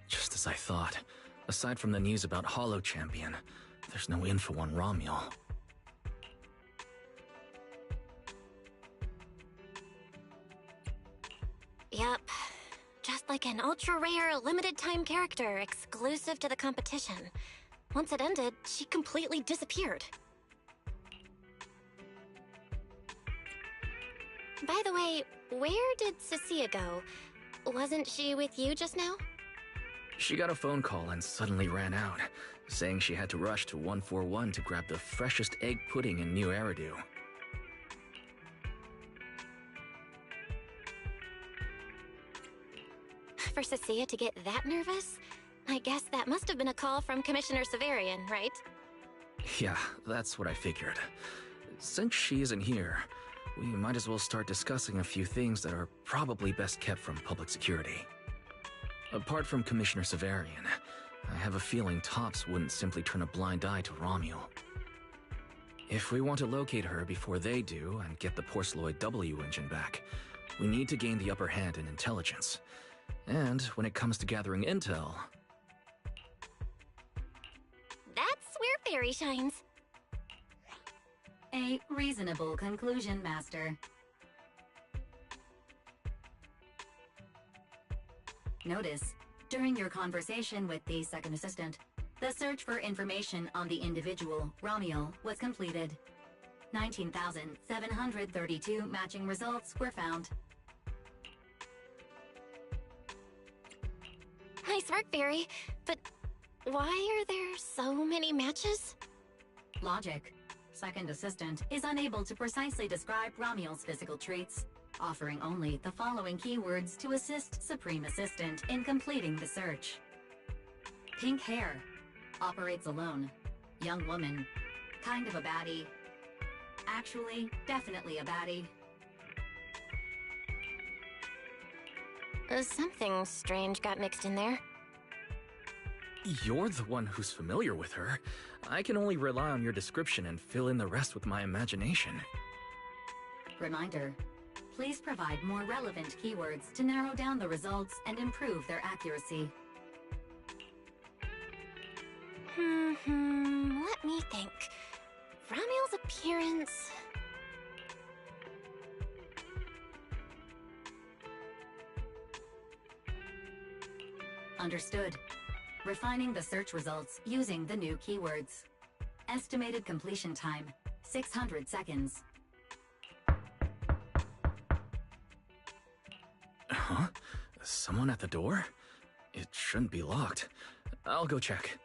Just as I thought. Aside from the news about Hollow Champion, there's no info on Romuel. Yep. Just like an ultra-rare, limited-time character exclusive to the competition. Once it ended, she completely disappeared. By the way, where did Cecilia go? Wasn't she with you just now? She got a phone call and suddenly ran out, saying she had to rush to 141 to grab the freshest egg pudding in New Eridu. For Cecilia to get that nervous? I guess that must have been a call from Commissioner Severian, right? Yeah, that's what I figured. Since she isn't here, we might as well start discussing a few things that are probably best kept from public security. Apart from Commissioner Severian, I have a feeling Topps wouldn't simply turn a blind eye to Romuel. If we want to locate her before they do and get the Porceloid W engine back, we need to gain the upper hand in intelligence. And when it comes to gathering intel... That's where Fairy shines. A reasonable conclusion, Master. Notice, during your conversation with the second assistant, the search for information on the individual, Romuel, was completed. 19,732 matching results were found. Nice work, Fairy. But why are there so many matches? Logic. Second assistant is unable to precisely describe Romuel's physical traits, offering only the following keywords to assist Supreme Assistant in completing the search. Pink hair. Operates alone. Young woman. Kind of a baddie. Actually, definitely a baddie. Something strange got mixed in there. You're the one who's familiar with her. I can only rely on your description and fill in the rest with my imagination. Reminder. Please provide more relevant keywords to narrow down the results and improve their accuracy. Let me think. Romuel's appearance... Understood. Refining the search results using the new keywords. Estimated completion time, 600 seconds. Huh? Someone at the door? It shouldn't be locked. I'll go check.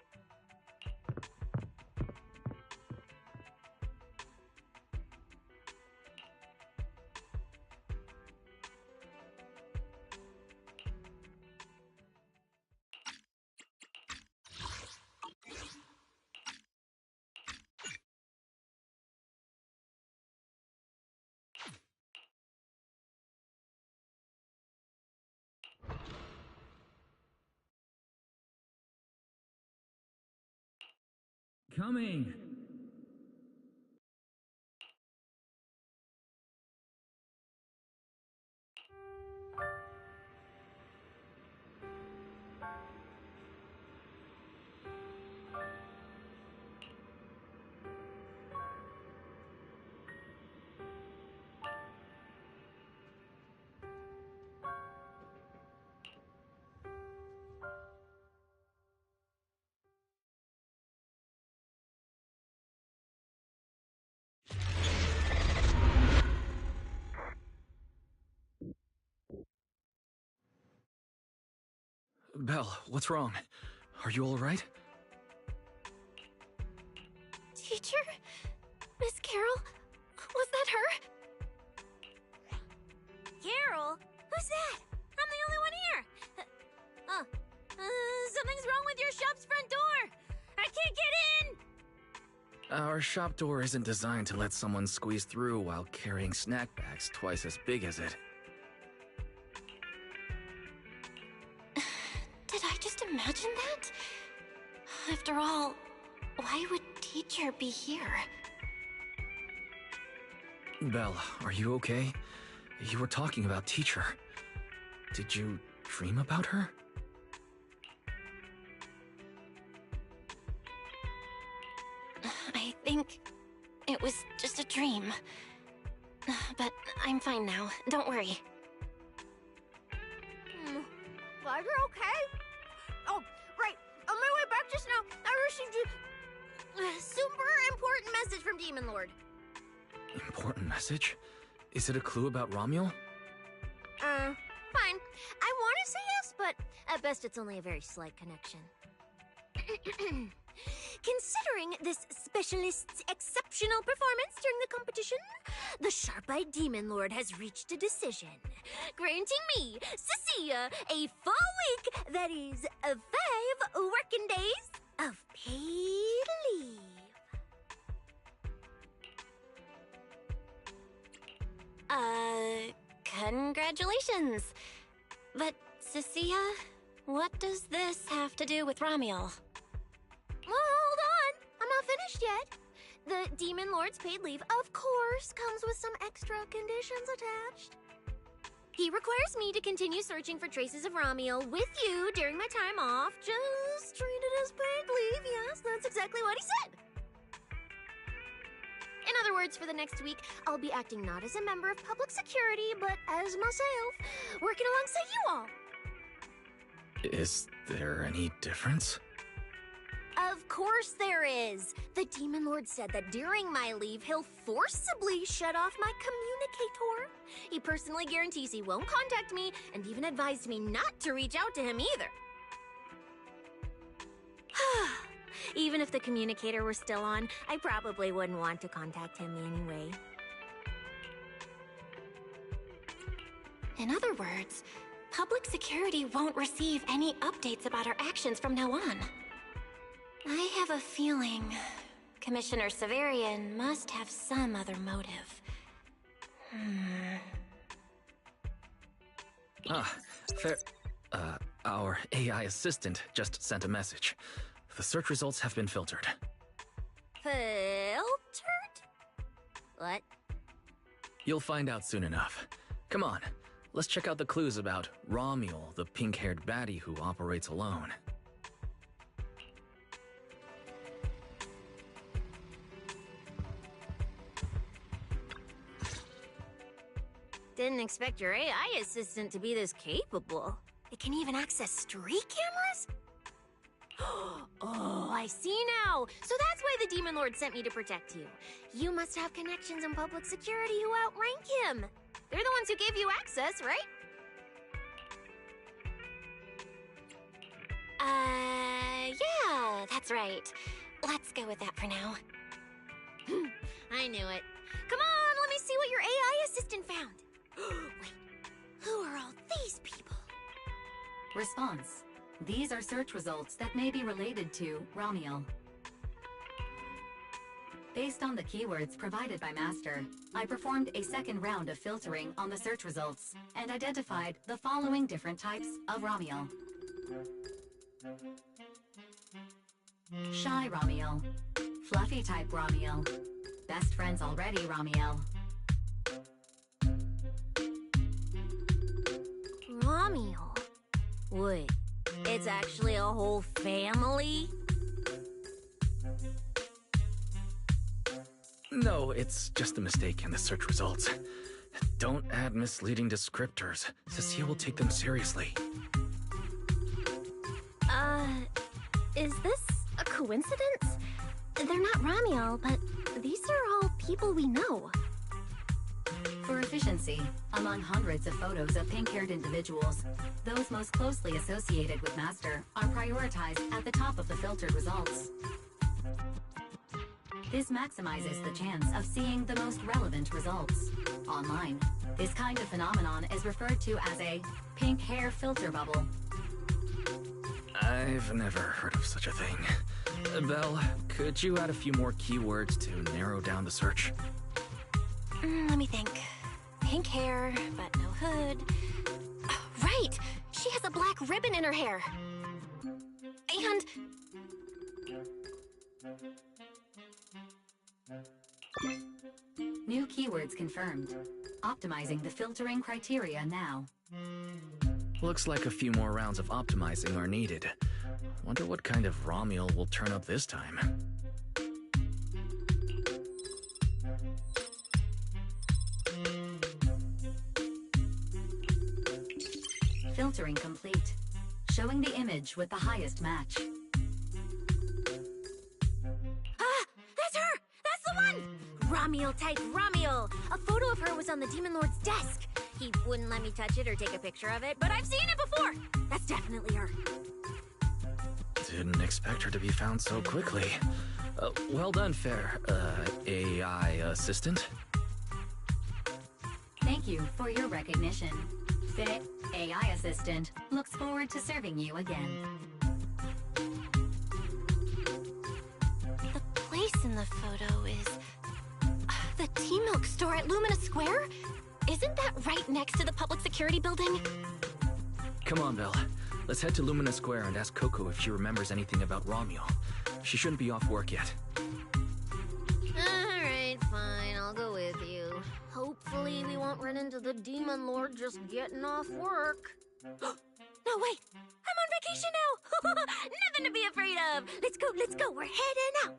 Coming! Belle, what's wrong? Are you alright? Teacher? Miss Carol? Was that her? Carol? Who's that? I'm the only one here! Something's wrong with your shop's front door! I can't get in! Our shop door isn't designed to let someone squeeze through while carrying snack bags twice as big as it. Did I just imagine that? After all, why would Teacher be here? Belle, are you okay? You were talking about Teacher. Did you dream about her? it was just a dream. But I'm fine now. Don't worry. Glad you're okay. Oh, right. On my way back just now, I received a super important message from Demon Lord. Important message? Is it a clue about Romuald? Fine. I want to say yes, but at best it's only a very slight connection. Considering this specialist's exceptional performance during the competition, the sharp-eyed Demon Lord has reached a decision, granting me, Cecilia, a full week, that is, 5 working days of paid leave. Congratulations. But, Cecilia, what does this have to do with Romuald? Well, hold on. I'm not finished yet. The Demon Lord's paid leave, of course, comes with some extra conditions attached. He requires me to continue searching for traces of Romuald with you during my time off. Just treat it as paid leave. Yes, that's exactly what he said. In other words, for the next week, I'll be acting not as a member of public security, but as myself, working alongside you all. Is there any difference? Of course there is. The Demon Lord said that during my leave, he'll forcibly shut off my communicator. He personally guarantees he won't contact me, and even advised me not to reach out to him either. Even if the communicator were still on, I probably wouldn't want to contact him anyway. In other words, public security won't receive any updates about our actions from now on. I have a feeling Commissioner Severian must have some other motive. Fair. Our AI assistant just sent a message. The search results have been filtered. Filtered? What? You'll find out soon enough. Come on, let's check out the clues about Romuald, the pink-haired baddie who operates alone. Didn't expect your AI assistant to be this capable. It can even access street cameras? Oh, I see now. So that's why the Demon Lord sent me to protect you. You must have connections in public security who outrank him. They're the ones who gave you access, right? Yeah, that's right. Let's go with that for now. I knew it. Come on, let me see what your AI assistant found. Wait, who are all these people? Response. These are search results that may be related to Romuald. Based on the keywords provided by Master, I performed a second round of filtering on the search results and identified the following different types of Romuald. Shy Romuald, Fluffy type Romuald, Best friends already Romuald. Romuald? Wait, it's actually a whole family? No, it's just a mistake in the search results. Don't add misleading descriptors. Cecilia will take them seriously. Is this a coincidence? They're not Romuald, but these are all people we know. For efficiency, among hundreds of photos of pink-haired individuals, those most closely associated with Master are prioritized at the top of the filtered results. This maximizes the chance of seeing the most relevant results. Online, this kind of phenomenon is referred to as a pink hair filter bubble. I've never heard of such a thing. Belle, could you add a few more keywords to narrow down the search? Let me think. Pink hair, but no hood. Oh, right! She has a black ribbon in her hair. And... New keywords confirmed. Optimizing the filtering criteria now. Looks like a few more rounds of optimizing are needed. Wonder what kind of Romuald will turn up this time. Filtering complete. Showing the image with the highest match. Ah! That's her! That's the one! Ramiel type Ramiel! A photo of her was on the Demon Lord's desk. He wouldn't let me touch it or take a picture of it, but I've seen it before! That's definitely her. Didn't expect her to be found so quickly. Well done, fair, AI assistant. Thank you for your recognition. The AI assistant looks forward to serving you again. The place in the photo is... the T-Milk store at Lumina Square? Isn't that right next to the public security building? Come on, Belle. Let's head to Lumina Square and ask Coco if she remembers anything about Romeo. She shouldn't be off work yet. Alright, fine, I'll go with you. Hopefully we won't run into the Demon Lord just getting off work. No, wait! I'm on vacation now! Nothing to be afraid of! Let's go, we're heading out!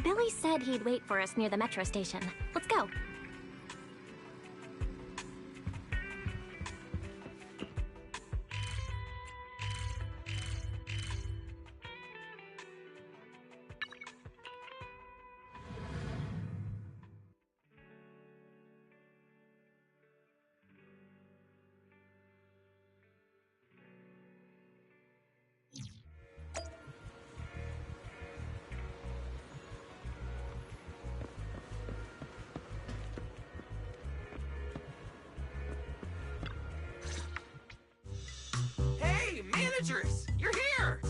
Billy said he'd wait for us near the metro station. Let's go. Managers, you're here!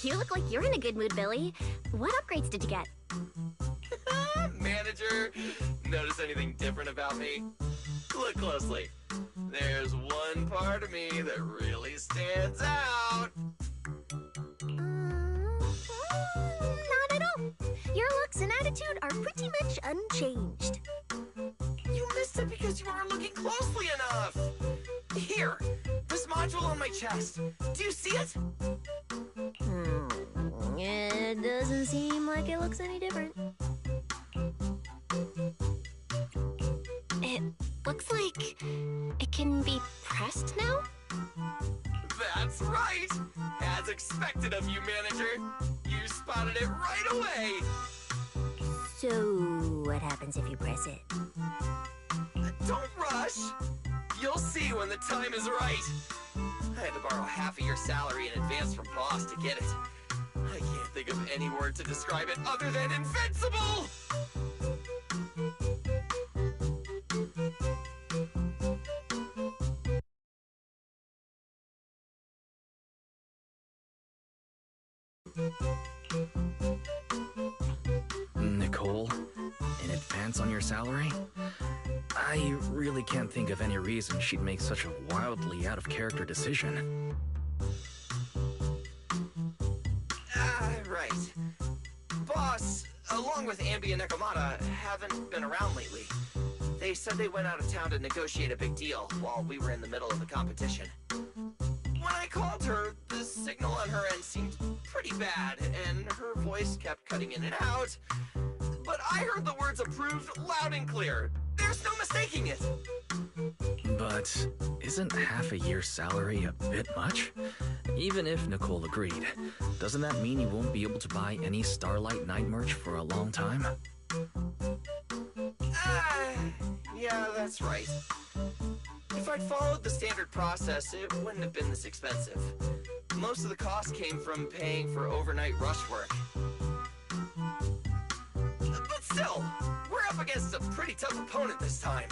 You look like you're in a good mood, Billy. What upgrades did you get? Manager, notice anything different about me? Look closely. There's one part of me that really stands out. Not at all. Your looks and attitude are pretty much unchanged. You missed it because you weren't looking closely enough. Here, this module on my chest. Do you see it? It doesn't seem like it looks any different. It looks like it can be pressed now? That's right. As expected of you, manager. You spotted it right away. So, what happens if you press it? Don't rush. You'll see when the time is right. I had to borrow half of your salary in advance from boss to get it. I can't think of any word to describe it other than invincible! Nicole, in advance on your salary? I really can't think of any reason she'd make such a wildly out-of-character decision. Right. Boss, along with Ambi and Nekomata, haven't been around lately. They said they went out of town to negotiate a big deal while we were in the middle of the competition. When I called her, the signal on her end seemed pretty bad, and her voice kept cutting in and out. But I heard the words approved loud and clear. There's no mistaking it. But isn't half a year's salary a bit much? Even if Nicole agreed, doesn't that mean you won't be able to buy any Starlight Night merch for a long time? Yeah, that's right. If I'd followed the standard process, it wouldn't have been this expensive. Most of the cost came from paying for overnight rush work. But Still, we're up against a pretty tough opponent this time.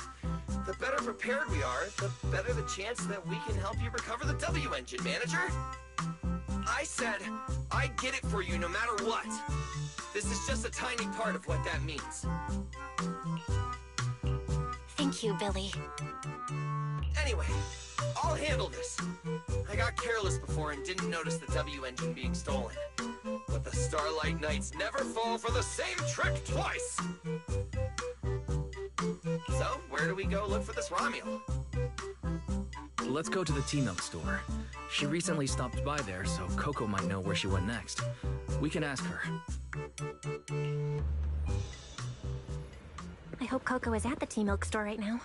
The better prepared we are, the better the chance that we can help you recover the W engine, manager. I said, I'd get it for you no matter what. This is just a tiny part of what that means. Thank you, Billy. Anyway, I'll handle this. I got careless before and didn't notice the W engine being stolen. But the Starlight Knights never fall for the same trick twice! So, where do we go look for this Romulo? Let's go to the T-Milk store. She recently stopped by there, so Coco might know where she went next. We can ask her. I hope Coco is at the T-Milk store right now.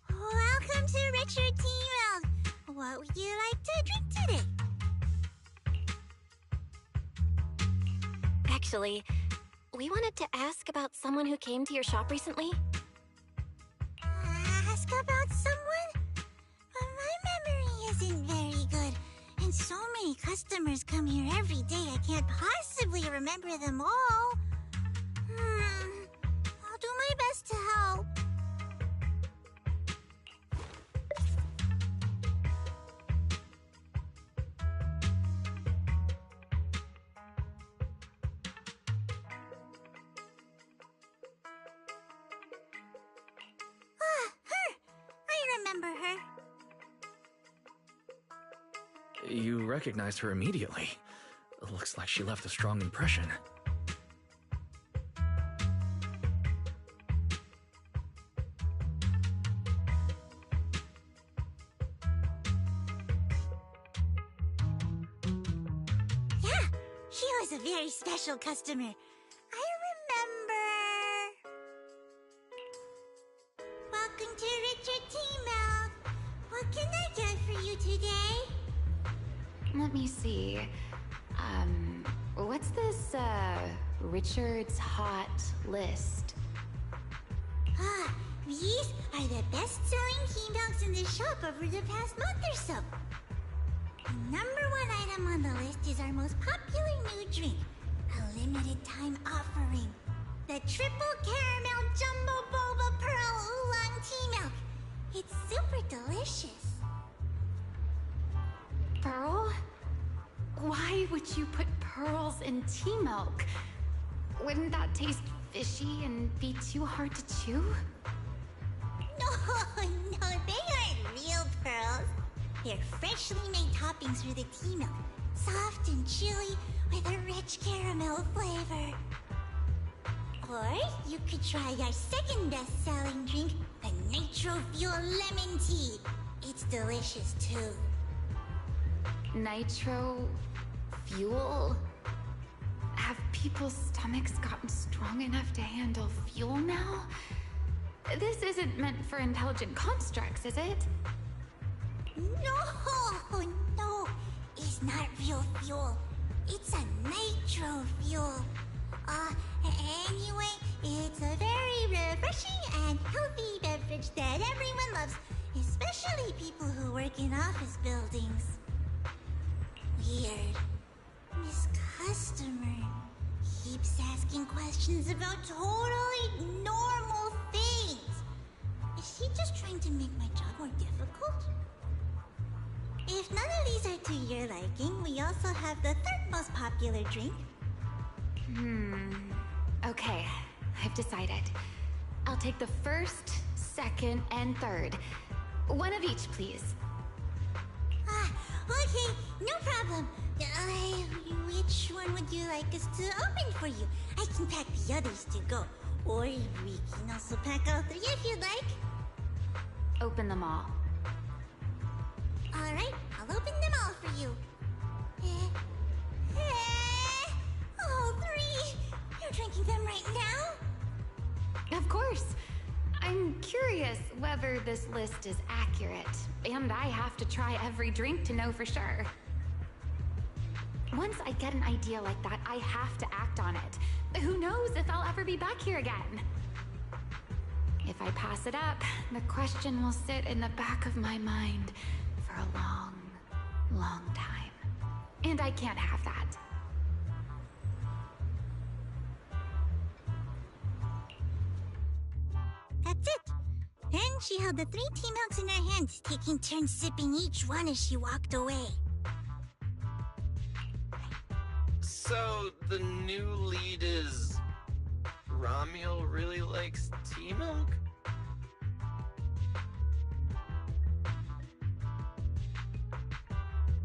Welcome to Richard T-Milk. What would you like to drink today? Actually, we wanted to ask about someone who came to your shop recently. Ask about someone? But my memory isn't very good. And so many customers come here every day, I can't possibly remember them all. I'll do my best to help. Her! I remember her. You recognized her immediately. Looks like she left a strong impression. Yeah, she was a very special customer. I remember. Welcome to Richard T-Milk. What can I get for you today? Let me see. What's this, Richard's Hot List? These are the best-selling T-Milks in the shop over the past month or so. The #1 item on the list is our most popular new drink, a limited-time offering. The Triple Caramel Jumbo Boba Pearl Oolong T-Milk. It's super delicious. Pearl? Why would you put pearls in tea milk? Wouldn't that taste fishy and be too hard to chew? No, they aren't real pearls. They're freshly made toppings for the tea milk, soft and chewy with a rich caramel flavor. Or you could try our second best-selling drink, the Nitro Fuel Lemon Tea. It's delicious too. Nitro fuel? Have people's stomachs gotten strong enough to handle fuel now? This isn't meant for intelligent constructs, is it? No, it's not real fuel. It's a nitro fuel. Anyway, it's a very refreshing and healthy beverage that everyone loves, especially people who work in office buildings. Weird. This customer keeps asking questions about totally normal things. Is she just trying to make my job more difficult? If none of these are to your liking, we also have the third most popular drink. Okay, I've decided. I'll take the first, second, and third. One of each, please. Okay, no problem. Which one would you like us to open for you? I can pack the others to go. Or we can also pack all three if you'd like. Open them all. Alright, I'll open them all for you. All three? You're drinking them right now? Of course. I'm curious whether this list is accurate, and I have to try every drink to know for sure. Once I get an idea like that, I have to act on it. Who knows if I'll ever be back here again? If I pass it up, the question will sit in the back of my mind for a long, long time. And I can't have that. That's it. Then she held the 3 tea milks in her hands, taking turns sipping each one as she walked away. So, the new lead is... Ramiel really likes tea milk?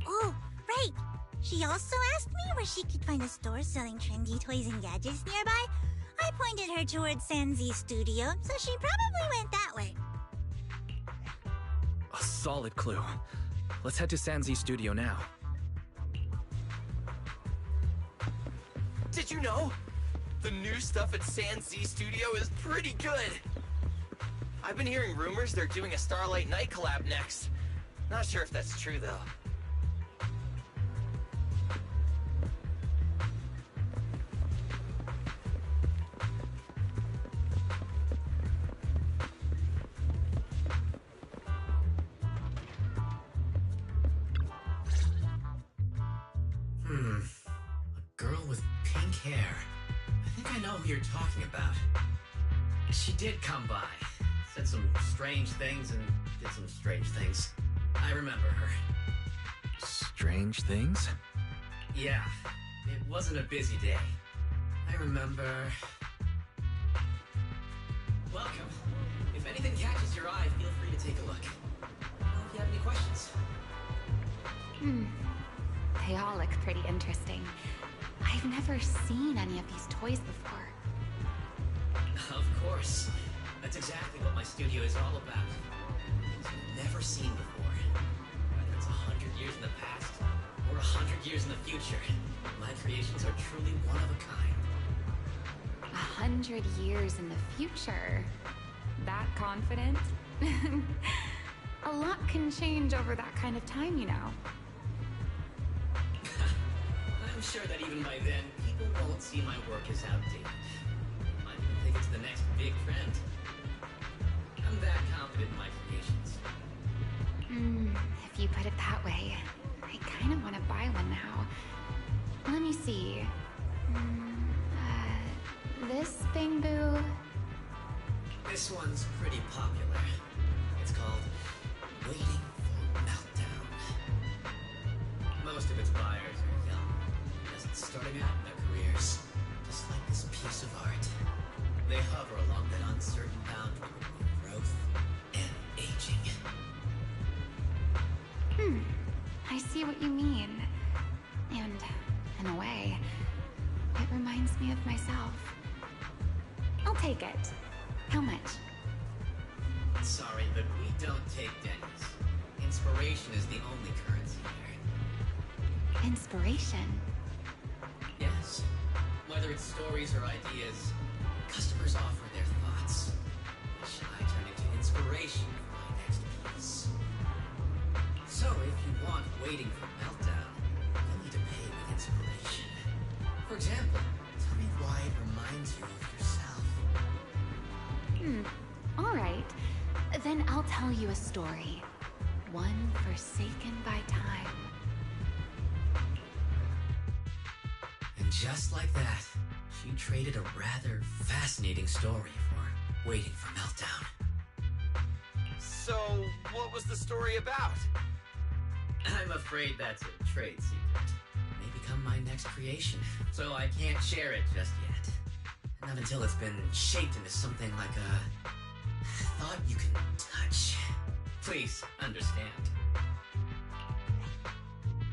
Oh, right. She also asked me where she could find a store selling trendy toys and gadgets nearby. I pointed her towards ZZZ Studio, so she probably went that way. A solid clue. Let's head to ZZZ Studio now. Did you know? The new stuff at ZZZ Studio is pretty good. I've been hearing rumors they're doing a Starlight Night collab next. Not sure if that's true, though. A girl with pink hair. I think I know who you're talking about. She did come by, said some strange things and did some strange things. I remember her. Strange things? Yeah, it wasn't a busy day. I remember... Welcome. If anything catches your eye, feel free to take a look. If you have any questions. They all look pretty interesting. I've never seen any of these toys before. Of course. That's exactly what my studio is all about. Things you've never seen before. Whether it's 100 years in the past or 100 years in the future, my creations are truly one of a kind. 100 years in the future? That confident? A lot can change over that kind of time, you know. I'm sure that even by then, people won't see my work as outdated. Might even think it's the next big trend. I'm that confident in my creations. If you put it that way, I kind of want to buy one now. Let me see. This bamboo... This one's pretty popular. It's called Waiting for Meltdown. Most of its buyers are young, just starting out in their careers, just like this piece of art. They hover along that uncertain boundary between growth and aging. I see what you mean. And, in a way, it reminds me of myself. I'll take it. How much? Sorry, but we don't take pennies. Inspiration is the only currency here. Inspiration? Yes. Whether it's stories or ideas, customers offer their thoughts, which I turn into inspiration for my next piece. So if you want Waiting for Meltdown, you'll need to pay with inspiration. For example, tell me why it reminds you of yourself. All right. Then I'll tell you a story. One forsaken by time. And just like that, she traded a rather fascinating story for Waiting for Meltdown. So, what was the story about? I'm afraid that's a trade secret. It may become my next creation, so I can't share it just yet. Not until it's been shaped into something like a thought you can touch. Please understand.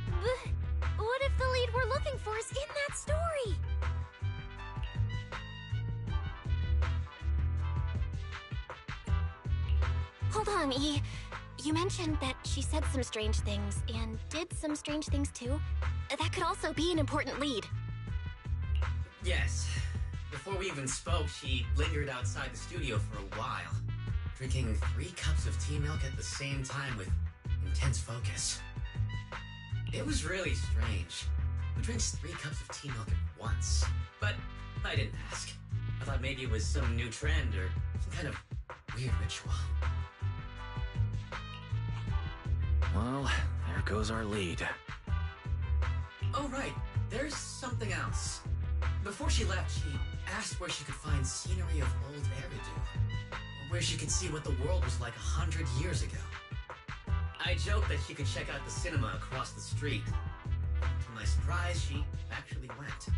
But what if the lead we're looking for is in that story? Hold on, E. You mentioned that she said some strange things and did some strange things too. That could also be an important lead. Yes. Before we even spoke, she lingered outside the studio for a while, drinking 3 cups of tea milk at the same time with intense focus. It was really strange. Who drinks 3 cups of tea milk at once? But I didn't ask. I thought maybe it was some new trend or some kind of weird ritual. Well, there goes our lead. Oh, right. There's something else. Before she left, she asked where she could find scenery of old Eridu. Where she could see what the world was like 100 years ago. I joked that she could check out the cinema across the street. To my surprise, she actually went.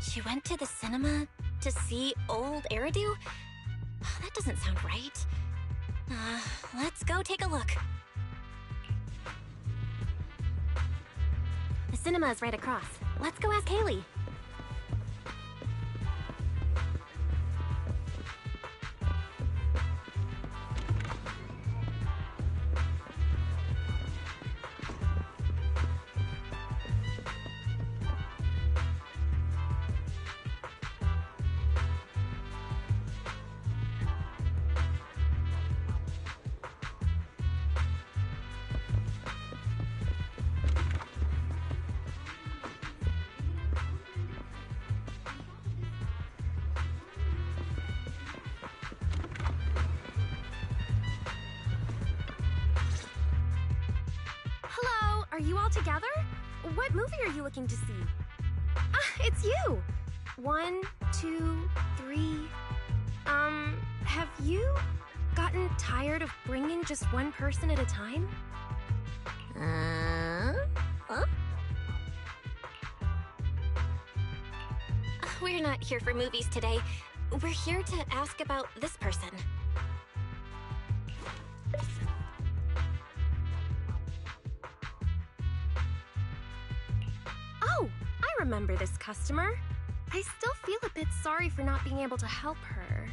She went to the cinema to see old Eridu? That doesn't sound right. Let's go take a look. The cinema is right across. Let's go ask Haley. Are you all together? What movie are you looking to see? It's you! 1, 2, 3... have you gotten tired of bringing just one person at a time? We're not here for movies today. We're here to ask about this person. Oh, I remember this customer. I still feel a bit sorry for not being able to help her.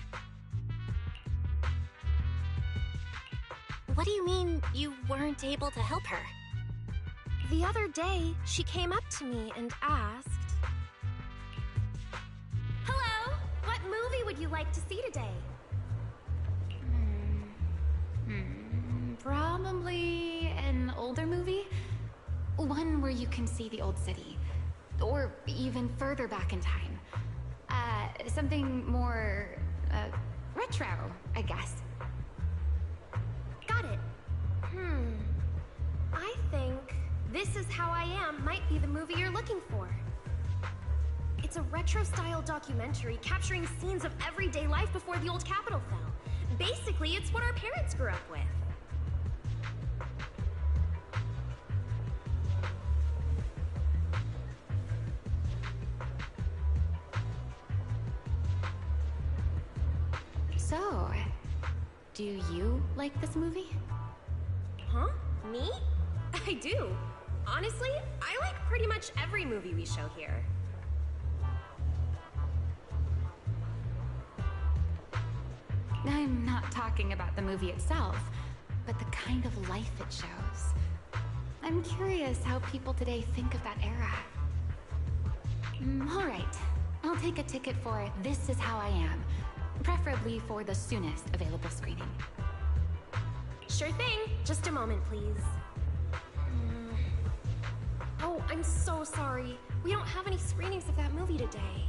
What do you mean you weren't able to help her? The other day, she came up to me and asked... Hello! What movie would you like to see today? Probably an older movie. One where you can see the old city. Or even further back in time. Something more... retro, I guess. Got it. I think This Is How I Am might be the movie you're looking for. It's a retro-style documentary capturing scenes of everyday life before the old Capitol fell. Basically, it's what our parents grew up with. So, do you like this movie? Huh? Me? I do. Honestly, I like pretty much every movie we show here. I'm not talking about the movie itself, but the kind of life it shows. I'm curious how people today think of that era. All right, I'll take a ticket for This Is How I Am, preferably for the soonest available screening. Sure thing. Just a moment, please. Oh, I'm so sorry. We don't have any screenings of that movie today.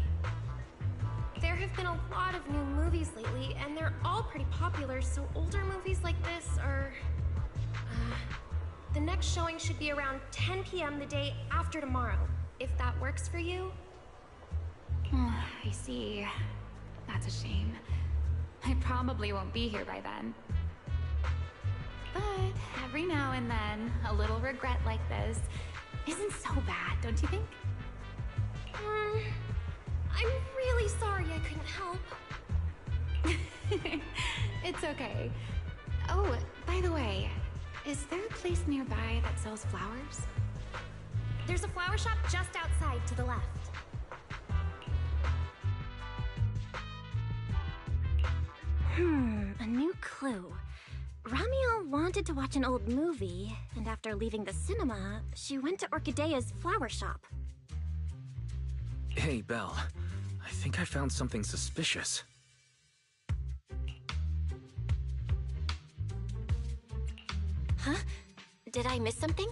There have been a lot of new movies lately, and they're all pretty popular, so older movies like this are... the next showing should be around 10 p.m. the day after tomorrow, if that works for you. I see. That's a shame. I probably won't be here by then. But every now and then, a little regret like this isn't so bad, don't you think? I'm really sorry I couldn't help. It's okay. Oh, by the way, is there a place nearby that sells flowers? There's a flower shop just outside to the left. A new clue. Ramiel wanted to watch an old movie, and after leaving the cinema, she went to Orchidea's flower shop. Hey, Belle. I think I found something suspicious. Huh? Did I miss something?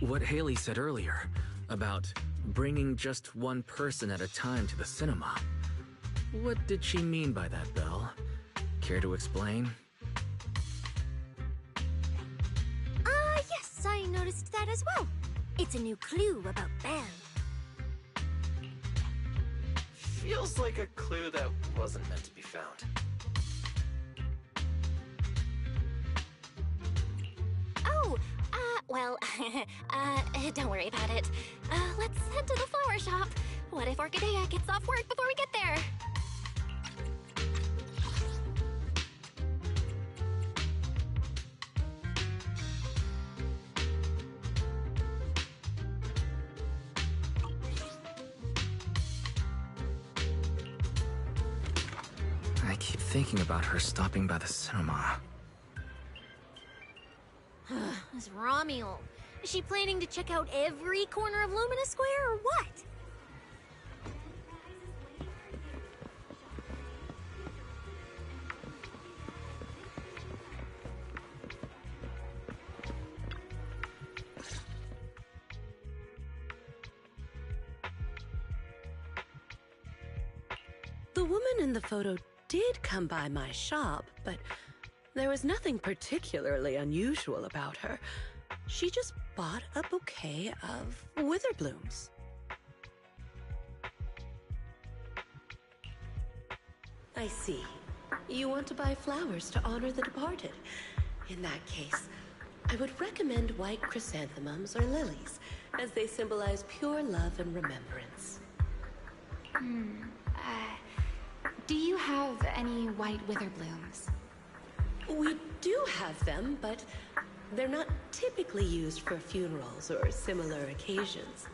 what Haley said earlier about bringing just one person at a time to the cinema. What did she mean by that, Belle? Care to explain? Yes, I noticed that as well. It's a new clue about Ben. Feels like a clue that wasn't meant to be found. Oh, well, don't worry about it. Let's head to the flower shop. What if Orchidea gets off work before we get there? I keep thinking about her stopping by the cinema. This Romuald. Is she planning to check out every corner of Lumina Square or what? The woman in the photo did come by my shop, but there was nothing particularly unusual about her. She just bought a bouquet of wither blooms. I see. You want to buy flowers to honor the departed. In that case, I would recommend white chrysanthemums or lilies, as they symbolize pure love and remembrance. Do you have any white wither blooms? We do have them, but they're not typically used for funerals or similar occasions.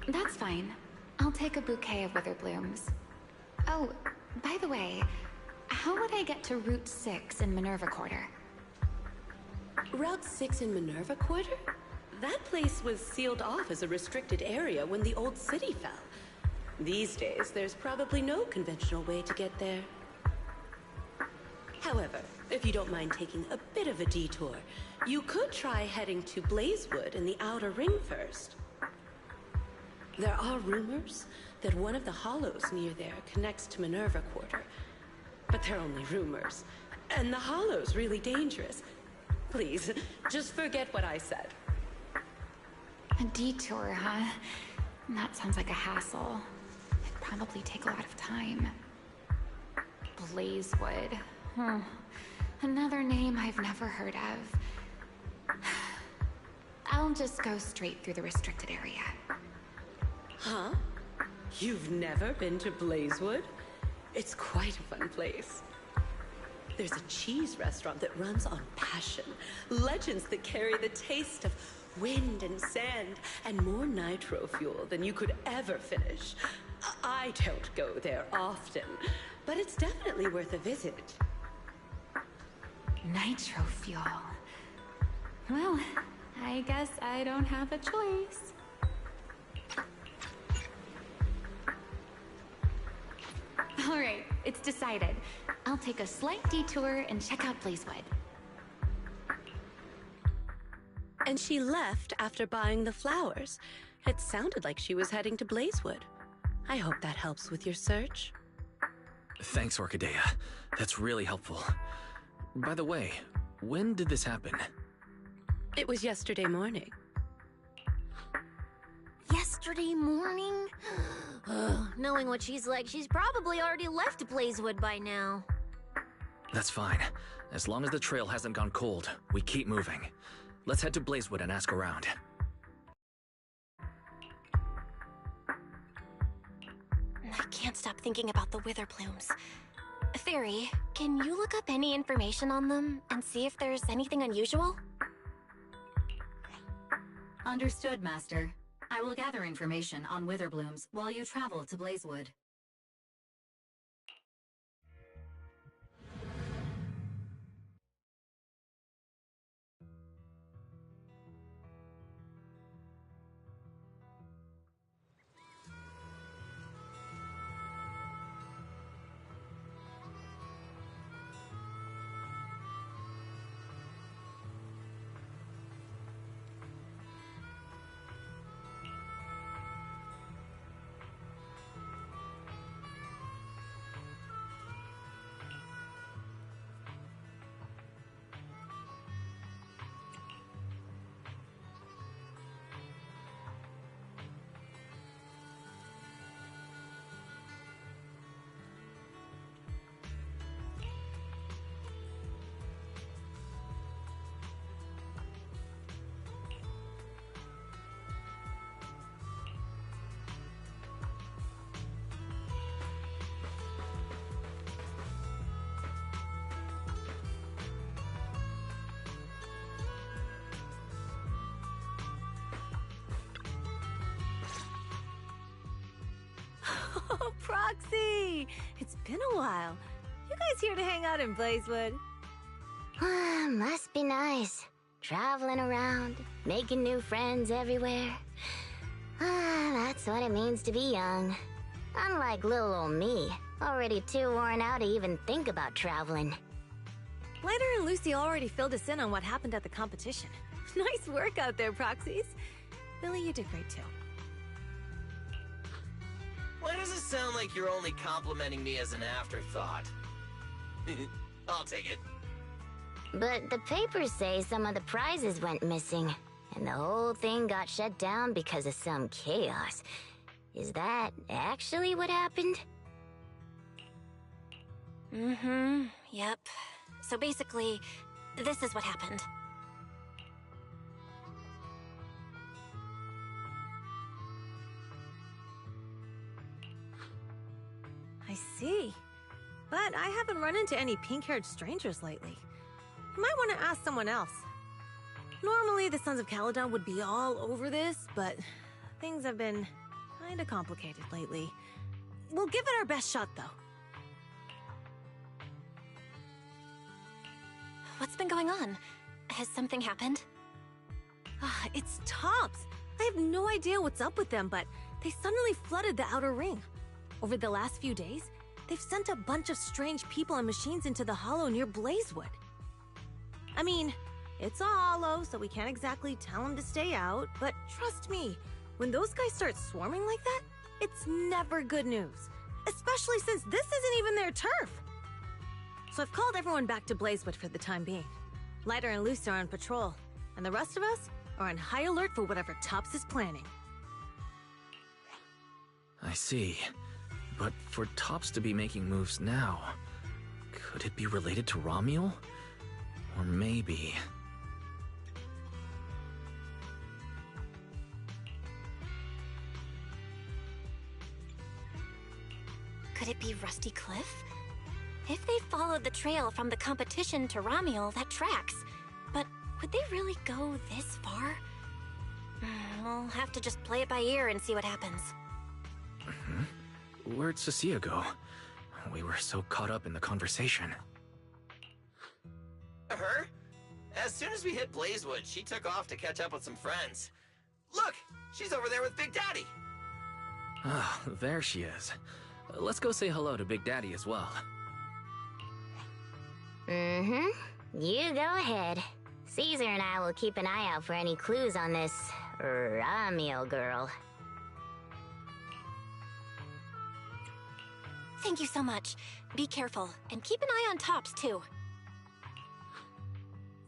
That's fine. I'll take a bouquet of wither blooms. Oh, by the way, how would I get to Route 6 in Minerva Quarter? Route 6 in Minerva Quarter? That place was sealed off as a restricted area when the old city fell. These days, there's probably no conventional way to get there. However, if you don't mind taking a bit of a detour, you could try heading to Blazewood in the Outer Ring first. There are rumors that one of the hollows near there connects to Minerva Quarter. But they're only rumors. And the hollow's really dangerous. Please, just forget what I said. A detour, huh? That sounds like a hassle. It'd probably take a lot of time. Blazewood. Another name I've never heard of. I'll just go straight through the restricted area. Huh? You've never been to Blazewood? It's quite a fun place. There's a cheese restaurant that runs on passion. Legends that carry the taste of wind and sand and more nitro fuel than you could ever finish. I don't go there often, but it's definitely worth a visit. Nitro fuel. Well, I guess I don't have a choice. All right, it's decided. I'll take a slight detour and check out Blazewood. And she left after buying the flowers. It sounded like she was heading to Blazewood. I hope that helps with your search. Thanks, Orchidea. That's really helpful. By the way, when did this happen? It was yesterday morning. Yesterday morning? Knowing what she's like, she's probably already left Blazewood by now. That's fine. As long as the trail hasn't gone cold, we keep moving. Let's head to Blazewood and ask around. I can't stop thinking about the wither plumes. Fairy, can you look up any information on them and see if there's anything unusual? Understood, Master. I will gather information on wither blooms while you travel to Blazewood. Oh, Proxy! It's been a while. You guys here to hang out in Blazewood? Must be nice. Traveling around, making new friends everywhere. That's what it means to be young. Unlike little old me, already too worn out to even think about traveling. Lighter and Lucy already filled us in on what happened at the competition. Nice work out there, Proxies. Billy, you did great too. Why does it sound like you're only complimenting me as an afterthought? I'll take it. But the papers say some of the prizes went missing, and the whole thing got shut down because of some chaos. Is that actually what happened? Yep. So basically, this is what happened. I see. But I haven't run into any pink-haired strangers lately. You might want to ask someone else. Normally, the Sons of Caledon would be all over this, but things have been kinda complicated lately. We'll give it our best shot, though. What's been going on? Has something happened? It's Tops. I have no idea what's up with them, but they suddenly flooded the outer ring. Over the last few days, they've sent a bunch of strange people and machines into the hollow near Blazewood. I mean, it's a hollow, so we can't exactly tell them to stay out, but trust me, when those guys start swarming like that, it's never good news. Especially since this isn't even their turf. So I've called everyone back to Blazewood for the time being. Lighter and Lucy are on patrol, and the rest of us are on high alert for whatever Tops is planning. I see. But for Tops to be making moves now, could it be related to Romuel? Or maybe... Could it be Rusty Cliff? If they followed the trail from the competition to Romuel, that tracks. But would they really go this far? We'll have to just play it by ear and see what happens. Where'd Cecilia go? We were so caught up in the conversation. Her? As soon as we hit Blazewood, she took off to catch up with some friends. Look! She's over there with Big Daddy! Ah, there she is. Let's go say hello to Big Daddy as well. You go ahead. Caesar and I will keep an eye out for any clues on this Romuel girl. Thank you so much. Be careful, and keep an eye on Tops, too.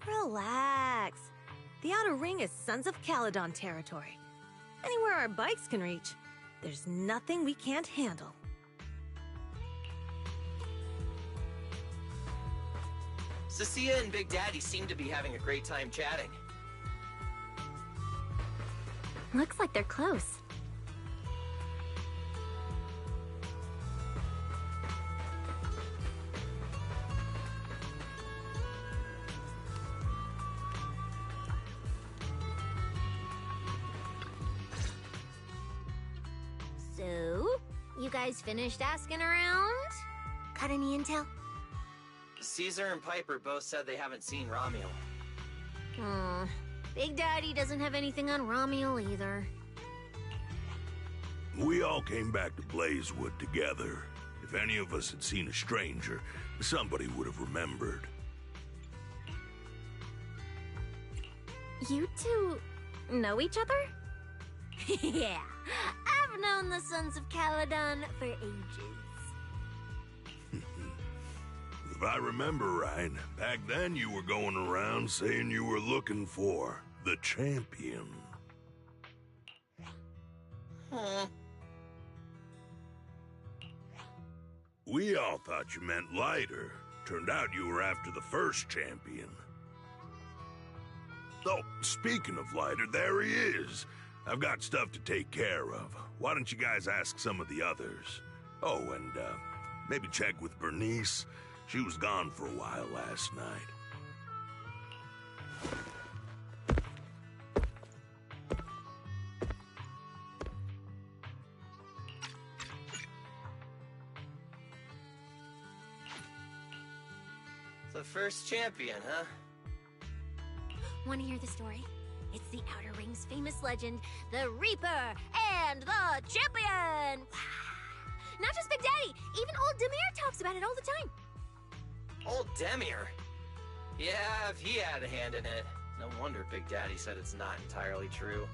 Relax. The outer ring is Sons of Caledon territory. Anywhere our bikes can reach, there's nothing we can't handle. Cecilia and Big Daddy seem to be having a great time chatting. Looks like they're close. So, you guys finished asking around? Got any intel? Caesar and Piper both said they haven't seen Romuel. Big Daddy doesn't have anything on Romuel either. We all came back to Blazewood together. If any of us had seen a stranger, somebody would have remembered. You two know each other? Yeah, I've known the Sons of Caledon for ages. If I remember right, back then you were going around saying you were looking for the champion. We all thought you meant Lighter. Turned out you were after the first champion. Oh, speaking of Lighter, there he is. I've got stuff to take care of. Why don't you guys ask some of the others? Oh, and maybe check with Bernice. She was gone for a while last night. The first champion, huh? Want to hear the story? It's the Outer Ring's famous legend, the Reaper and the Champion! Not just Big Daddy, even old Demir talks about it all the time. Old Demir? Yeah, if he had a hand in it. No wonder Big Daddy said it's not entirely true.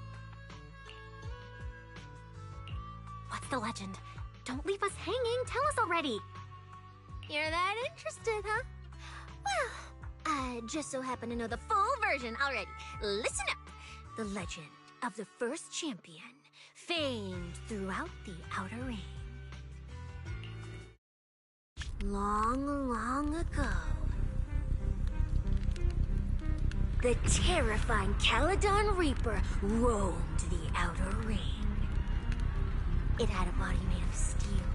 What's the legend? Don't leave us hanging, tell us already! You're that interested, huh? Well, I just so happen to know the full version already. Listen up! The legend of the first champion, famed throughout the Outer Ring. Long, long ago, the terrifying Caledon Reaper roamed the Outer Ring. It had a body made of steel,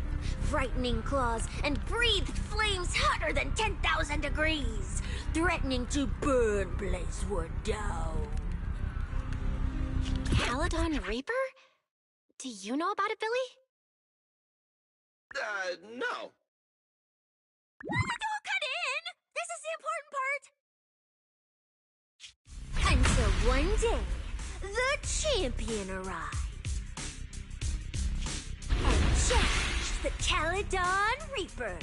frightening claws, and breathed flames hotter than 10,000 degrees, threatening to burn Blazewood down. Caledon Reaper? Do you know about it, Billy? No. Don't cut in! This is the important part! Until one day, the champion arrived. And challenged the Caledon Reaper.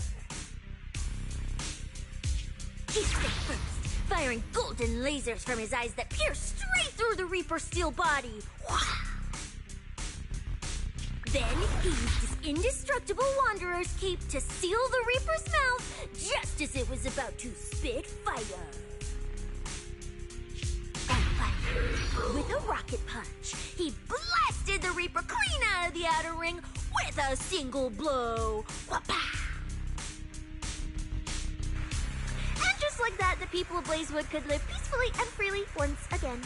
He struck first, firing golden lasers from his eyes that pierced straight through the Reaper's steel body. Then he used his indestructible Wanderer's cape to seal the Reaper's mouth just as it was about to spit fire. And finally, with a rocket punch, he blasted the Reaper clean out of the Outer Ring with a single blow. Wha-pa! And just like that, the people of Blazewood could live peacefully and freely once again.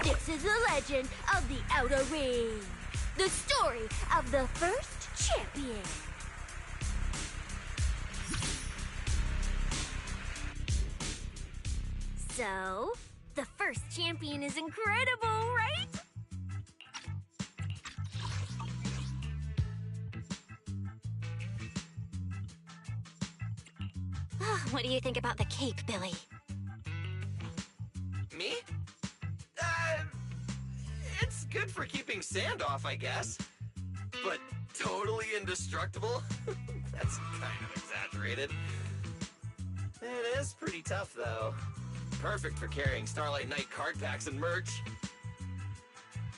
This is the legend of the Outer Ring. The story of the first champion. So, the first champion is incredible, right? What do you think about the cape, Billy? Me? It's good for keeping sand off, I guess. But totally indestructible? That's kind of exaggerated. It is pretty tough, though. Perfect for carrying Starlight Knight card packs and merch.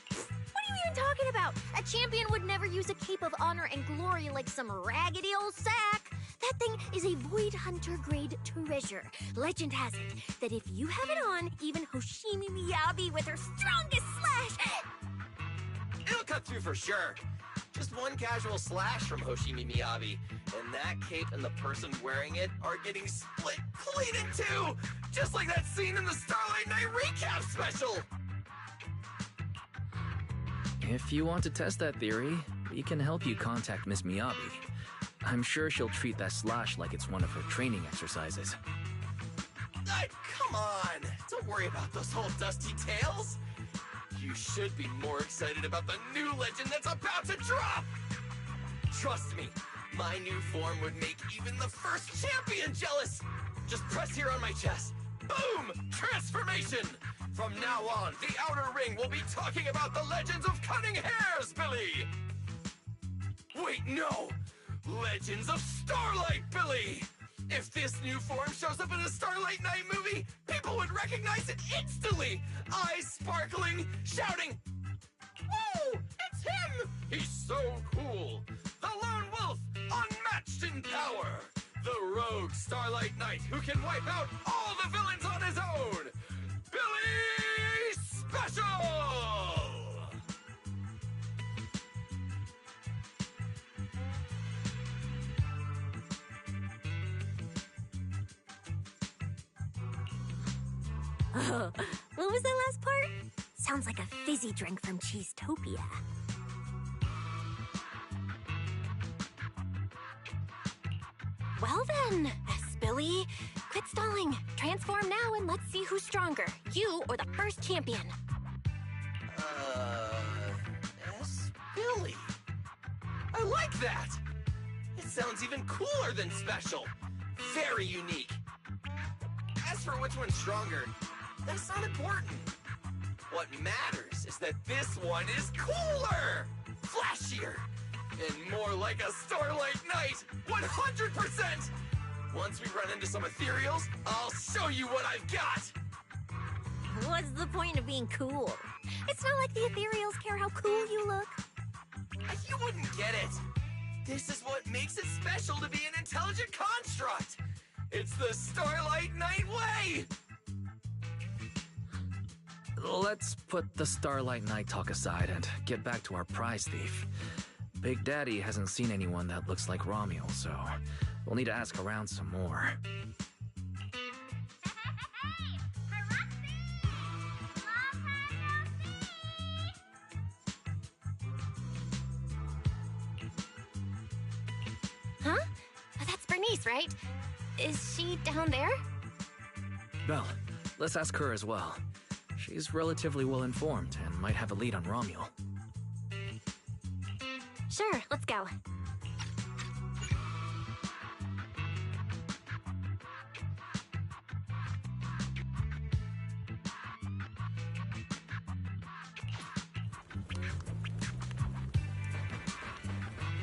What are you even talking about? A champion would never use a cape of honor and glory like some raggedy old sack. That thing is a Void Hunter grade treasure. Legend has it that if you have it on, even Hoshimi Miyabi with her strongest slash... It'll cut through for sure. Just one casual slash from Hoshimi Miyabi, and that cape and the person wearing it are getting split clean in two, just like that scene in the Starlight Knight recap special! If you want to test that theory, we can help you contact Miss Miyabi. I'm sure she'll treat that slash like it's one of her training exercises. Come on! Don't worry about those old dusty tales! You should be more excited about the new legend that's about to drop! Trust me, my new form would make even the first champion jealous! Just press here on my chest. Boom! Transformation! From now on, the Outer Ring will be talking about the legends of cunning hairs, Billy! Wait, no! Legends of Starlight Billy! If this new form shows up in a Starlight Knight movie, people would recognize it instantly! Eyes sparkling, shouting, "Whoa! It's him! He's so cool! The Lone Wolf, unmatched in power! The rogue Starlight Knight who can wipe out all the villains on his own! Billy Special!" Oh, what was that last part? Sounds like a fizzy drink from Cheesetopia. Well then, Billy, quit stalling. Transform now and let's see who's stronger, you or the first champion. Billy. I like that! It sounds even cooler than special. very unique. As for which one's stronger, that's not important. What matters is that this one is cooler, flashier, and more like a Starlight Knight, 100%! Once we run into some ethereals, I'll show you what I've got! What's the point of being cool? It's not like the ethereals care how cool you look. You wouldn't get it! This is what makes it special to be an intelligent construct! It's the Starlight Knight way! Let's put the Starlight Knight talk aside and get back to our prize thief. Big Daddy hasn't seen anyone that looks like Romuald, so we'll need to ask around some more. Huh? That's Bernice, right? Is she down there? Belle, let's ask her as well. She's relatively well informed and might have a lead on Romuald. Sure, let's go.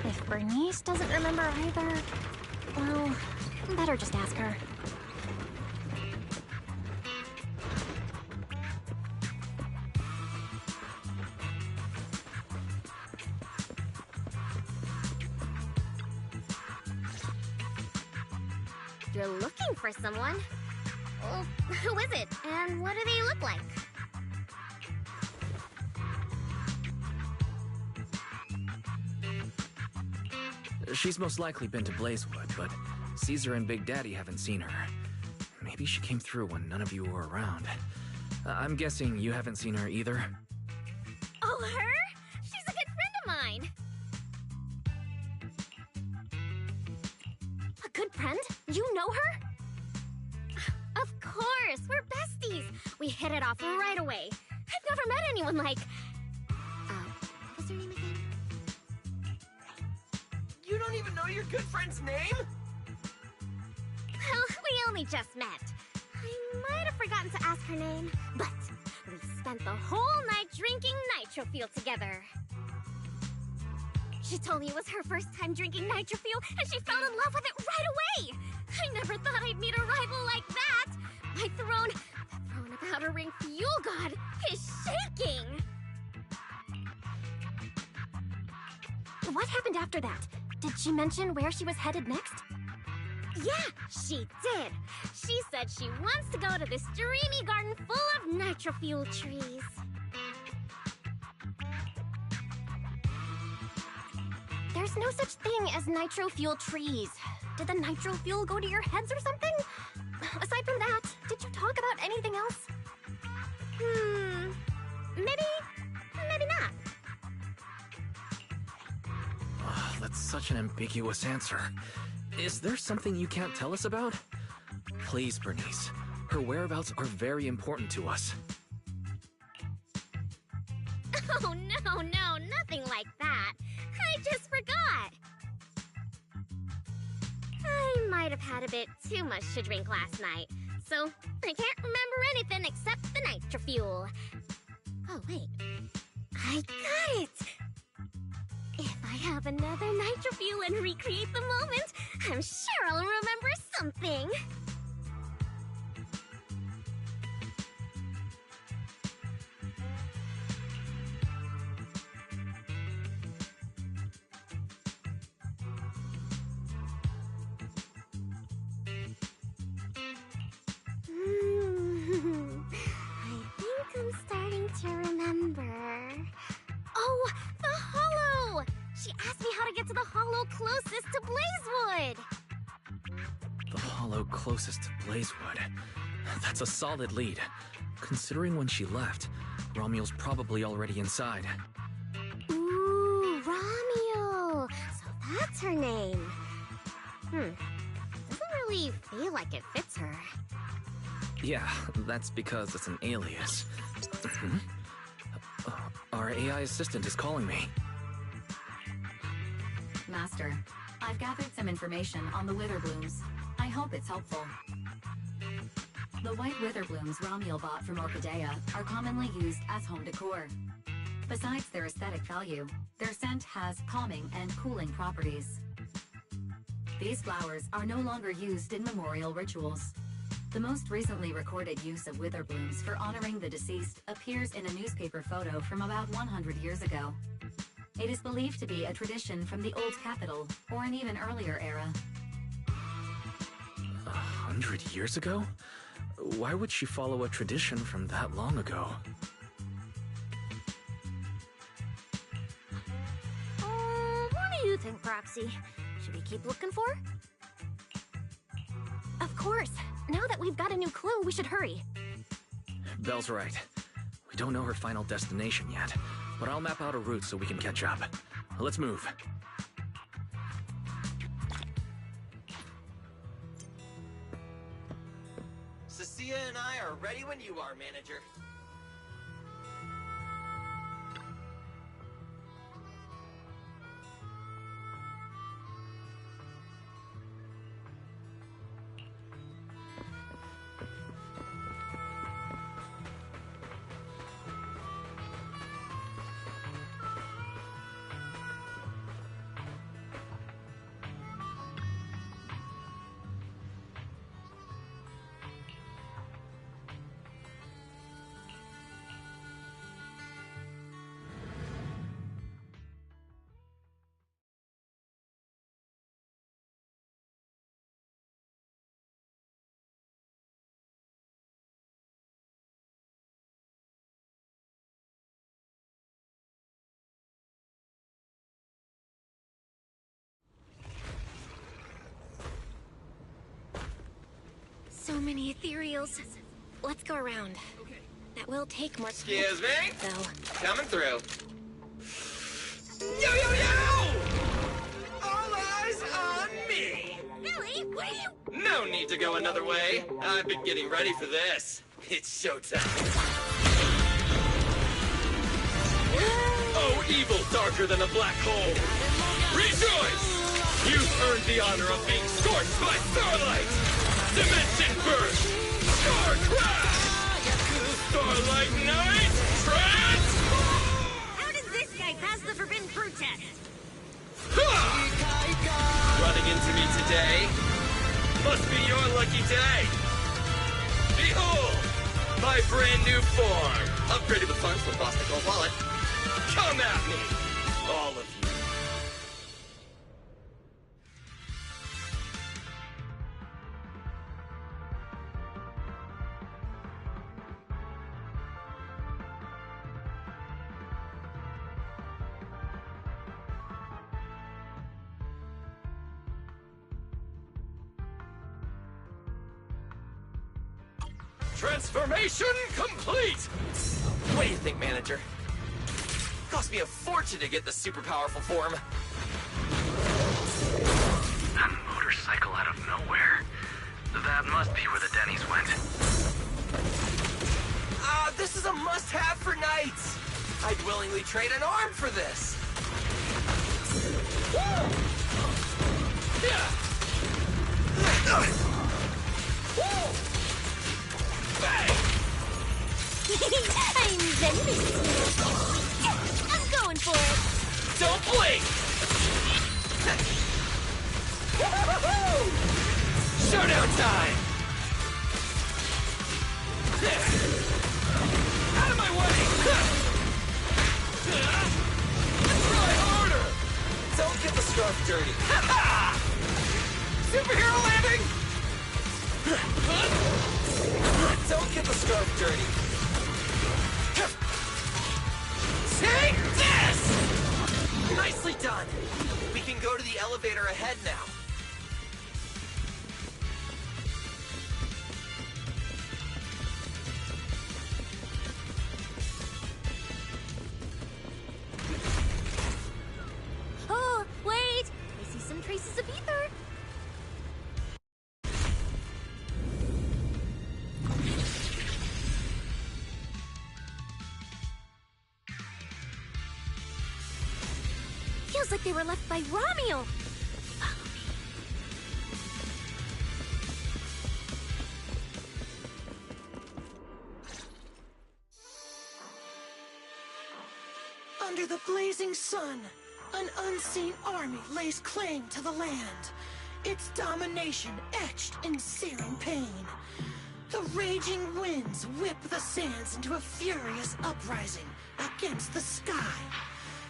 If Bernice doesn't remember either, well, better just ask her. You're looking for someone? Well, who is it? And what do they look like? She's most likely been to Blazewood, but Caesar and Big Daddy haven't seen her. Maybe she came through when none of you were around. I'm guessing you haven't seen her either? Oh, her? She's a good friend of mine. A good friend? You know her? Of course, we're besties. We hit it off right away. I've never met anyone like... what was her name again? You don't even know your good friend's name? Well, we only just met. I might have forgotten to ask her name, but we spent the whole night drinking Nitro Fuel together. She told me it was her first time drinking Nitro Fuel, and she fell in love with it right away! I never thought I'd meet a rival like that! My throne, the throne of Outer Ring Fuel God, is shaking! What happened after that? Did she mention where she was headed next? Yeah, she did! She said she wants to go to this dreamy garden full of Nitro Fuel trees. There's no such thing as nitro fuel trees. Did the nitro fuel go to your heads or something? Aside from that, did you talk about anything else? Maybe not. Oh, that's such an ambiguous answer. Is there something you can't tell us about? Please, Bernice. Her whereabouts are very important to us. Oh, no, nothing like that. I just forgot. I might have had a bit too much to drink last night, so I can't remember anything except the Nitro Fuel. Oh, wait. I got it! If I have another Nitro Fuel and recreate the moment, I'm sure I'll remember something. I think I'm starting to remember. Oh, the Hollow! She asked me how to get to the Hollow closest to Blazewood. The hollow closest to Blazewood. That's a solid lead. Considering when she left, Romuald's probably already inside. Ooh, Romuald! So that's her name. Doesn't really feel like it fits her. Yeah, that's because it's an alias. Our AI assistant is calling me. Master, I've gathered some information on the Witherblooms. I hope it's helpful. The white witherblooms Ramiel bought from Orchidea are commonly used as home decor. Besides their aesthetic value, their scent has calming and cooling properties. These flowers are no longer used in memorial rituals. The most recently recorded use of witherblooms for honoring the deceased appears in a newspaper photo from about 100 years ago. It is believed to be a tradition from the Old Capital or an even earlier era. 100 years ago? Why would she follow a tradition from that long ago? What do you think, Proxy? Should we keep looking for? Of course. Now that we've got a new clue, we should hurry. Belle's right. We don't know her final destination yet, but I'll map out a route so we can catch up. Let's move. Cecilia and I are ready when you are, Manager. So many ethereals. Let's go around. That will take more time. Excuse me? Though. Coming through. Yo, yo, yo! All eyes on me! Billy, what are you... No need to go another way. I've been getting ready for this. It's showtime. Oh, evil darker than a black hole. Rejoice! You've earned the honor of being scorched by starlight! Dimension burst! Star crash! Starlight night! Trance! How did this guy pass the forbidden fruit test? Running into me today? Must be your lucky day. Behold! My brand new form! Upgraded with funds from Boss Nicole's wallet. Come at me! All of you. Transformation complete! What do you think, Manager? Cost me a fortune to get this super powerful form. A motorcycle out of nowhere. That must be where the Denny's went. This is a must-have for knights! I'd willingly trade an arm for this! Woo! Yeah! Woo! Bang! I'm venomous. I'm going for it. Don't blink! Showdown time! Out of my way! Try harder! Don't get the scarf dirty. Superhero landing! Don't get the scarf dirty. Take this! Nicely done. We can go to the elevator ahead now. Oh, wait! I see some traces of ether. Feels like they were left by Ramiel. Follow me. Under the blazing sun, an unseen army lays claim to the land. Its domination etched in searing pain. The raging winds whip the sands into a furious uprising against the sky.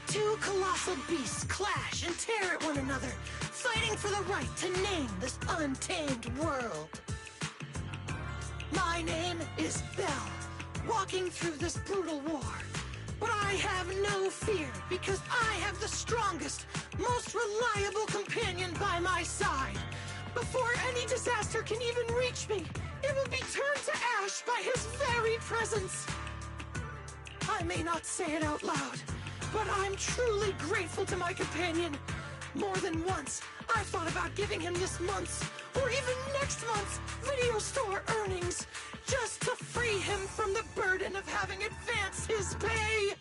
Two colossal beasts clash and tear at one another, fighting for the right to name this untamed world. My name is Belle, walking through this brutal war. But I have no fear, because I have the strongest, most reliable companion by my side. Before any disaster can even reach me, it will be turned to ash by his very presence. I may not say it out loud, but I'm truly grateful to my companion. More than once, I've thought about giving him this month's, or even next month's, video store earnings, just to free him from the burden of having advanced his pay.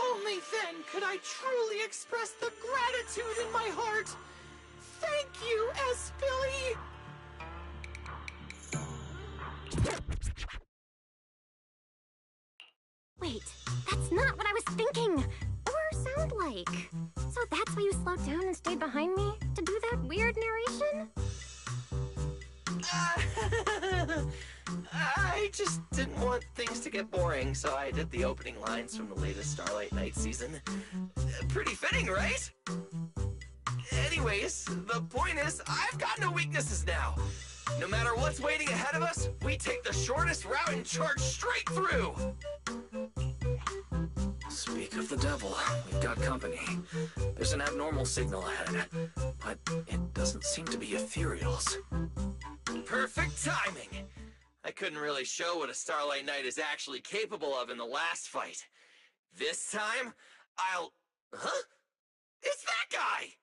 Only then could I truly express the gratitude in my heart. Thank you, S. Billy! Wait, that's not what I was thinking, or sound like. So that's why you slowed down and stayed behind me? To do that weird narration? I just didn't want things to get boring, so I did the opening lines from the latest Starlight Night season. Pretty fitting, right? Anyways, the point is, I've got no weaknesses now. No matter what's waiting ahead of us, we take the shortest route and charge straight through. Speak of the devil, we've got company. There's an abnormal signal ahead, but it doesn't seem to be ethereals. Perfect timing! I couldn't really show what a Starlight Knight is actually capable of in the last fight. This time, I'll... Huh? It's that guy!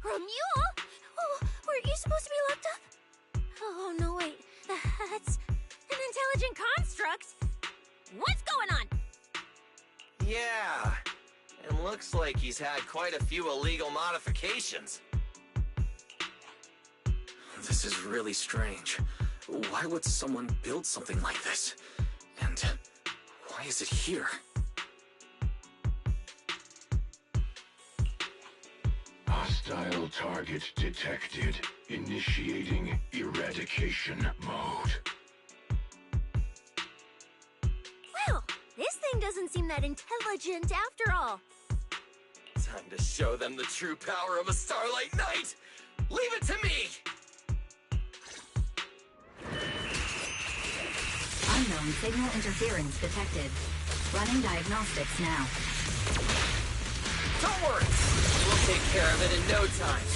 Romulo? Oh, weren't you supposed to be locked up? Oh, no, wait. That's an intelligent construct. What's going on? Yeah, and looks like he's had quite a few illegal modifications. This is really strange. Why would someone build something like this? And why is it here? Hostile target detected. Initiating eradication mode. Well, this thing doesn't seem that intelligent after all. Time to show them the true power of a Starlight Knight! Leave it to me! Unknown signal interference detected. Running diagnostics now. Don't worry! We'll take care of it in no time.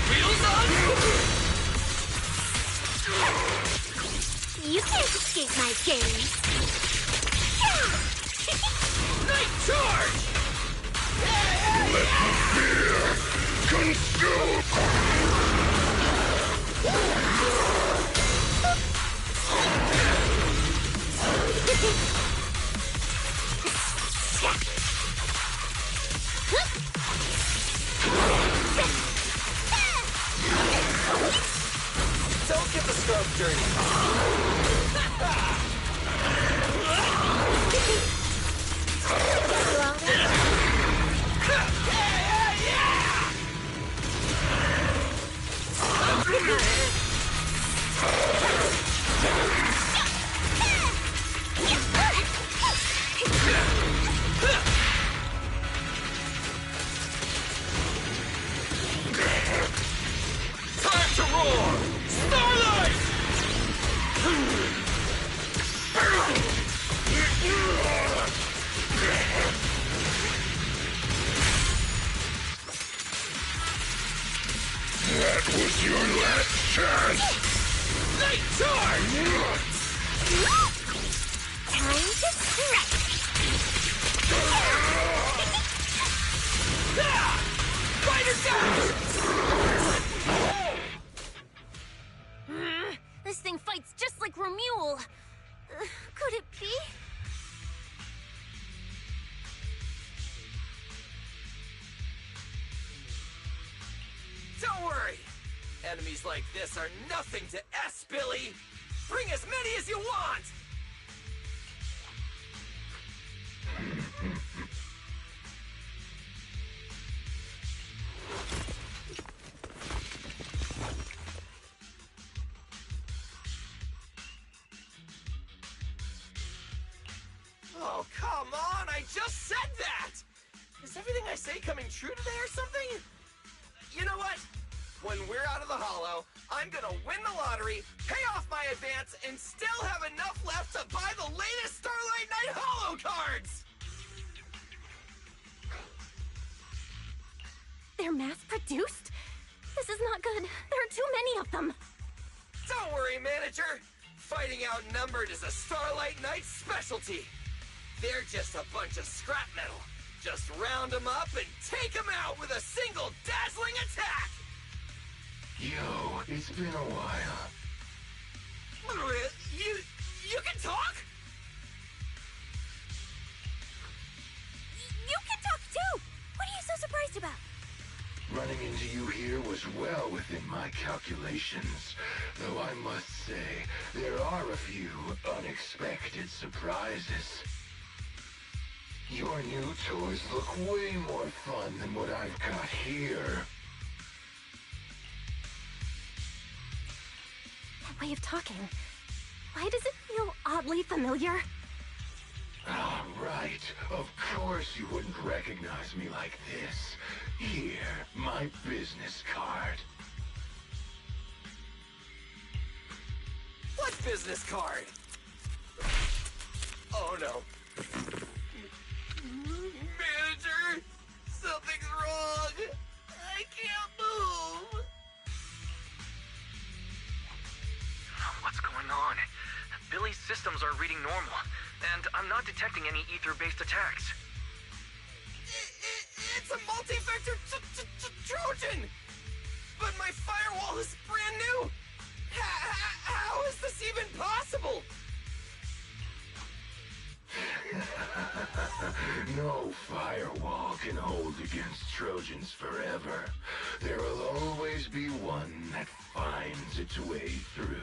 Wheels on! You can't escape my gaze. Night charge! Let the fear consume! Don't get the stroke dirty. Time to roar! Starlight! That was your last chance! Night charge! Time to strike. Fighter down! Enemies like this are nothing to S, Billy! Bring as many as you want! Oh, come on! I just said that! Is everything I say coming true today or something? You know what? When we're out of the hollow, I'm gonna win the lottery, pay off my advance, and still have enough left to buy the latest Starlight Knight Hollow cards! They're mass-produced? This is not good. There are too many of them. Don't worry, manager. Fighting outnumbered is a Starlight Knight specialty. They're just a bunch of scrap metal. Just round them up and take them out with a single dazzling attack! Yo, it's been a while. You can talk? You can talk too! What are you so surprised about? Running into you here was well within my calculations. Though I must say, there are a few unexpected surprises. Your new toys look way more fun than what I've got here. That way of talking. Why does it feel oddly familiar? Ah, right. Of course you wouldn't recognize me like this. Here, my business card. What business card? Oh no. Manager! Something's wrong! I can't move! What's going on? Billy's systems are reading normal, and I'm not detecting any ether-based attacks. It's a multi-vector Trojan! But my firewall is brand new! How is this even possible? No firewall can hold against Trojans forever. There will always be one that finds its way through.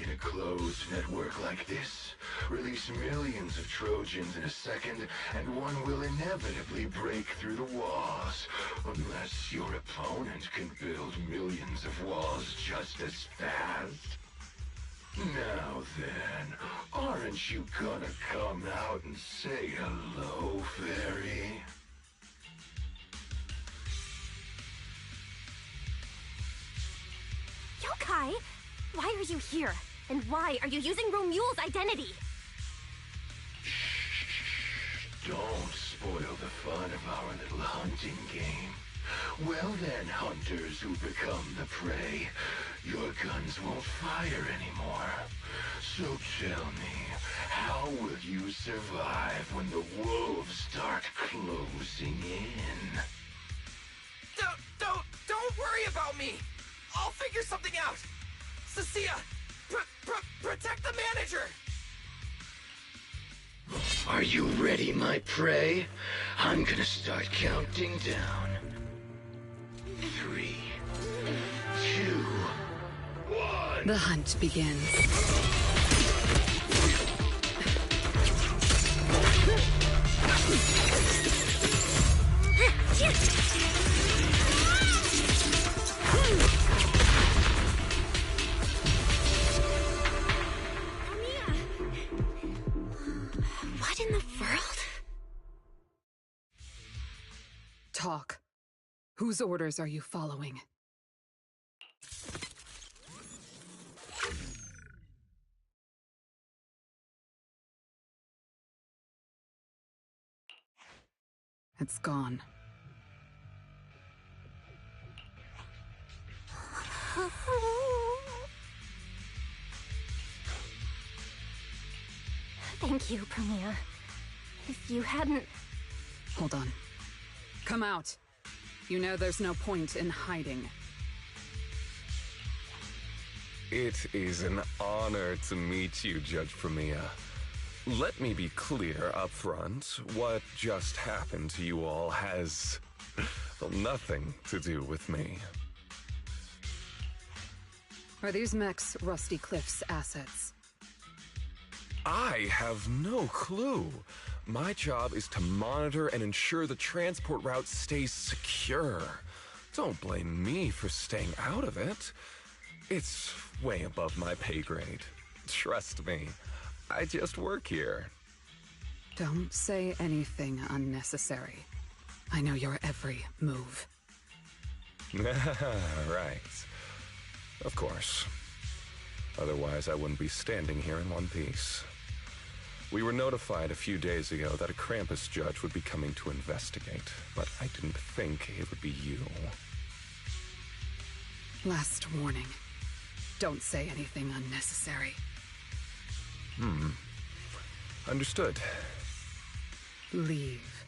In a closed network like this, release millions of Trojans in a second, and one will inevitably break through the walls. Unless your opponent can build millions of walls just as fast. Now then, aren't you gonna come out and say hello, fairy? Yokai! Why are you here? And why are you using Romule's identity? Don't spoil the fun of our little hunting game. Well then, hunters who become the prey, your guns won't fire anymore. So tell me, how will you survive when the wolves start closing in? Don't worry about me! I'll figure something out! Cecilia, protect the manager! Are you ready, my prey? I'm gonna start counting down. 3, 2, 1. The hunt begins. What in the world? Talk. Whose orders are you following? It's gone. Thank you, Premia. If you hadn't... Hold on. Come out. You know there's no point in hiding. It is an honor to meet you, Judge Premia. Let me be clear up front. What just happened to you all has nothing to do with me. Are these mechs Rusty Cliff's assets? I have no clue. My job is to monitor and ensure the transport route stays secure. Don't blame me for staying out of it. It's way above my pay grade. Trust me, I just work here. Don't say anything unnecessary. I know your every move. Right. Of course. Otherwise, I wouldn't be standing here in one piece. We were notified a few days ago that a Krampus judge would be coming to investigate, but I didn't think it would be you. Last warning. Don't say anything unnecessary. Understood. Leave.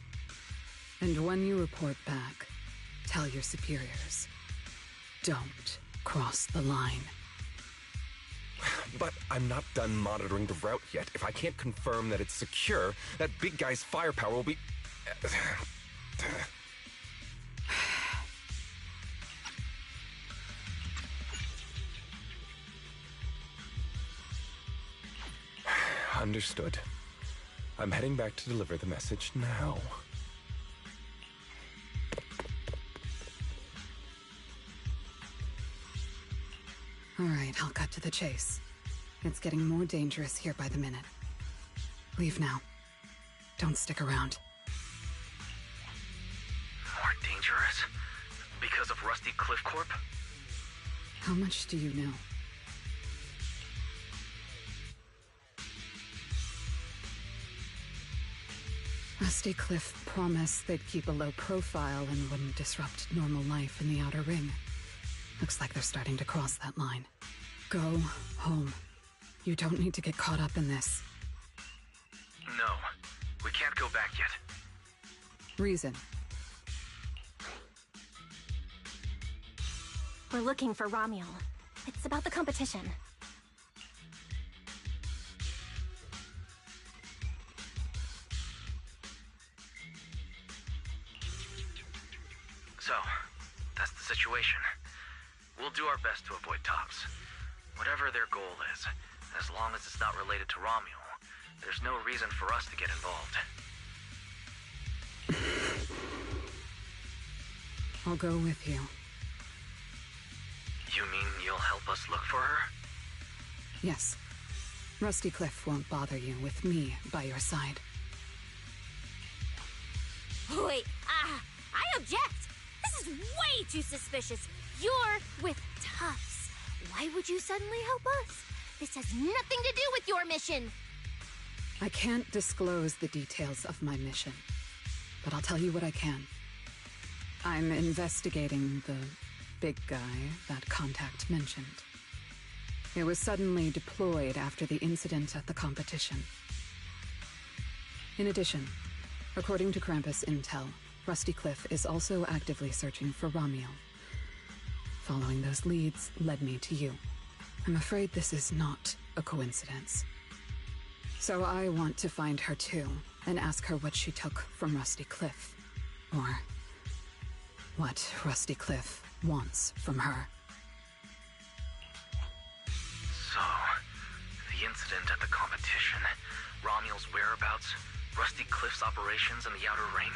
And when you report back, tell your superiors. Don't cross the line. But I'm not done monitoring the route yet. If I can't confirm that it's secure, that big guy's firepower will be... Understood. I'm heading back to deliver the message now. All right, I'll cut to the chase. It's getting more dangerous here by the minute. Leave now. Don't stick around. More dangerous? Because of Rusty Cliff Corp? How much do you know? Rusty Cliff promised they'd keep a low profile and wouldn't disrupt normal life in the Outer Ring. Looks like they're starting to cross that line. Go home. You don't need to get caught up in this. No, we can't go back yet. Reason. We're looking for Romuel. It's about the competition. So, that's the situation. We'll do our best to avoid Tops. Whatever their goal is, as long as it's not related to Romuel, there's no reason for us to get involved. I'll go with you. You mean you'll help us look for her? Yes. Rusty Cliff won't bother you with me by your side. Wait, I object! This is way too suspicious. You're with Tufts. Why would you suddenly help us? This has nothing to do with your mission. I can't disclose the details of my mission, but I'll tell you what I can. I'm investigating the big guy that Contact mentioned. It was suddenly deployed after the incident at the competition. In addition, according to Krampus intel, Rusty Cliff is also actively searching for Romuel. Following those leads led me to you. I'm afraid this is not a coincidence. So I want to find her too, and ask her what she took from Rusty Cliff. Or what Rusty Cliff wants from her. So, the incident at the competition, Romuel's whereabouts, Rusty Cliff's operations in the Outer Ring,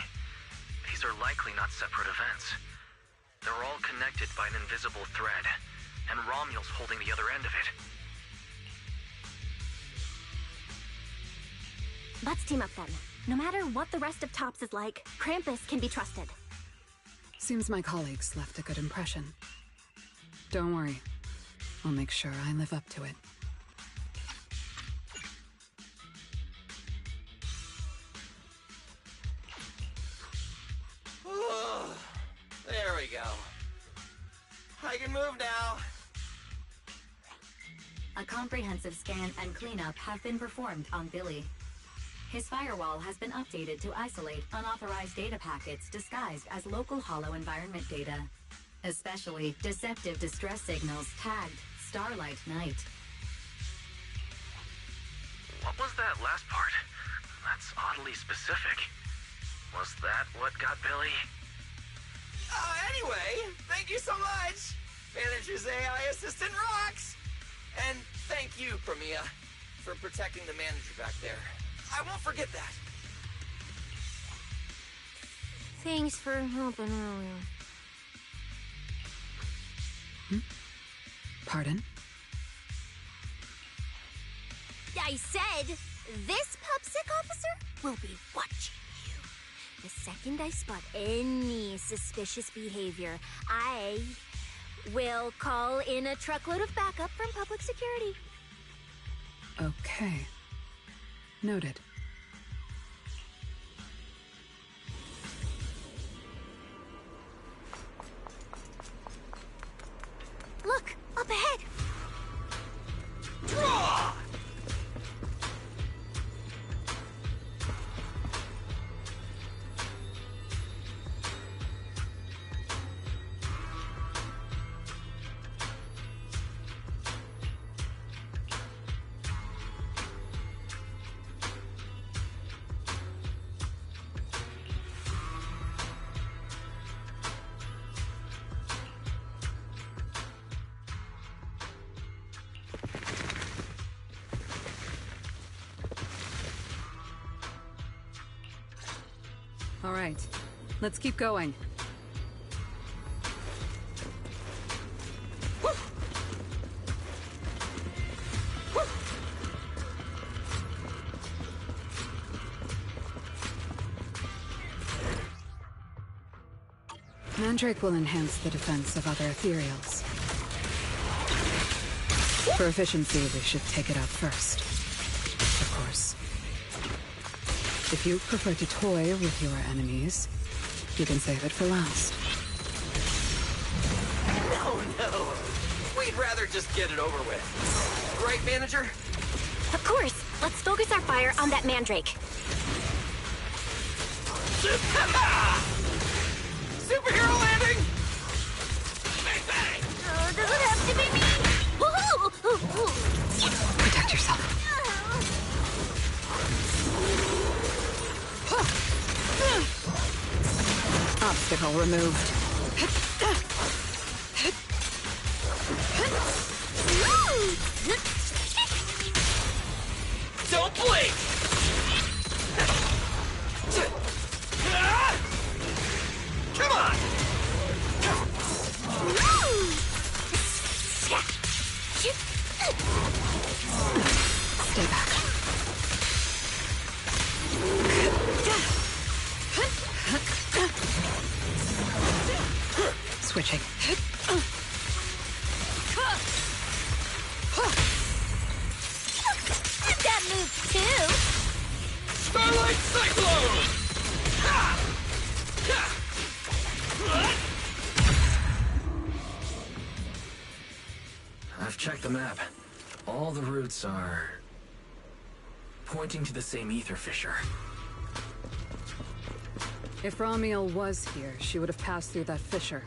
these are likely not separate events. They're all connected by an invisible thread, and Romuel's holding the other end of it. Let's team up then. No matter what the rest of Tops is like, Krampus can be trusted. Seems my colleagues left a good impression. Don't worry. I'll make sure I live up to it. There we go. I can move now. A comprehensive scan and cleanup have been performed on Billy. His firewall has been updated to isolate unauthorized data packets disguised as local hollow environment data, especially deceptive distress signals tagged Starlight Night. What was that last part? That's oddly specific. Was that what got Billy? Anyway, thank you so much. Manager's AI assistant rocks! And thank you, Premia, for protecting the manager back there. I won't forget that. Thanks for helping earlier. Pardon? I said, this PubSec officer will be watching you. The second I spot any suspicious behavior, I will call in a truckload of backup from public security. Okay. Noted. Look, up ahead. Draw! All right. Let's keep going. Mandrake will enhance the defense of other ethereals. For efficiency, we should take it out first. Of course. If you prefer to toy with your enemies, you can save it for last. No. We'd rather just get it over with. Right, Manager? Of course. Let's focus our fire on that mandrake. Superhero landing! Bang, bang! Does it have to be me? Protect yourself. Obstacle removed. Don't blink! Come on! Stay back. Switching. That move too. Starlight Cyclone! I've checked the map. All the routes are pointing to the same ether fissure. If Ramiel was here, she would have passed through that fissure.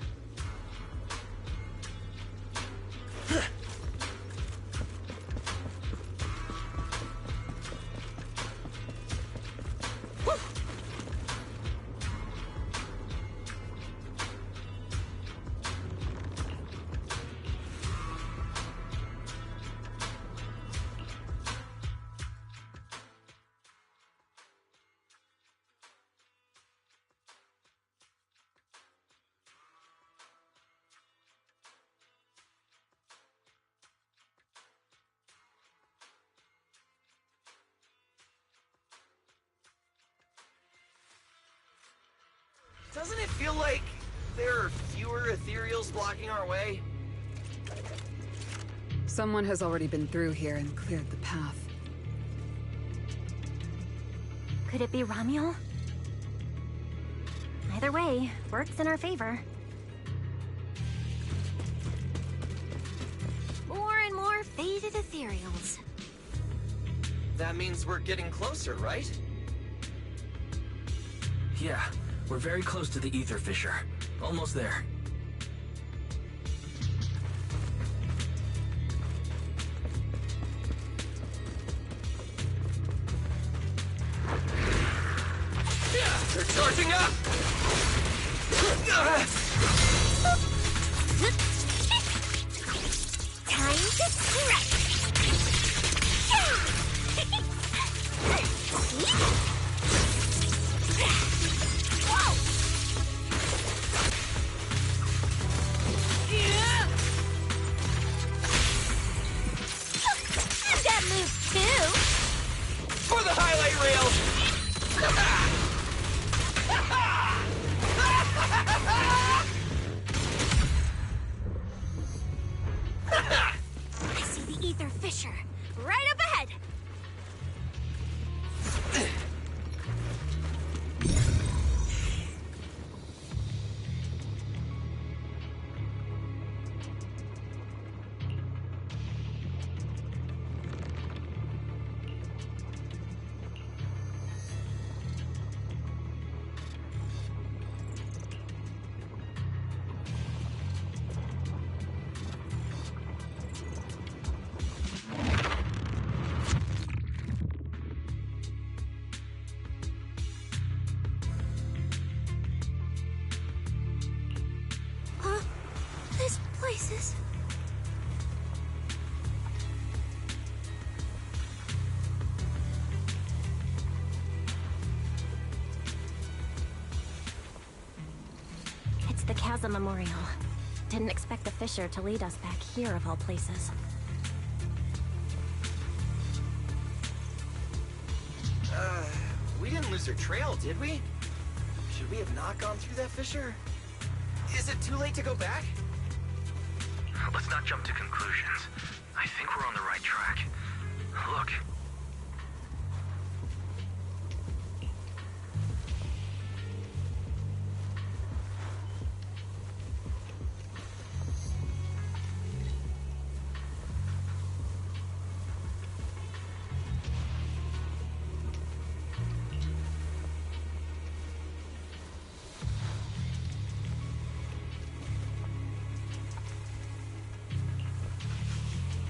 Doesn't it feel like there are fewer ethereals blocking our way? Someone has already been through here and cleared the path. Could it be Ramiel? Either way, works in our favor. More and more faded ethereals. That means we're getting closer, right? Yeah, we're very close to the ether fissure. Almost there. They're charging up! to stretch. Whoa! I've got moves too. For the highlight reel! I see the ether fissure right up ahead. This place is... It's the Chasm Memorial. Didn't expect the fissure to lead us back here of all places. We didn't lose our trail, did we? Should we have not gone through that fissure? Is it too late to go back? Let's not jump to conclusions. I think we're on the right track. Look.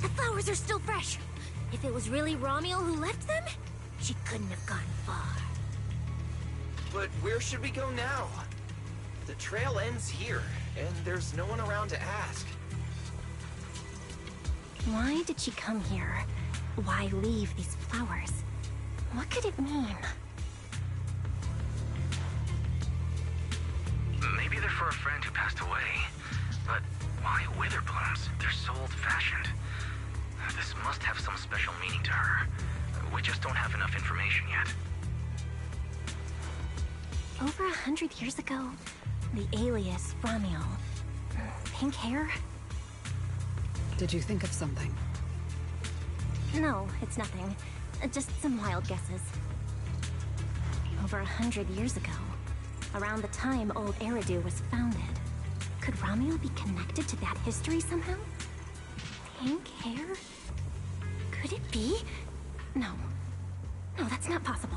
The flowers are still fresh. If it was really Romiel who left them, she couldn't have gone far. But where should we go now? The trail ends here, and there's no one around to ask. Why did she come here? Why leave these flowers? What could it mean? Maybe they're for a friend who passed away. But why wither blooms? They're so old-fashioned. This must have some special meaning to her. We just don't have enough information yet. Over 100 years ago, the alias Romiel. Pink hair? Did you think of something? No, it's nothing. Just some wild guesses. Over 100 years ago, around the time old Eridu was founded, could Romiel be connected to that history somehow? Pink hair? Could it be? No. No, that's not possible.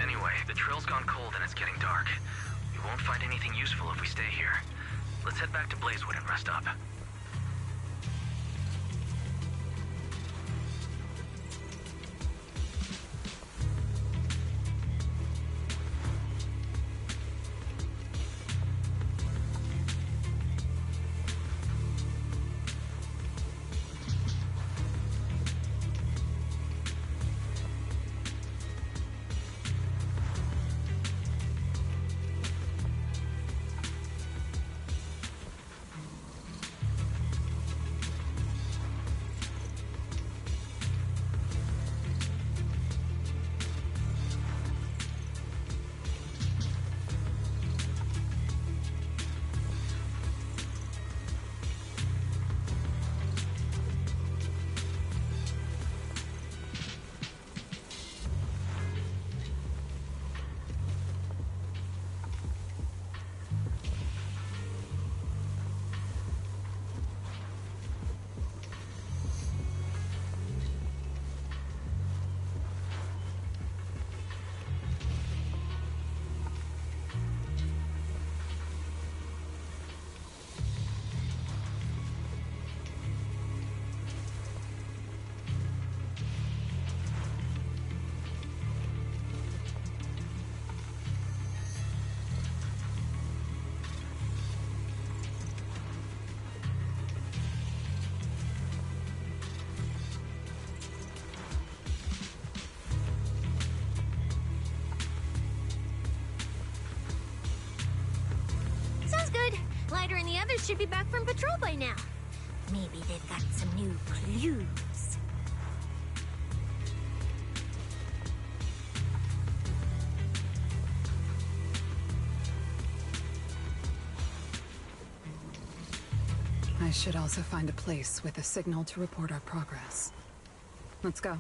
Anyway, the trail's gone cold and it's getting dark. We won't find anything useful if we stay here. Let's head back to Blazewood and rest up. guys should be back from patrol by now. Maybe they've got some new clues. I should also find a place with a signal to report our progress. Let's go.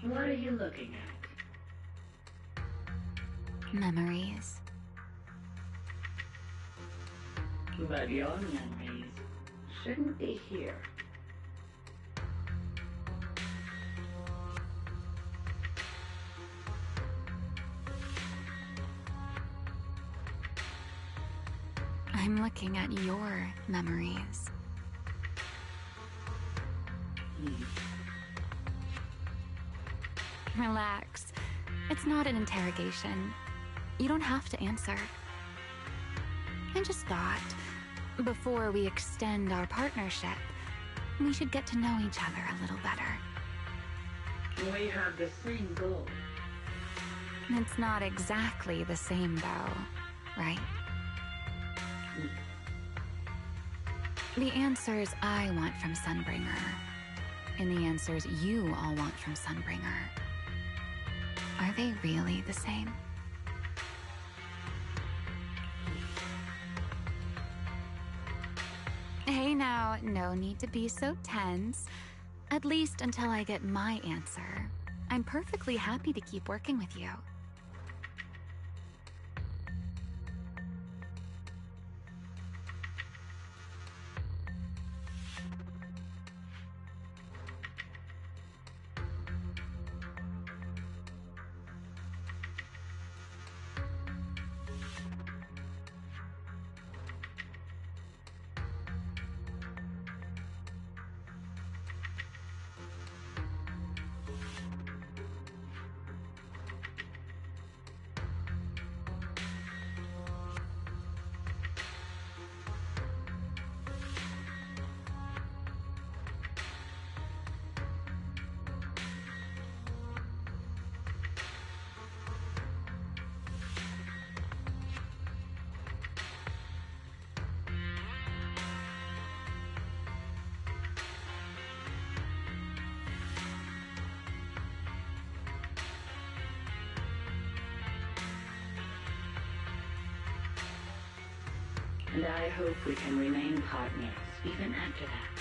What are you looking at? Memories. But your memories shouldn't be here. I'm looking at your memories. Relax. It's not an interrogation. You don't have to answer. I just thought, before we extend our partnership, we should get to know each other a little better. We have the same goal. It's not exactly the same, though, right? The answers I want from Sunbringer, and the answers you all want from Sunbringer, are they really the same? Hey now, no need to be so tense. At least until I get my answer. I'm perfectly happy to keep working with you. And I hope we can remain partners even after that.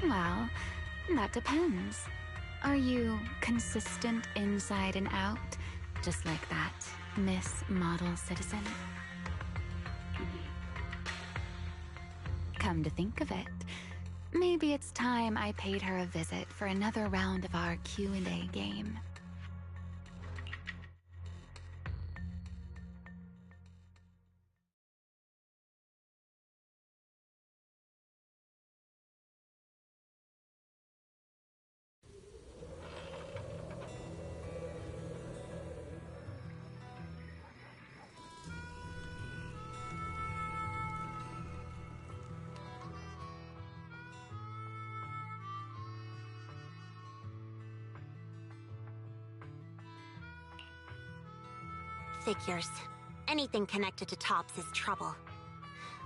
Well, that depends. Are you consistent inside and out, just like that Miss Model Citizen? Come to think of it, maybe it's time I paid her a visit for another round of our Q&A game. Figures. Anything connected to Tops is trouble.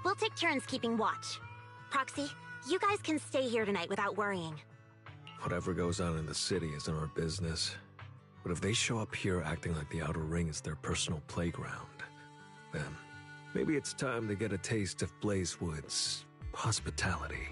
We'll take turns keeping watch. Proxy, you guys can stay here tonight without worrying. Whatever goes on in the city isn't our business. But if they show up here acting like the Outer Ring is their personal playground, then maybe it's time to get a taste of Blazewood's hospitality.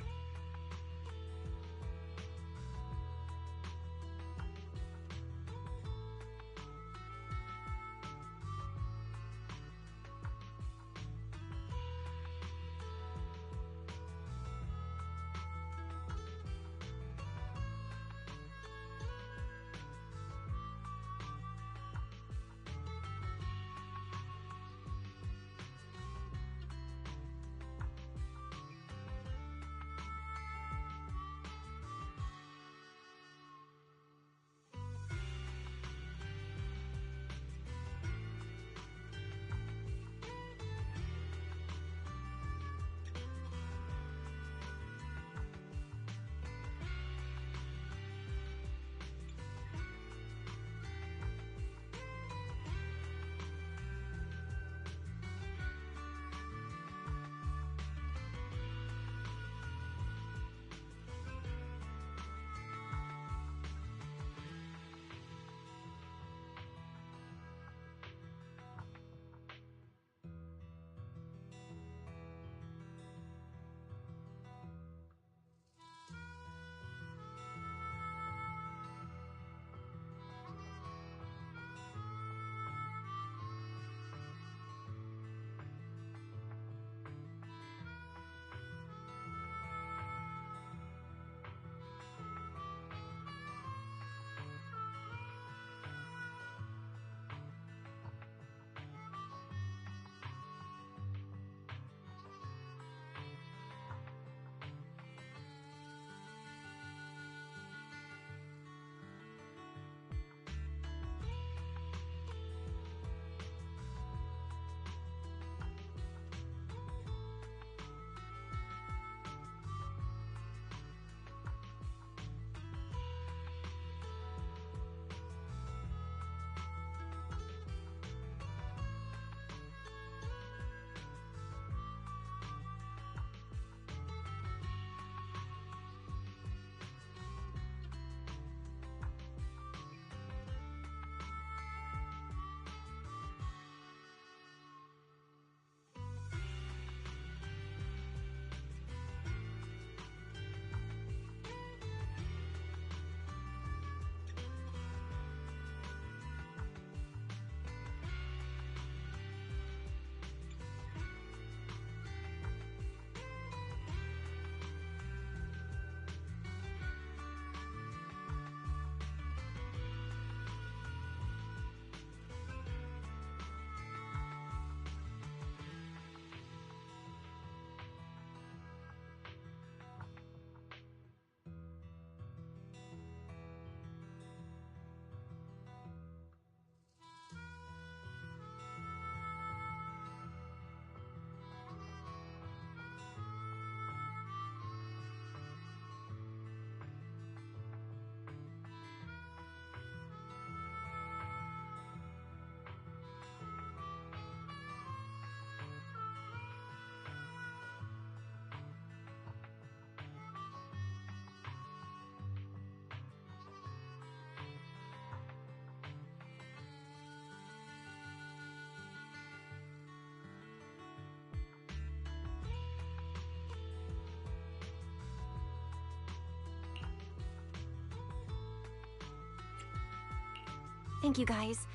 Thank you guys.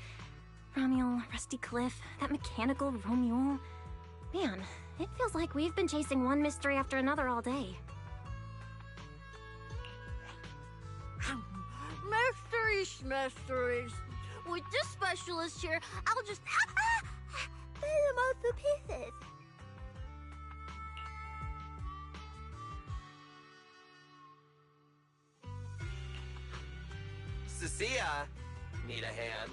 Romuel, Rusty Cliff, that mechanical Romuel. Man, it feels like we've been chasing one mystery after another all day. Mysteries. With this specialist here, I'll just pull them off the pieces. Cecilia, need a hand?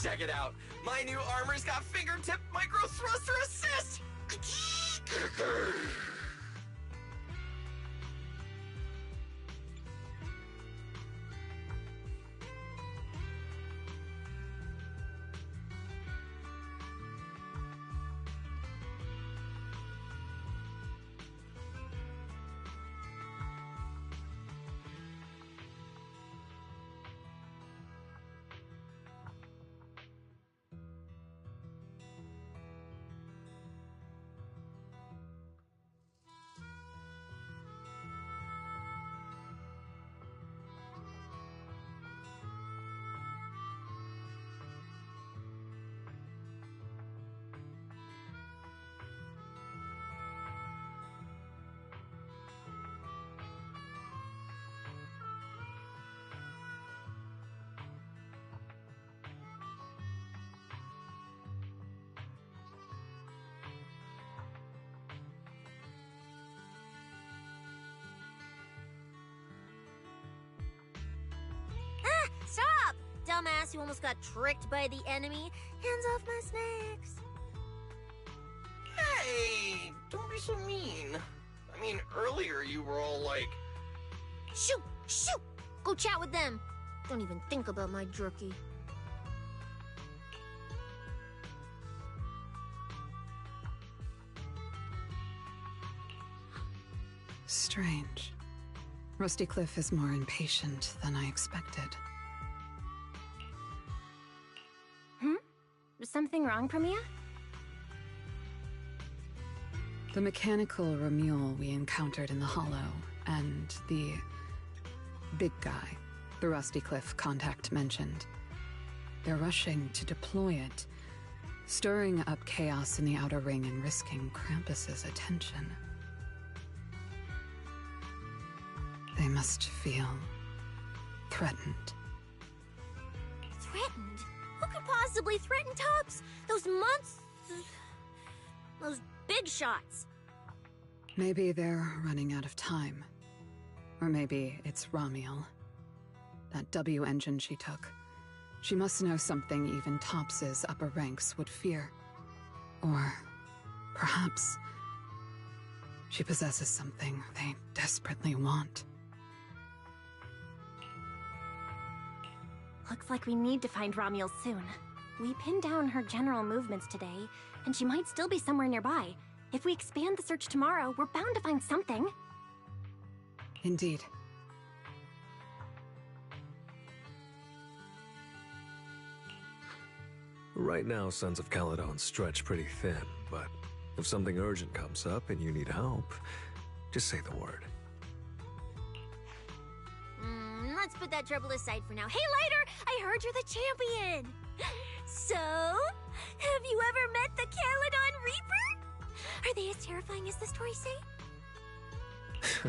Check it out. My new armor's got fingertip micro thruster assist. Stop! Dumbass, you almost got tricked by the enemy. Hands off my snacks. Hey, don't be so mean. I mean, earlier you were all like... Shoot! Shoot! Go chat with them. Don't even think about my jerky. Strange. Rusty Cliff is more impatient than I expected. Something wrong, Premia? The mechanical Romuel we encountered in the Hollow, and the big guy the Rusty Cliff contact mentioned. They're rushing to deploy it, stirring up chaos in the Outer Ring and risking Krampus's attention. They must feel threatened. Threatened? Who could possibly threaten Tubbs? Those those big shots. Maybe they're running out of time. Or maybe it's Romuel. That W engine she took. She must know something even Tops's upper ranks would fear. Or perhaps she possesses something they desperately want. Looks like we need to find Romuel soon. We pinned down her general movements today, and she might still be somewhere nearby. If we expand the search tomorrow, we're bound to find something. Indeed. Right now, Sons of Caledon stretch pretty thin, but if something urgent comes up and you need help, just say the word. Let's put that trouble aside for now. Hey, Lighter! I heard you're the champion! So, have you ever met the Caledon Reaper? Are they as terrifying as the stories say?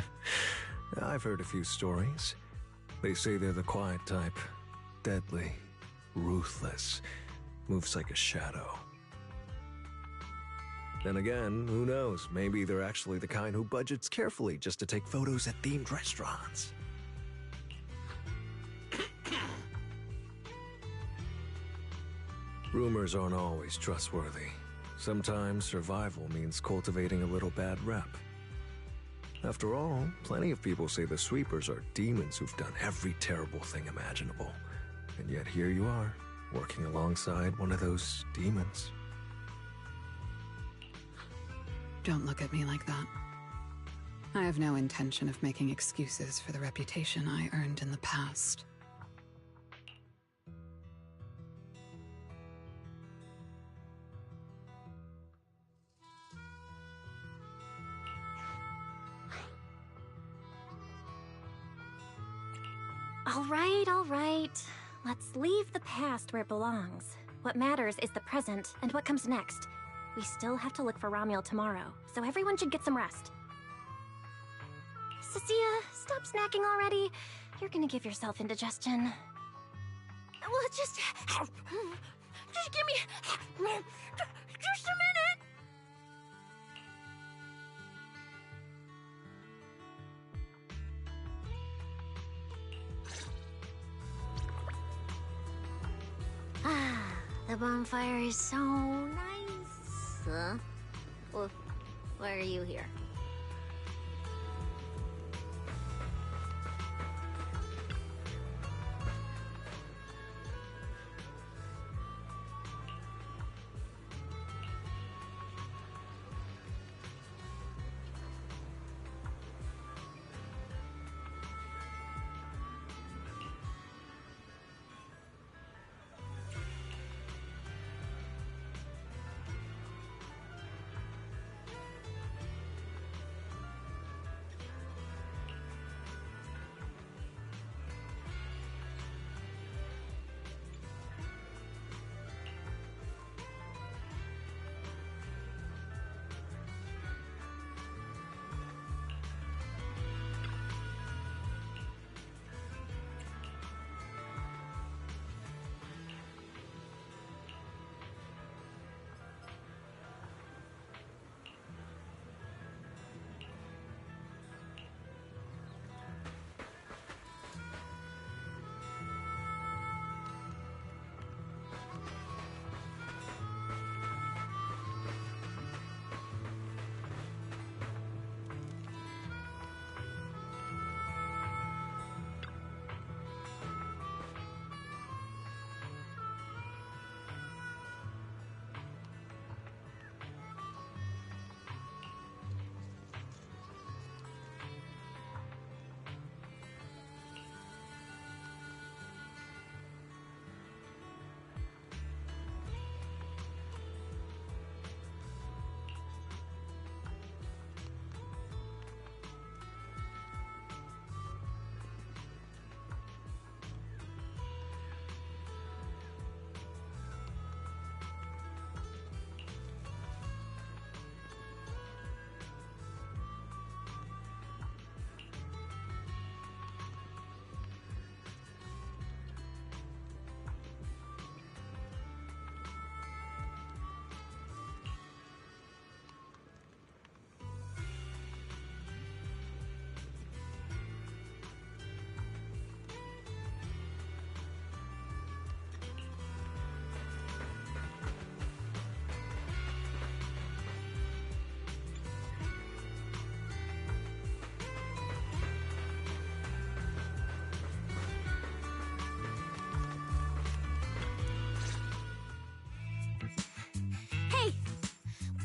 I've heard a few stories. They say they're the quiet type. Deadly. Ruthless. Moves like a shadow. Then again, who knows? Maybe they're actually the kind who budgets carefully just to take photos at themed restaurants. Rumors aren't always trustworthy. Sometimes survival means cultivating a little bad rep. After all, plenty of people say the sweepers are demons who've done every terrible thing imaginable. And yet here you are, working alongside one of those demons. Don't look at me like that. I have no intention of making excuses for the reputation I earned in the past. All right. Let's leave the past where it belongs. What matters is the present and what comes next. We still have to look for Ramiel tomorrow, so everyone should get some rest. Cecilia, stop snacking already. You're gonna give yourself indigestion. Well, just give me just a minute. Ah, the bonfire is so nice. Huh? Well, why are you here?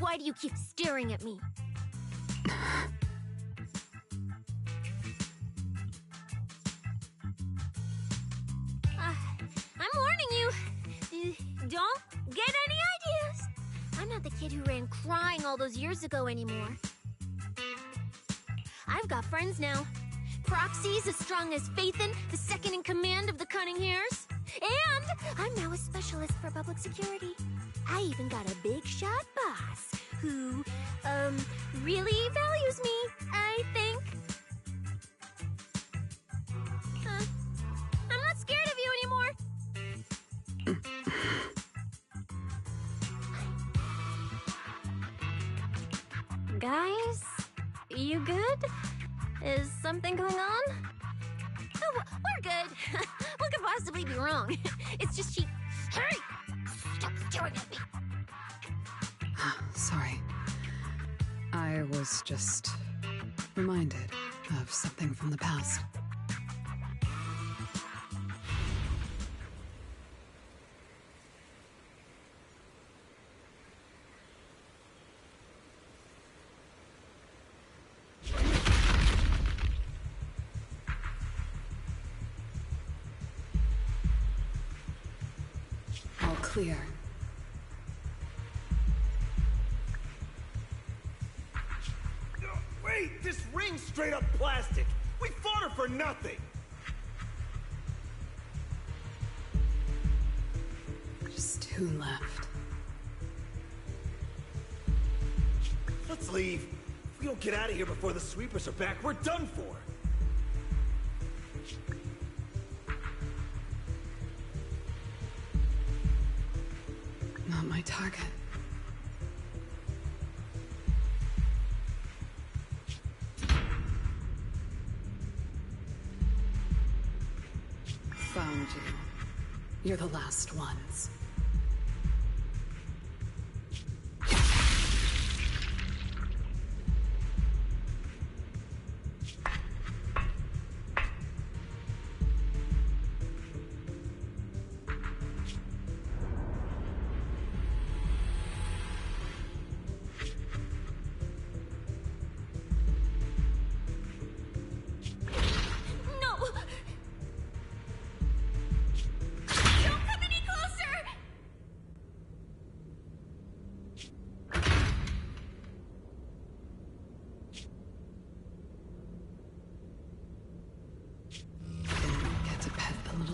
Why do you keep staring at me? I'm warning you. Don't get any ideas. I'm not the kid who ran crying all those years ago anymore. I've got friends now. Proxy's as strong as Phaethon, the second in command of the Cunning Hares. And I'm now a specialist for public security. I even got a big shot boss who, really values me, I think. I'm not scared of you anymore. Guys, you good? Is something going on? Oh, we're good. What could possibly be wrong? It's just she... Hey! Stop staring at me! Sorry. I was just reminded of something from the past. All clear. Wait, this ring's straight up plastic. We fought her for nothing. Just 2 left. Let's leave. If we don't get out of here before the sweepers are back, we're done for. Not my target. Found you. You're the last ones.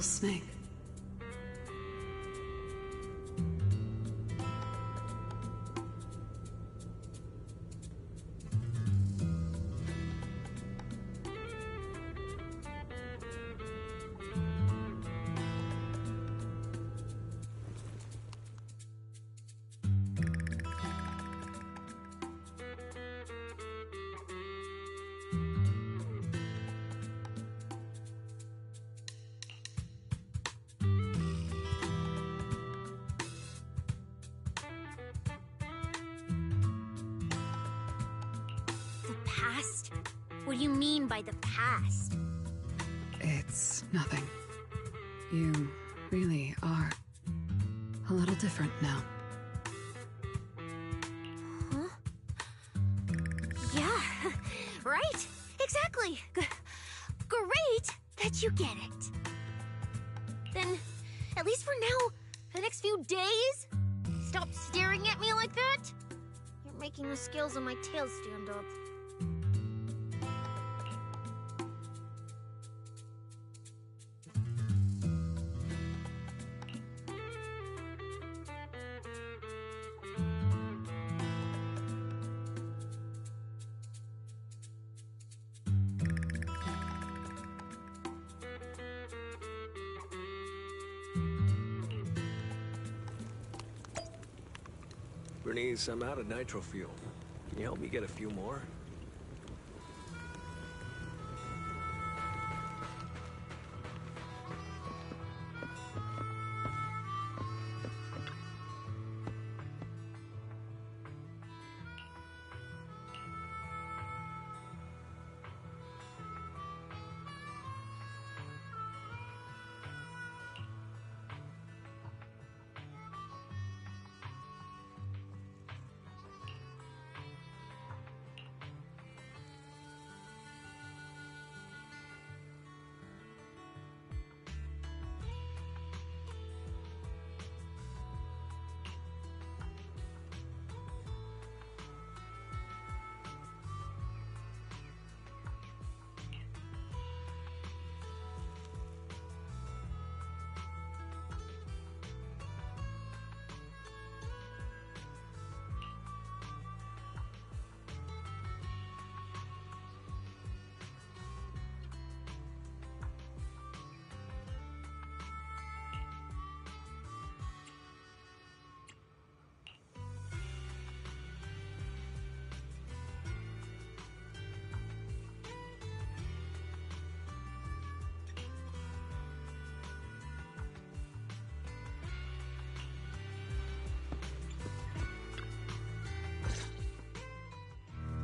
Snake. Past? What do you mean by the past? It's nothing. You really are a little different now. Huh? Yeah, right? Exactly. Great that you get it. Then, at least for now, the next few days, stop staring at me like that. You're making the scales on my tail stand up. Bernice, I'm out of nitro fuel. Can you help me get a few more?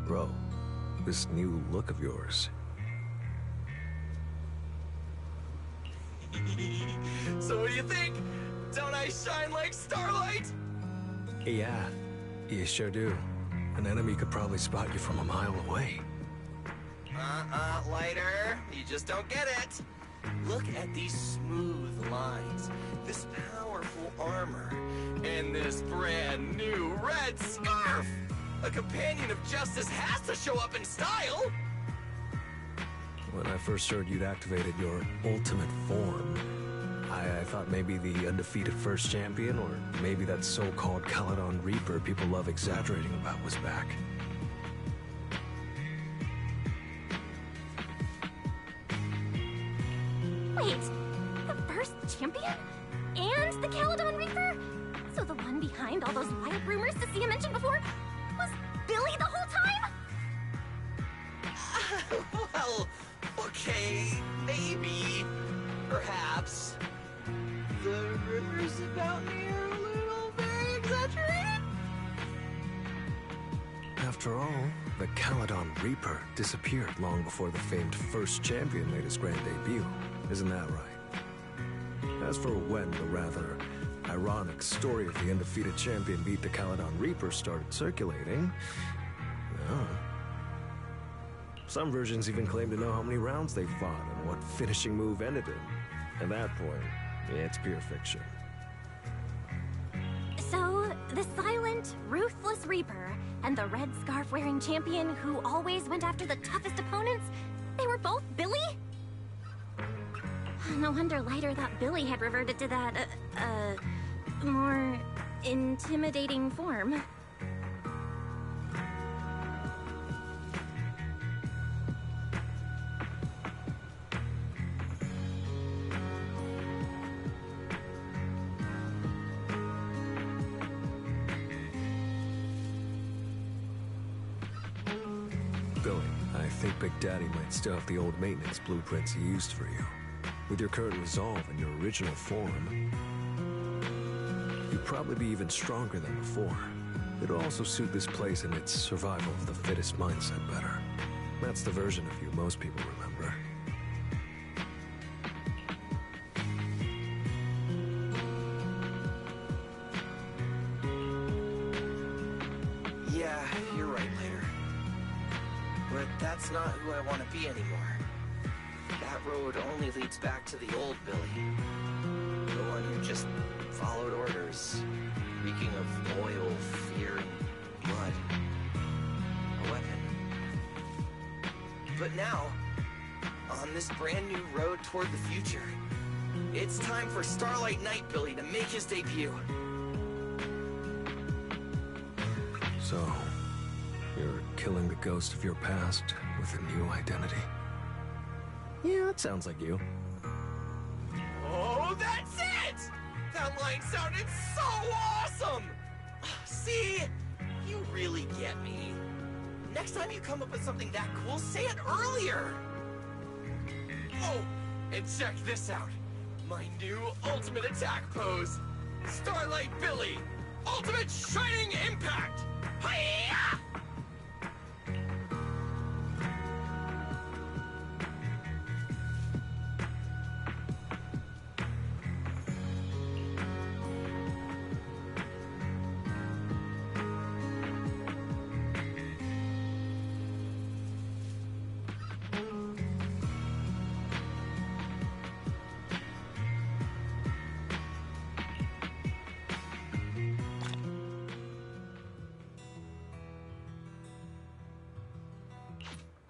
Bro, this new look of yours. So what do you think? Don't I shine like starlight? Yeah, you sure do. An enemy could probably spot you from a mile away. Lighter. You just don't get it. Look at these smooth lines, this powerful armor, and this brand new red scarf! A companion of justice has to show up in style! When I first heard you'd activated your ultimate form, I thought maybe the undefeated first champion, or maybe that so-called Caledon Reaper people love exaggerating about was back. Wait, the first champion? And the Caledon Reaper? So the one behind all those wild rumors Cecilia mentioned before was Billy the whole time? Well, okay, maybe. Perhaps. The rumors about me are a little very exaggerated. After all, the Caledon Reaper disappeared long before the famed first champion made his grand debut. Isn't that right? As for when the rather ironic story of the undefeated champion beat the Caledon Reaper started circulating, well, some versions even claim to know how many rounds they fought and what finishing move ended in. At that point, it's pure fiction. So, the silent, ruthless Reaper and the red scarf-wearing champion who always went after the toughest opponents, they were both Billy? No wonder Lighter thought Billy had reverted to that, more intimidating form. Billy, I think Big Daddy might still have the old maintenance blueprints he used for you. With your current resolve and your original form, you'd probably be even stronger than before. It'll also suit this place and its survival of the fittest mindset better. That's the version of you most people remember. Yeah, you're right, Later. But that's not who I want to be anymore. That road only leads back to the old Billy. The one who just followed orders, reeking of oil, fear, and blood. A weapon. But now, on this brand new road toward the future, it's time for Starlight Knight Billy to make his debut. So, you're killing the ghost of your past with a new identity? Yeah, that sounds like you. Oh, that's it! That line sounded so awesome! See? You really get me. Next time you come up with something that cool, say it earlier! Oh, and check this out. My new ultimate attack pose. Starlight Billy. Ultimate Shining Impact! Hi-ya!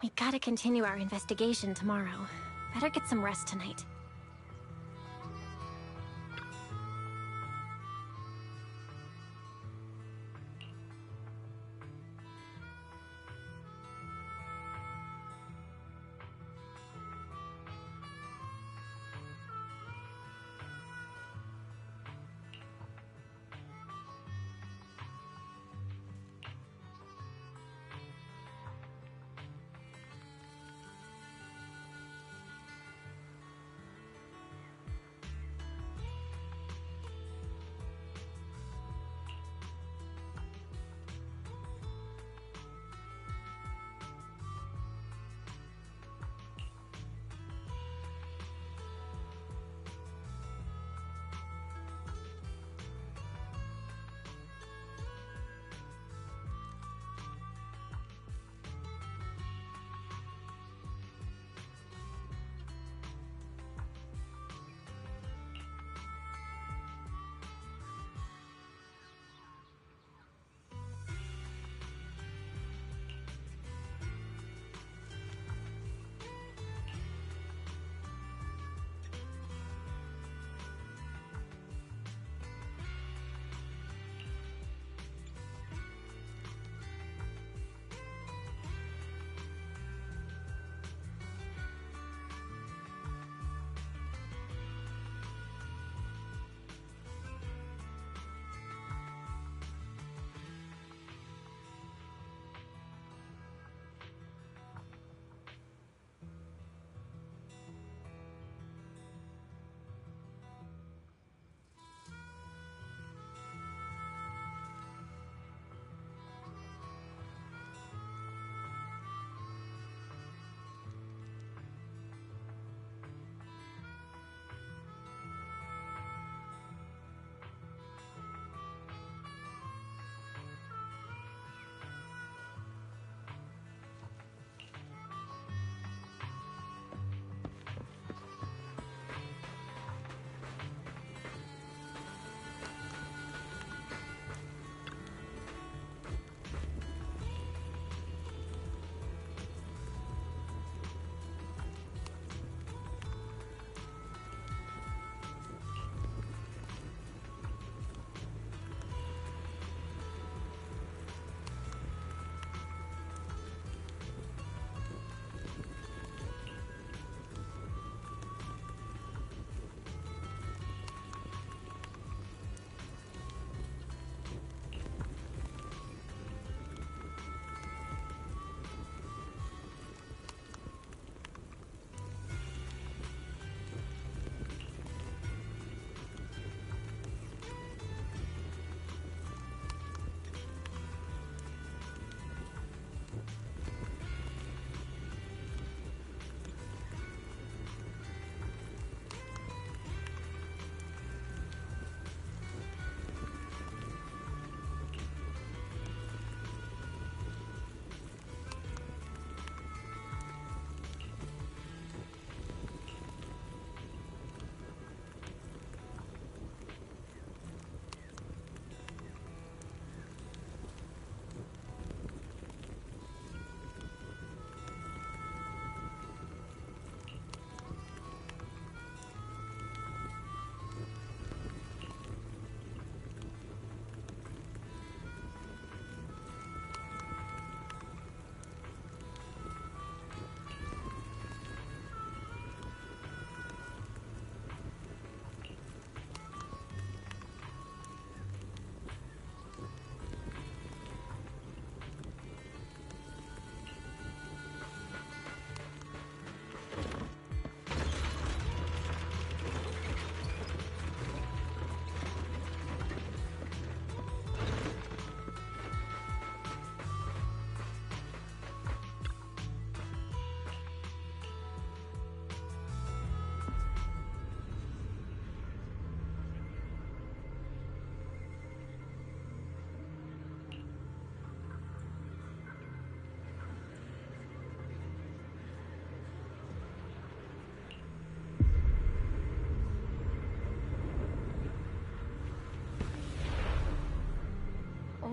We gotta continue our investigation tomorrow. Better get some rest tonight.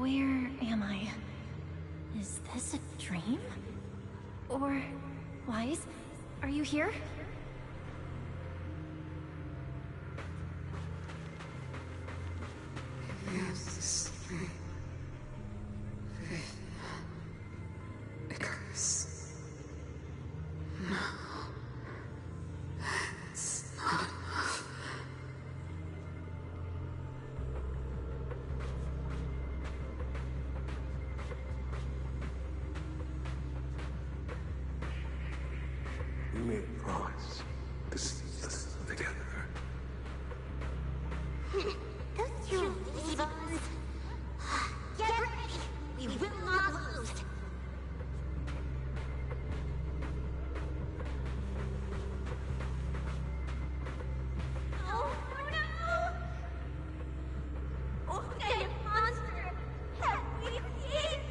Where am I? Is this a dream? Or... Wise? Are you here? Yes, Icarus. No. It's not enough. We made a promise to see us together. Those two evils. Get ready! We will not lose! Oh no! Oh, that monster! Have we seen?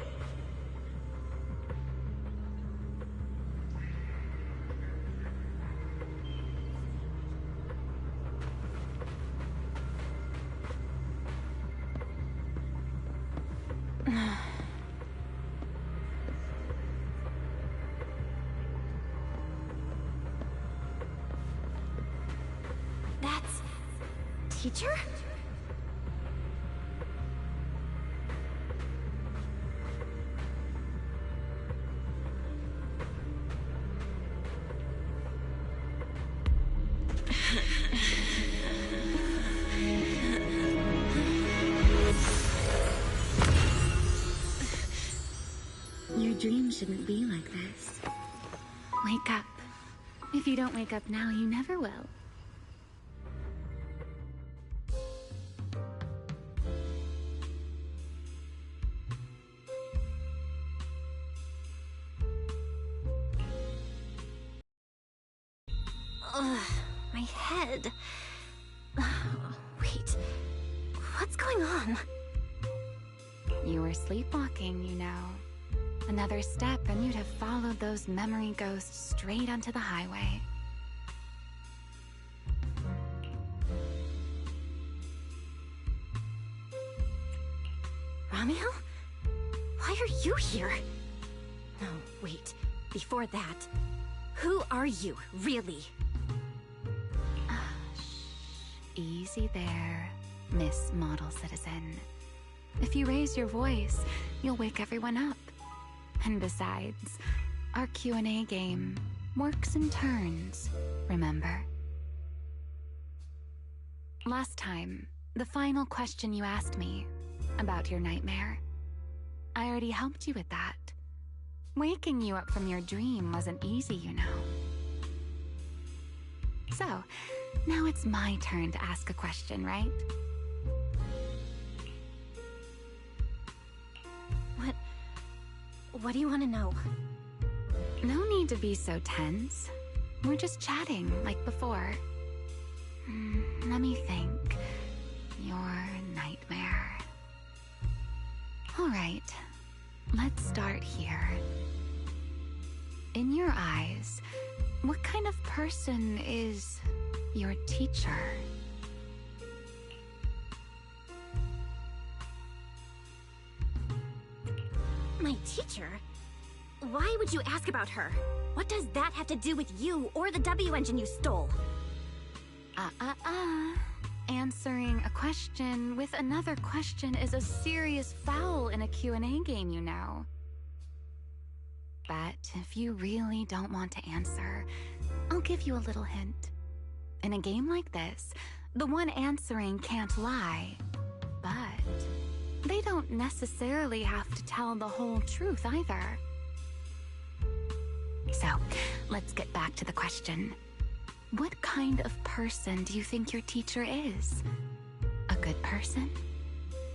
That's... Teacher? Your dream shouldn't be like this. Wake up. If you don't wake up now, you never will. Ugh, my head. Wait, what's going on? You were sleepwalking, you know. Another step and you'd have followed those memory ghosts straight onto the highway. Ramiel? Why are you here? No, wait. Before that, who are you, really? Easy there, Miss Model Citizen. If you raise your voice, you'll wake everyone up. And besides, our Q&A game works in turns, remember? Last time, the final question you asked me about your nightmare, I already helped you with that. Waking you up from your dream wasn't easy, you know. So, now it's my turn to ask a question, right? What do you want to know? No need to be so tense. We're just chatting, like before. Let me think. Your nightmare. Alright, let's start here. In your eyes, what kind of person is your teacher? My teacher? Why would you ask about her? What does that have to do with you or the W engine you stole? Answering a question with another question is a serious foul in a Q&A game, you know. But if you really don't want to answer, I'll give you a little hint. In a game like this, the one answering can't lie, but they don't necessarily have to tell the whole truth either. So, let's get back to the question. What kind of person do you think your teacher is? A good person?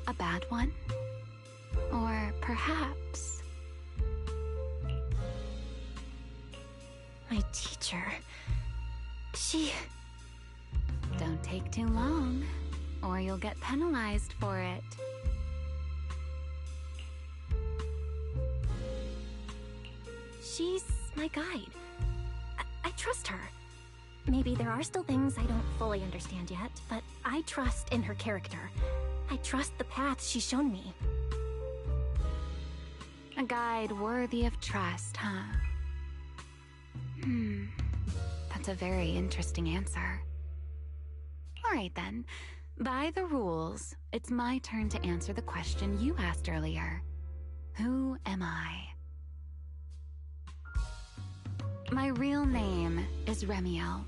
A bad one? Or perhaps... My teacher... She... Don't take too long, or you'll get penalized for it. She's my guide. I trust her. Maybe there are still things I don't fully understand yet, but I trust in her character. I trust the path she's shown me. A guide worthy of trust, huh? That's a very interesting answer. All right then. By the rules, it's my turn to answer the question you asked earlier. Who am I? My real name is Remiel.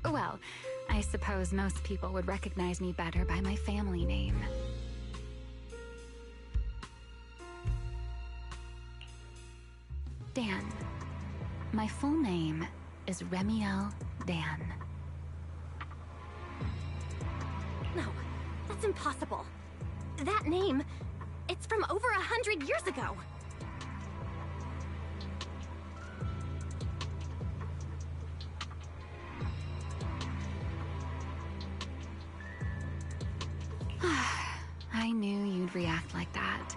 Well, I suppose most people would recognize me better by my family name. Dan. My full name is Remiel Dan. No, that's impossible. That name, it's from over 100 years ago. I knew you'd react like that.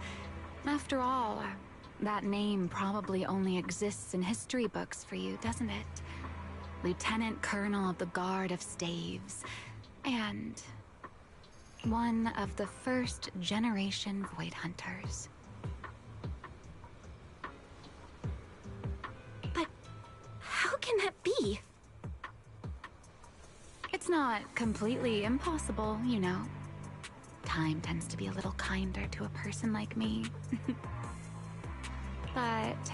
After all, that name probably only exists in history books for you, doesn't it? Lieutenant Colonel of the Guard of Staves, and one of the first generation Void Hunters. But how can that be? It's not completely impossible, you know. Time tends to be a little kinder to a person like me. But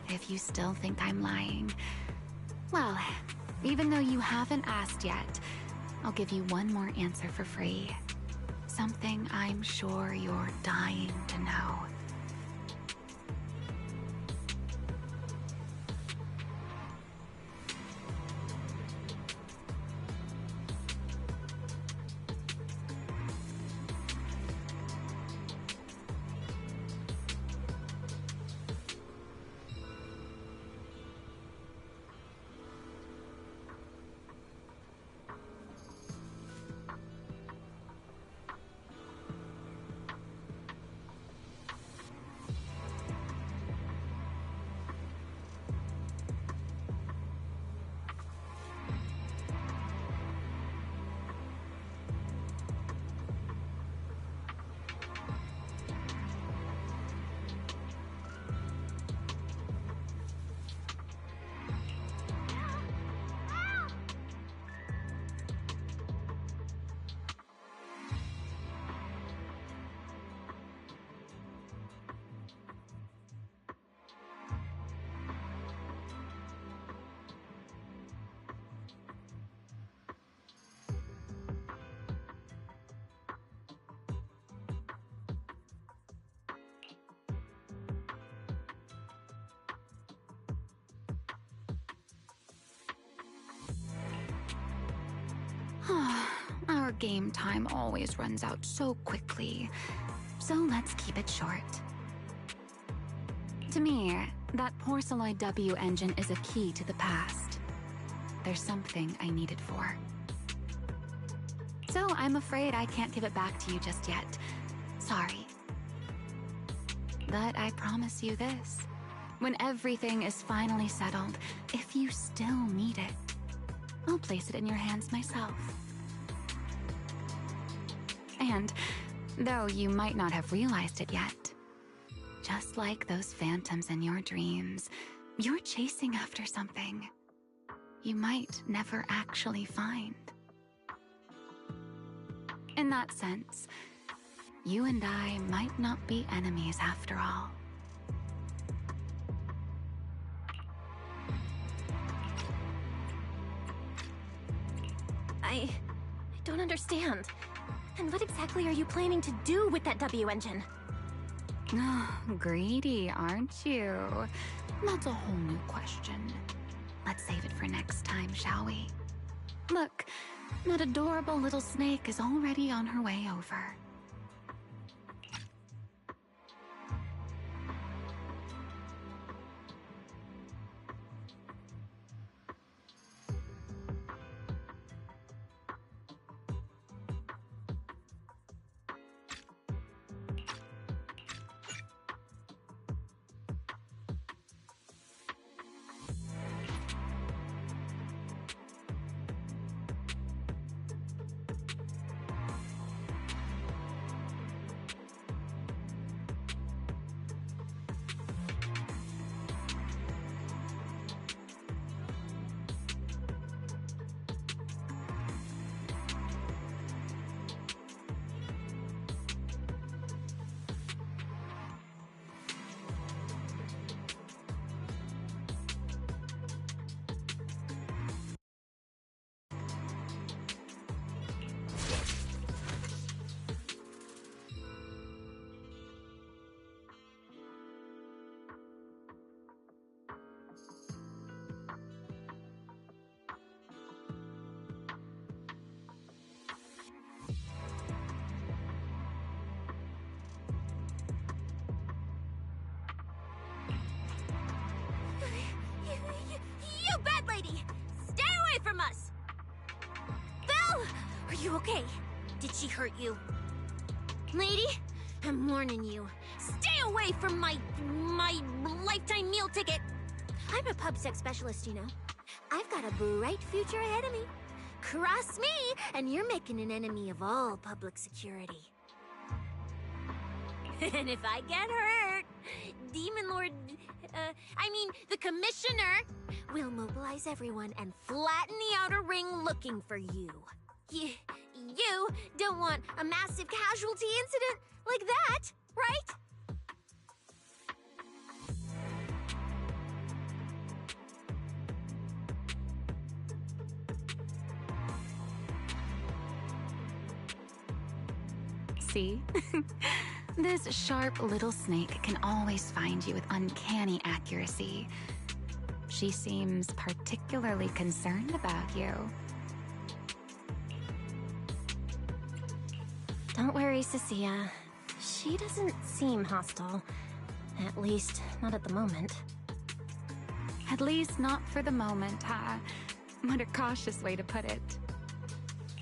if you still think I'm lying, well, even though you haven't asked yet, I'll give you one more answer for free. Something I'm sure you're dying to know. Our game time always runs out so quickly, so let's keep it short. To me, that Porceloid W engine is a key to the past. There's something I need it for. So I'm afraid I can't give it back to you just yet. Sorry. But I promise you this. When everything is finally settled, if you still need it, I'll place it in your hands myself. And, though you might not have realized it yet, just like those phantoms in your dreams, you're chasing after something you might never actually find. In that sense, you and I might not be enemies after all. I don't understand. And what exactly are you planning to do with that W engine? Greedy, aren't you? That's a whole new question. Let's save it for next time, shall we? Look, that adorable little snake is already on her way over. Okay, did she hurt you? Lady, I'm warning you. Stay away from my lifetime meal ticket! I'm a pub sex specialist, you know. I've got a bright future ahead of me. Cross me, and you're making an enemy of all public security. And if I get hurt, Demon Lord... the Commissioner will mobilize everyone and flatten the outer ring looking for you. You don't want a massive casualty incident like that, right? See? This sharp little snake can always find you with uncanny accuracy. She seems particularly concerned about you. Don't worry, Cecilia. She doesn't seem hostile. At least, not at the moment. At least not for the moment, huh? What a cautious way to put it.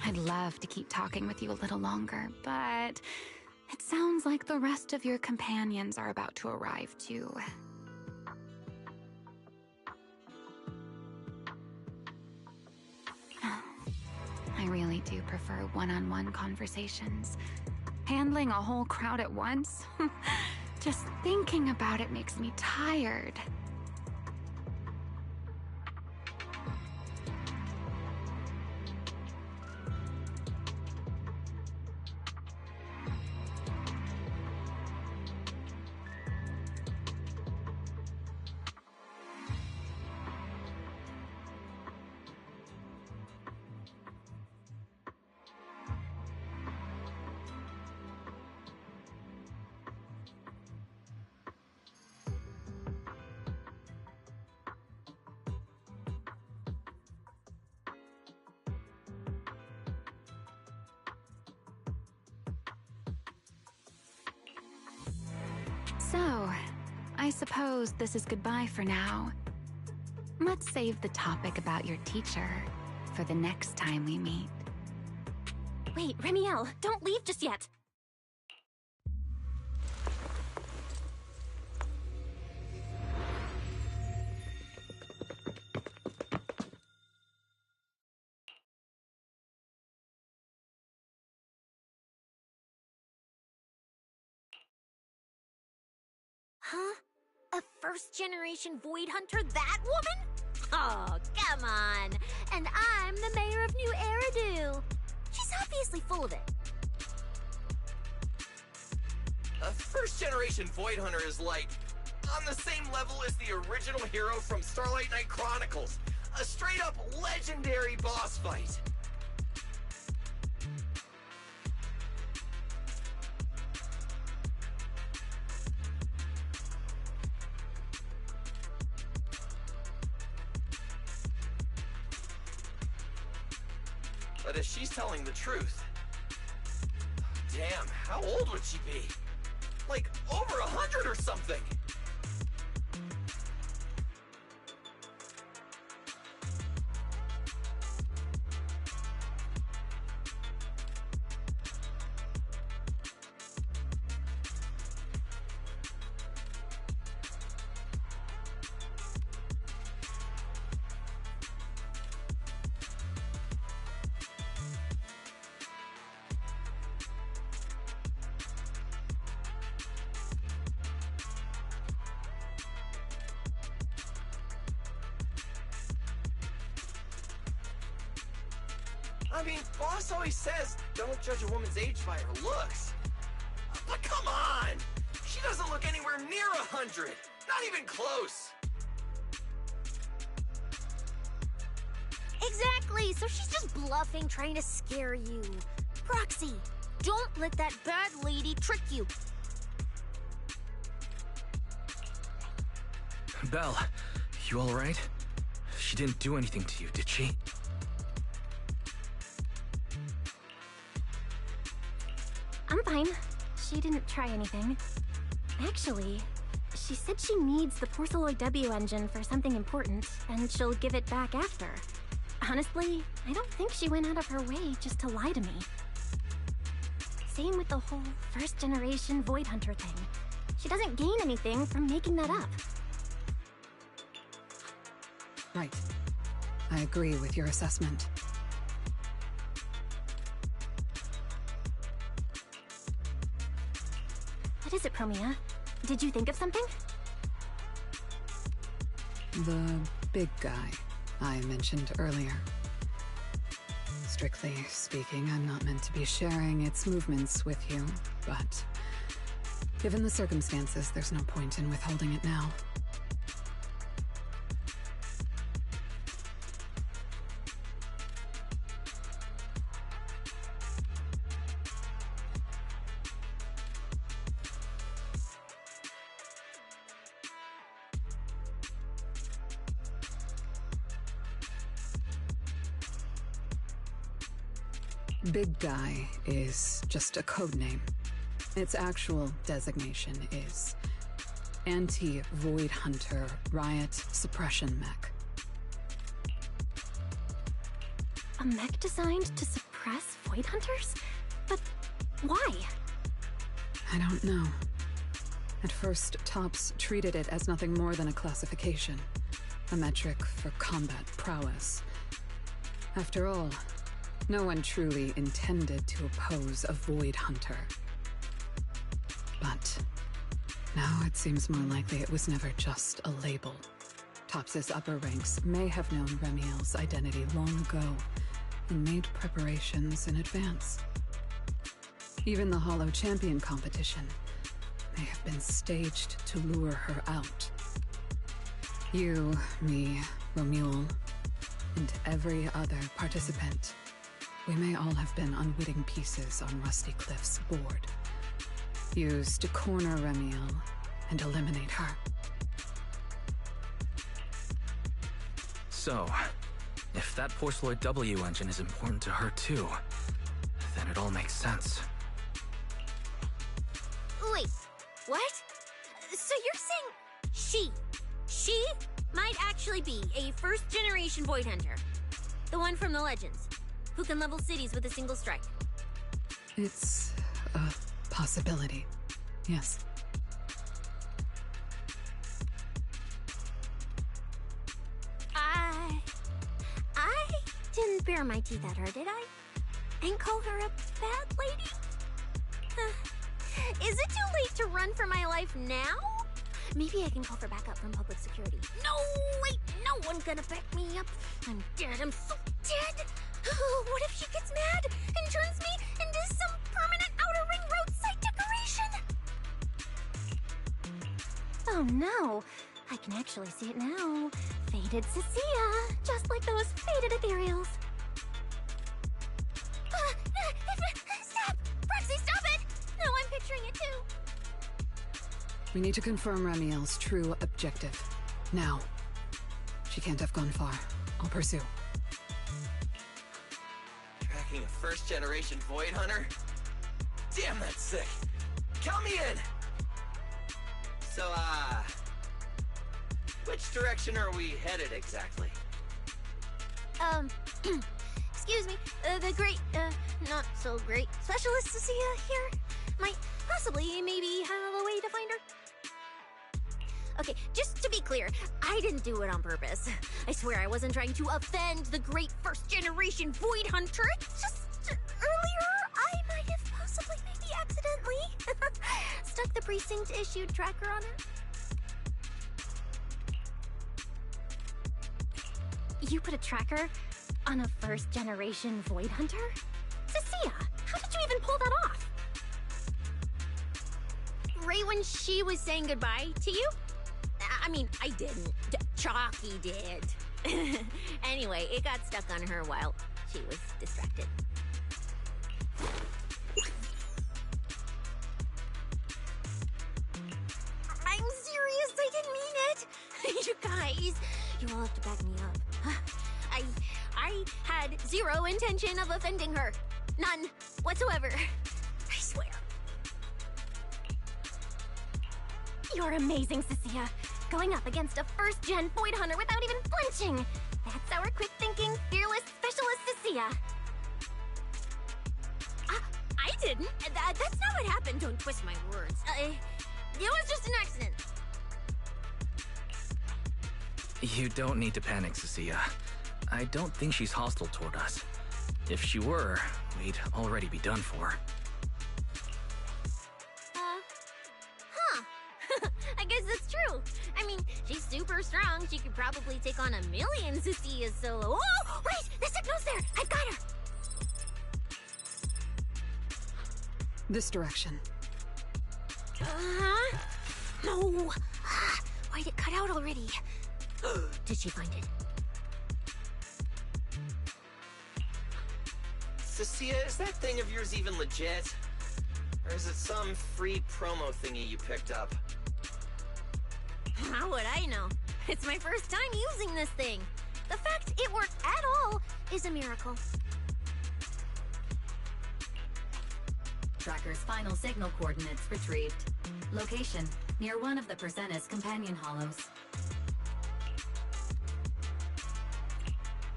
I'd love to keep talking with you a little longer, but it sounds like the rest of your companions are about to arrive too. I really do prefer one-on-one conversations. Handling a whole crowd at once? Just thinking about it makes me tired. So, I suppose this is goodbye for now. Let's save the topic about your teacher for the next time we meet. Wait, Remiel, don't leave just yet! Huh? A first-generation Void Hunter, that woman? Oh, come on. And I'm the mayor of New Eridu. She's obviously full of it. A first-generation Void Hunter is like on the same level as the original hero from Starlight Knight Chronicles. A straight-up legendary boss fight. But if she's telling the truth... Damn, how old would she be? Like, over 100 or something! I mean, Boss always says, don't judge a woman's age by her looks. But come on! She doesn't look anywhere near 100! Not even close! Exactly, so she's just bluffing, trying to scare you. Proxy, don't let that bad lady trick you. Belle, you alright? She didn't do anything to you, did she? I'm fine. She didn't try anything. Actually, she said she needs the Porceloid W engine for something important, and she'll give it back after. Honestly, I don't think she went out of her way just to lie to me. Same with the whole first-generation Void Hunter thing. She doesn't gain anything from making that up. Right. I agree with your assessment. What is it, Promia? Did you think of something? The big guy I mentioned earlier. Strictly speaking, I'm not meant to be sharing its movements with you, but given the circumstances, there's no point in withholding it now. Big Guy is just a code name. Its actual designation is Anti-Void Hunter Riot Suppression Mech. A mech designed to suppress Void Hunters? But why? I don't know. At first, Tops treated it as nothing more than a classification, a metric for combat prowess. After all, no one truly intended to oppose a Void Hunter. But now it seems more likely it was never just a label. Tops's upper ranks may have known Remiel's identity long ago and made preparations in advance. Even the Hollow Champion competition may have been staged to lure her out. You, me, Romuald, and every other participant, we may all have been unwitting pieces on Rusty Cliff's board, used to corner Remiel and eliminate her. So, if that Porceloid W engine is important to her too, then it all makes sense. Wait, what? So you're saying she might actually be a first-generation Void Hunter? The one from the Legends, who can level cities with a single strike? It's a possibility, yes. I didn't bare my teeth at her, did I? And call her a bad lady? Is it too late to run for my life now? Maybe I can call for backup from public security. No, wait, no one's gonna back me up. I'm dead, I'm so dead. What if she gets mad and turns me into some permanent outer ring roadside decoration? Oh no, I can actually see it now. Faded Cecilia, just like those faded ethereals. Stop! Proxy, stop it! No, I'm picturing it too. We need to confirm Remiel's true objective. Now. She can't have gone far. I'll pursue. Tracking a first-generation Void Hunter? Damn, that's sick. Count me in! So, which direction are we headed exactly? Excuse me, the great, not so great specialist Cecilia here might possibly maybe have a way to find her. Okay, just to be clear, I didn't do it on purpose. I swear I wasn't trying to offend the great first-generation Void Hunter. It's just, earlier, I might have possibly maybe accidentally stuck the precinct-issued tracker on her. You put a tracker on a first-generation Void Hunter? Cecilia, how did you even pull that off? Right when she was saying goodbye to you? I mean, I didn't. Chalky did. Anyway, it got stuck on her while she was distracted. I'm serious, I didn't mean it. You guys, you all have to back me up. I had zero intention of offending her. None whatsoever. I swear. You're amazing, Cecilia. Going up against a first-gen Void Hunter without even flinching. That's our quick-thinking, fearless specialist, Cecilia. I didn't. That's not what happened. Don't twist my words. It was just an accident. You don't need to panic, Cecilia. I don't think she's hostile toward us. If she were, we'd already be done for. Huh. I guess that's true. I mean, she's super strong. She could probably take on 1,000,000 Cecilias solo. Oh, wait! The signal's there! I've got her! This direction. No! Why'd it cut out already? Did she find it? Cecilia, is that thing of yours even legit? Or is it some free promo thingy you picked up? How would I know? It's my first time using this thing. The fact it worked at all is a miracle. Tracker's final signal coordinates retrieved. Location, near one of the Persena's companion hollows.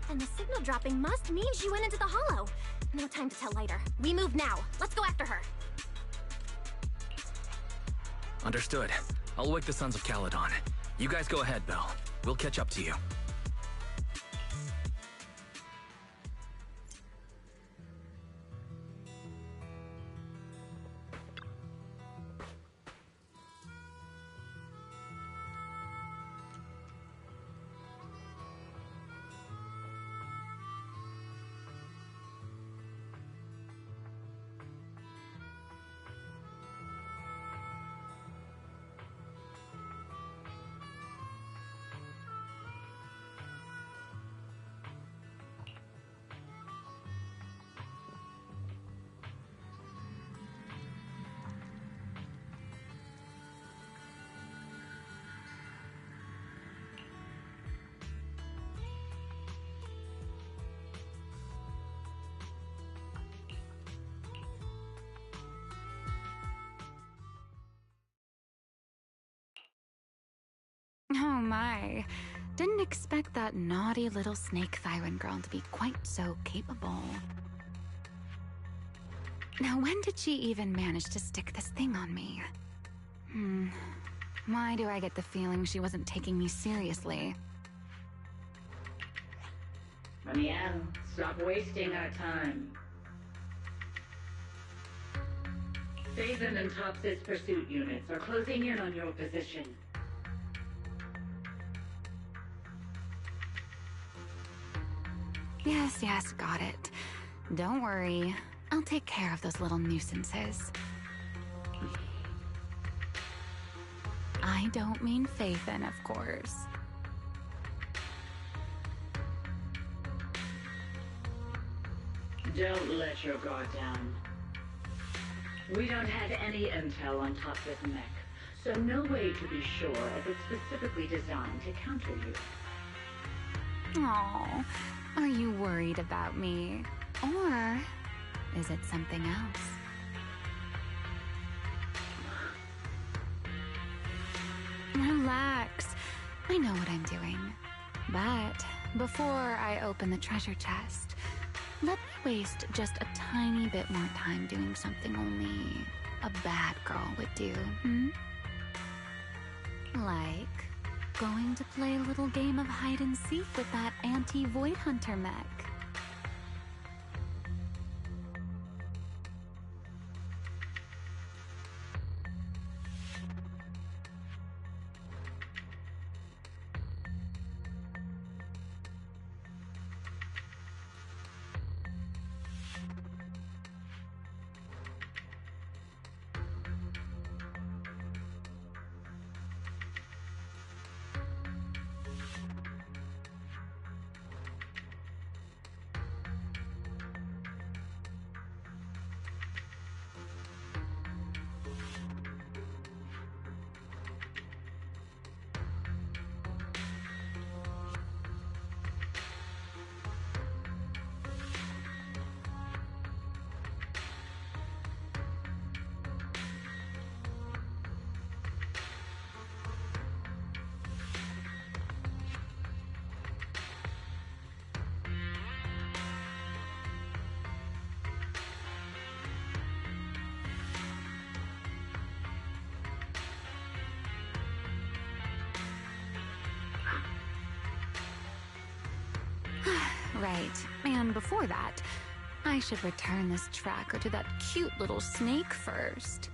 And the signal dropping must mean she went into the hollow. No time to tell later. We move now. Let's go after her. Understood. I'll wake the Sons of Caledon. You guys go ahead, Belle. We'll catch up to you. Oh my. Didn't expect that naughty little snake Thyran girl to be quite so capable. Now, when did she even manage to stick this thing on me? Why do I get the feeling she wasn't taking me seriously? Ramiel, stop wasting our time. Phaeton and Tops's pursuit units are closing in on your position. Yes, got it. Don't worry. I'll take care of those little nuisances. I don't mean Phaeton, of course. Don't let your guard down. We don't have any intel on Tops's mech, so no way to be sure if it's specifically designed to counter you. Aw, are you worried about me? Or is it something else? Relax. I know what I'm doing. But before I open the treasure chest, let me waste just a tiny bit more time doing something only a bad girl would do, Like going to play a little game of hide and seek with that anti-Void Hunter mech. Right, and before that, I should return this tracker to that cute little snake first.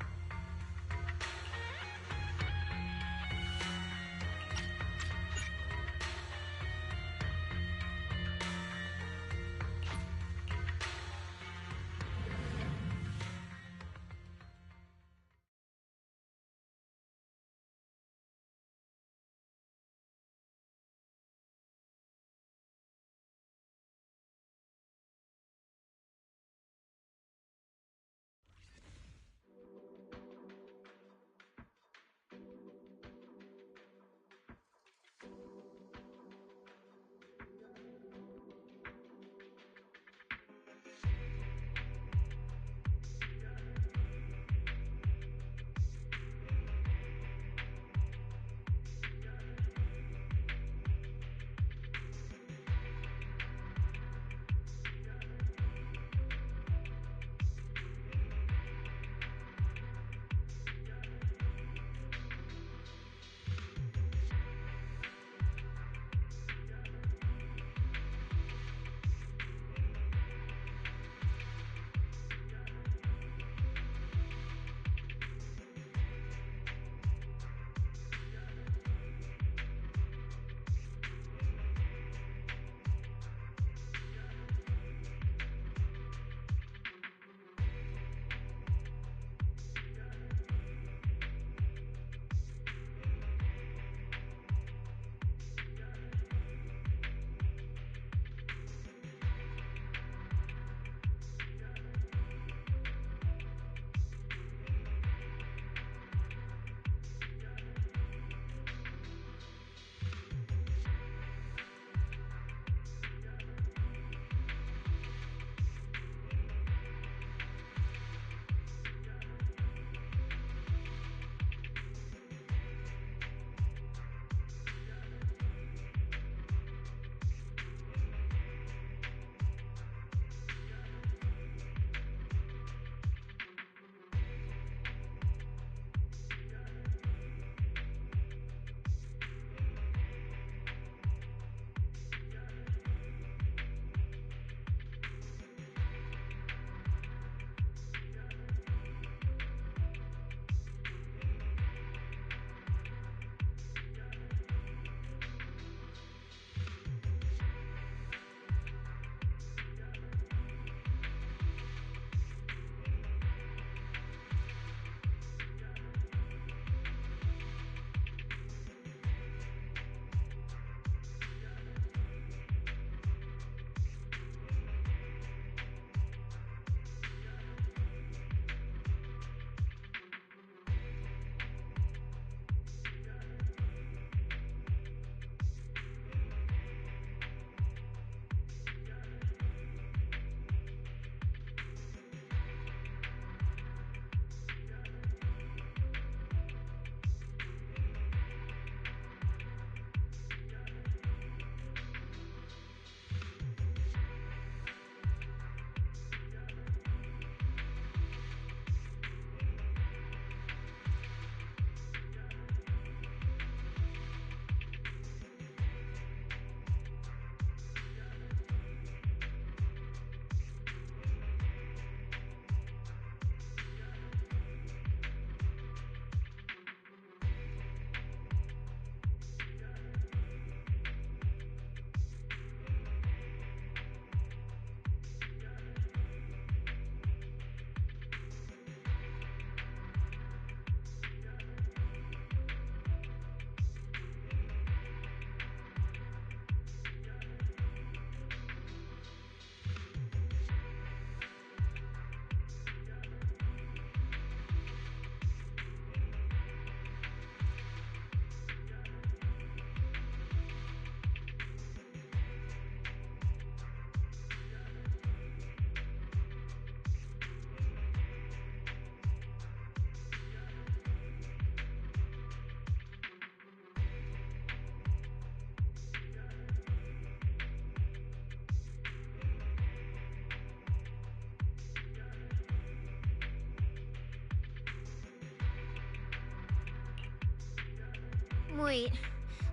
Wait,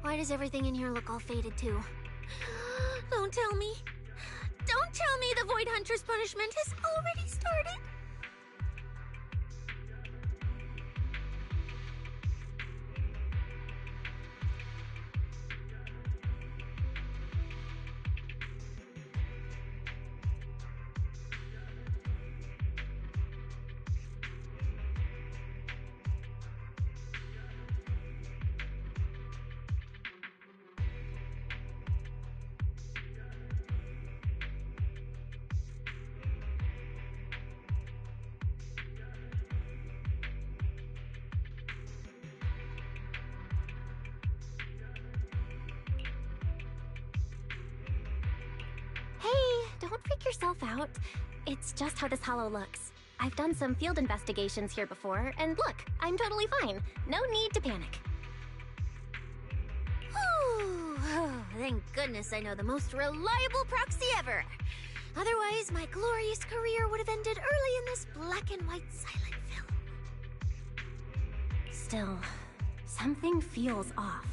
why does everything in here look all faded too? Don't tell me. The Void Hunter's punishment has already started. Don't freak yourself out. It's just how this hollow looks. I've done some field investigations here before, and look, I'm totally fine. No need to panic. Whew. Thank goodness I know the most reliable proxy ever. Otherwise, my glorious career would have ended early in this black and white silent film. Still, something feels off.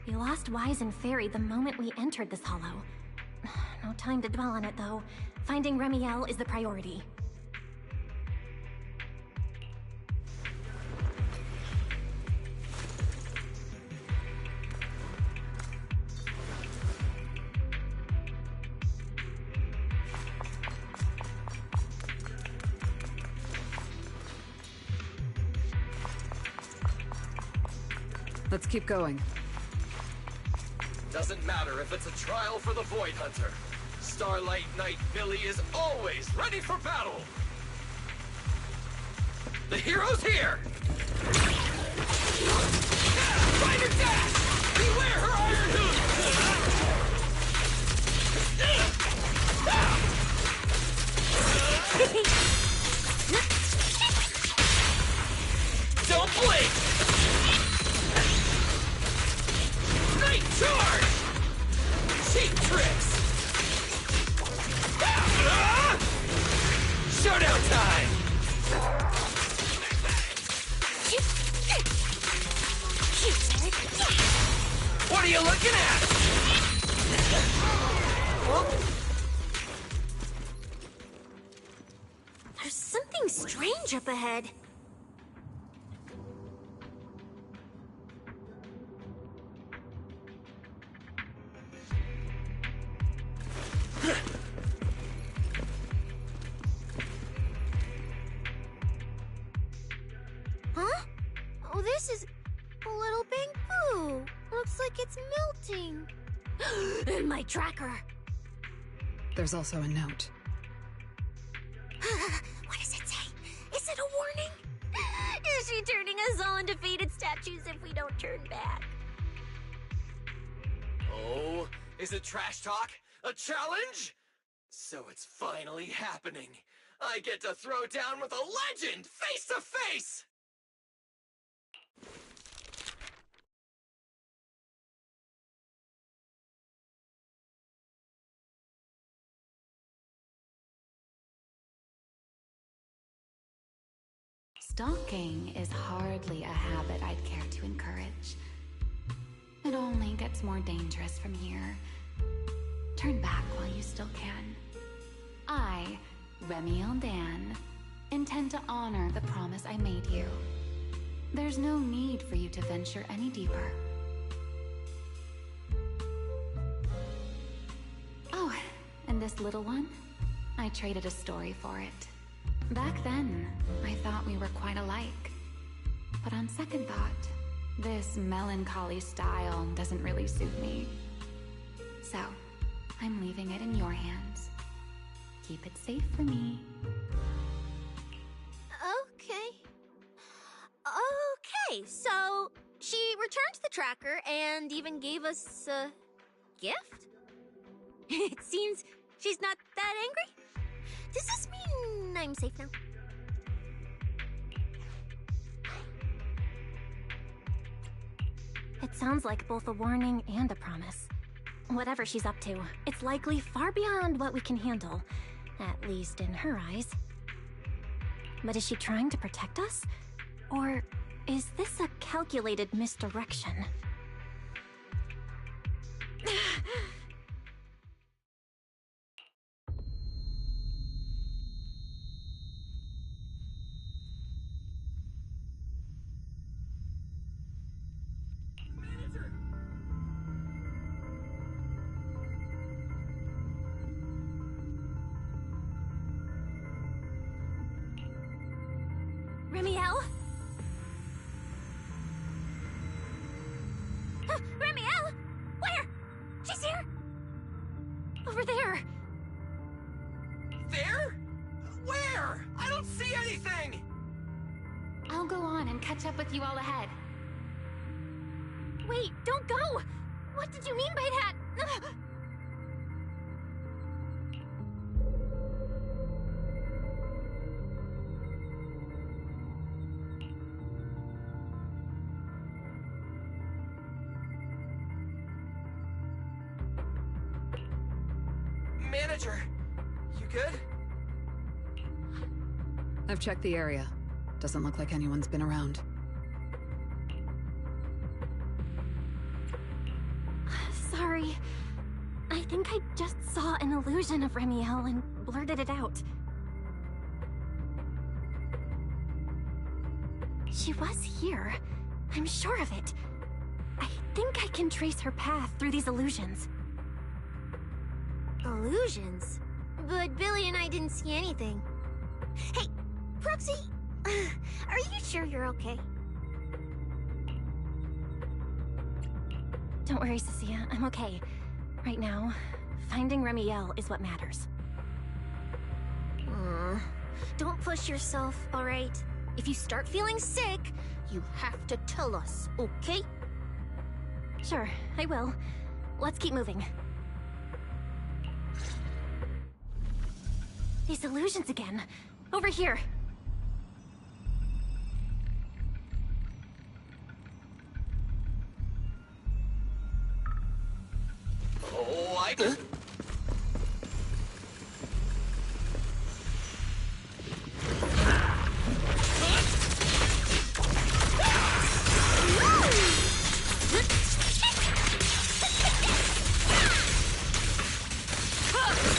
We lost Wise and Fairy the moment we entered this hollow. No time to dwell on it, though. Finding Remiel is the priority. Let's keep going. Doesn't matter if it's a trial for the Void Hunter. Starlight Knight Billy is always ready for battle! The hero's here! Find her dash! Beware her iron hooves! Don't blink! Night charge! Cheap tricks! Showdown time! What are you looking at? There's something strange up ahead. Huh? Oh, this is a little bamboo. Looks like it's melting. And my tracker. There's also a note. What does it say? Is it a warning? Is she turning us all into faded statues if we don't turn back? Oh, is it trash talk? A challenge? So it's finally happening. I get to throw down with a legend face to face! Stalking is hardly a habit I'd care to encourage. It only gets more dangerous from here. Turn back while you still can. I, Remiel Dan, intend to honor the promise I made you. There's no need for you to venture any deeper. Oh, and this little one? I traded a story for it. Back then, I thought we were quite alike. But on second thought, this melancholy style doesn't really suit me. So, I'm leaving it in your hands. Keep it safe for me. Okay. Okay, so she returned the tracker and even gave us a gift? It seems she's not that angry. Does this mean I'm safe now? It sounds like both a warning and a promise. Whatever she's up to, it's likely far beyond what we can handle, at least in her eyes. But is she trying to protect us? Or is this a calculated misdirection? Remiel? Remiel? Where? She's here! Over there! There? Where? I don't see anything! I'll go on and catch up with you all ahead. Wait, don't go! What did you mean by that? Manager, you good? I've checked the area. Doesn't look like anyone's been around. Sorry. I think I just saw an illusion of Remiel and blurted it out. She was here. I'm sure of it. I think I can trace her path through these illusions. Illusions? But Billy and I didn't see anything. Hey, Proxy, are you sure you're okay? Don't worry, Cecilia. I'm okay. Right now, finding Remiel is what matters. Don't push yourself, alright? If you start feeling sick, you have to tell us, okay? Sure, I will. Let's keep moving. These illusions again. Over here. Oh, I can...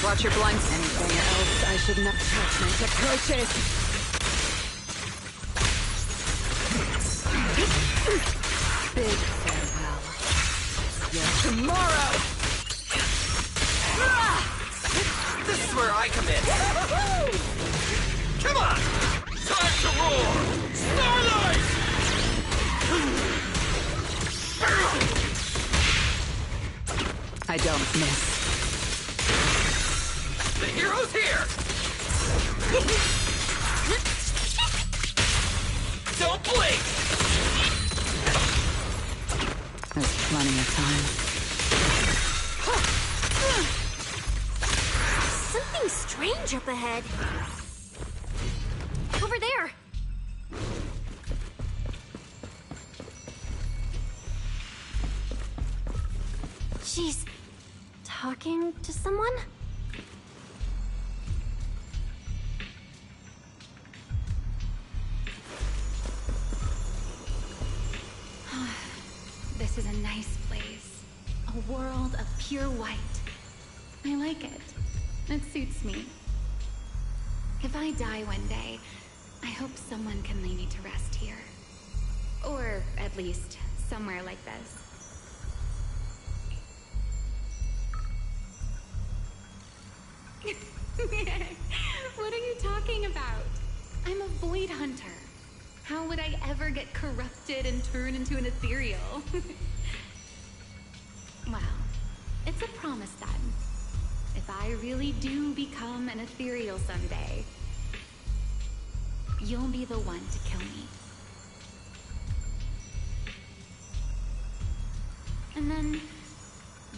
Watch your blinds. Anything else I should not touch my approaches. Big farewell. Yes, tomorrow! This is where I come in. Come on! Time to roar! Starlight! I don't miss. The hero's here! Don't blink! There's plenty of time. Something strange up ahead. Over there. She's talking to someone? This is a nice place. A world of pure white. I like it. It suits me. If I die one day, I hope someone can lay me to rest here. Or at least somewhere like this. What are you talking about? I'm a void hunter. How would I ever get corrupted and turn into an ethereal? Well, it's a promise then. If I really do become an ethereal someday, you'll be the one to kill me. And then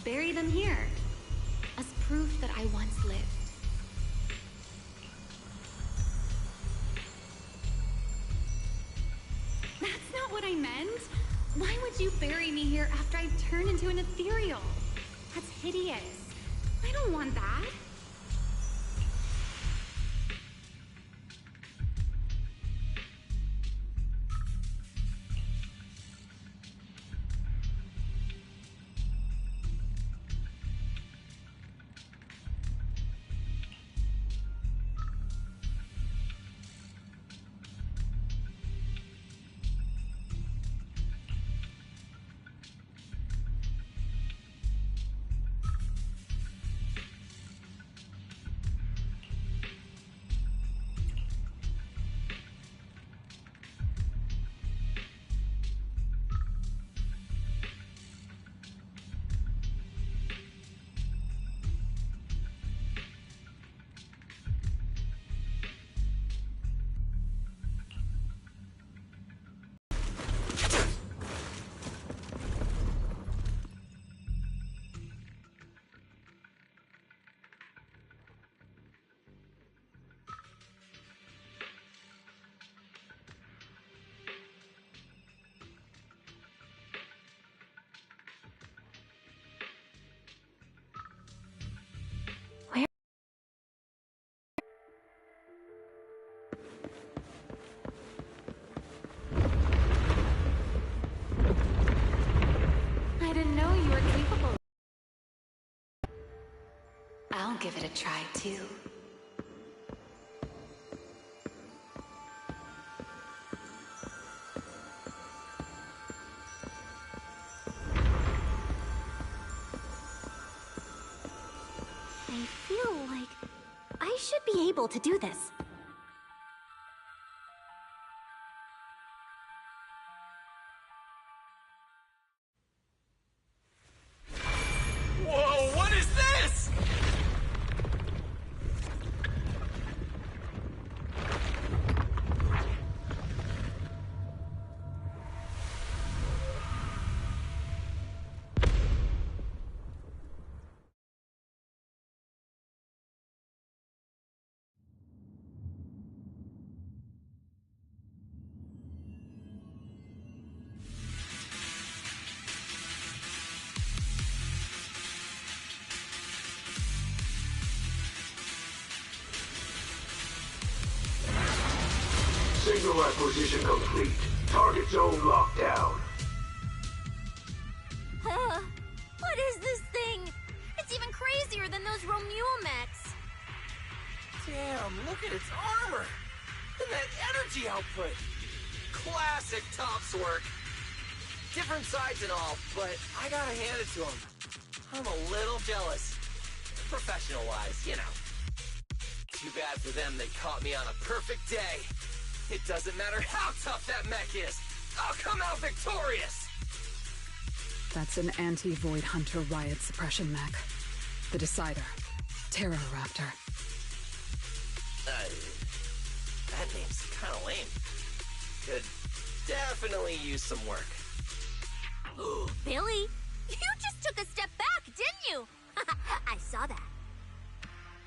bury them here as proof that I once lived. That's not what I meant. Why would you bury me here after I turn into an ethereal? That's hideous. I don't want that. give it a try too. I feel like I should be able to do this. Whoa, what is this? Signal acquisition complete. Target zone locked down. What is this thing? It's even crazier than those Romule mechs. Damn, look at its armor! And that energy output! Classic Tops work! Different sides and all, but I gotta hand it to him. I'm a little jealous. Professional-wise, you know. Too bad for them they caught me on a perfect day. It doesn't matter how tough that mech is. I'll come out victorious! That's an anti-Void Hunter riot suppression mech. The Decider. Terror Raptor. That name's kinda lame. Could definitely use some work. Billy, you just took a step back, didn't you? I saw that.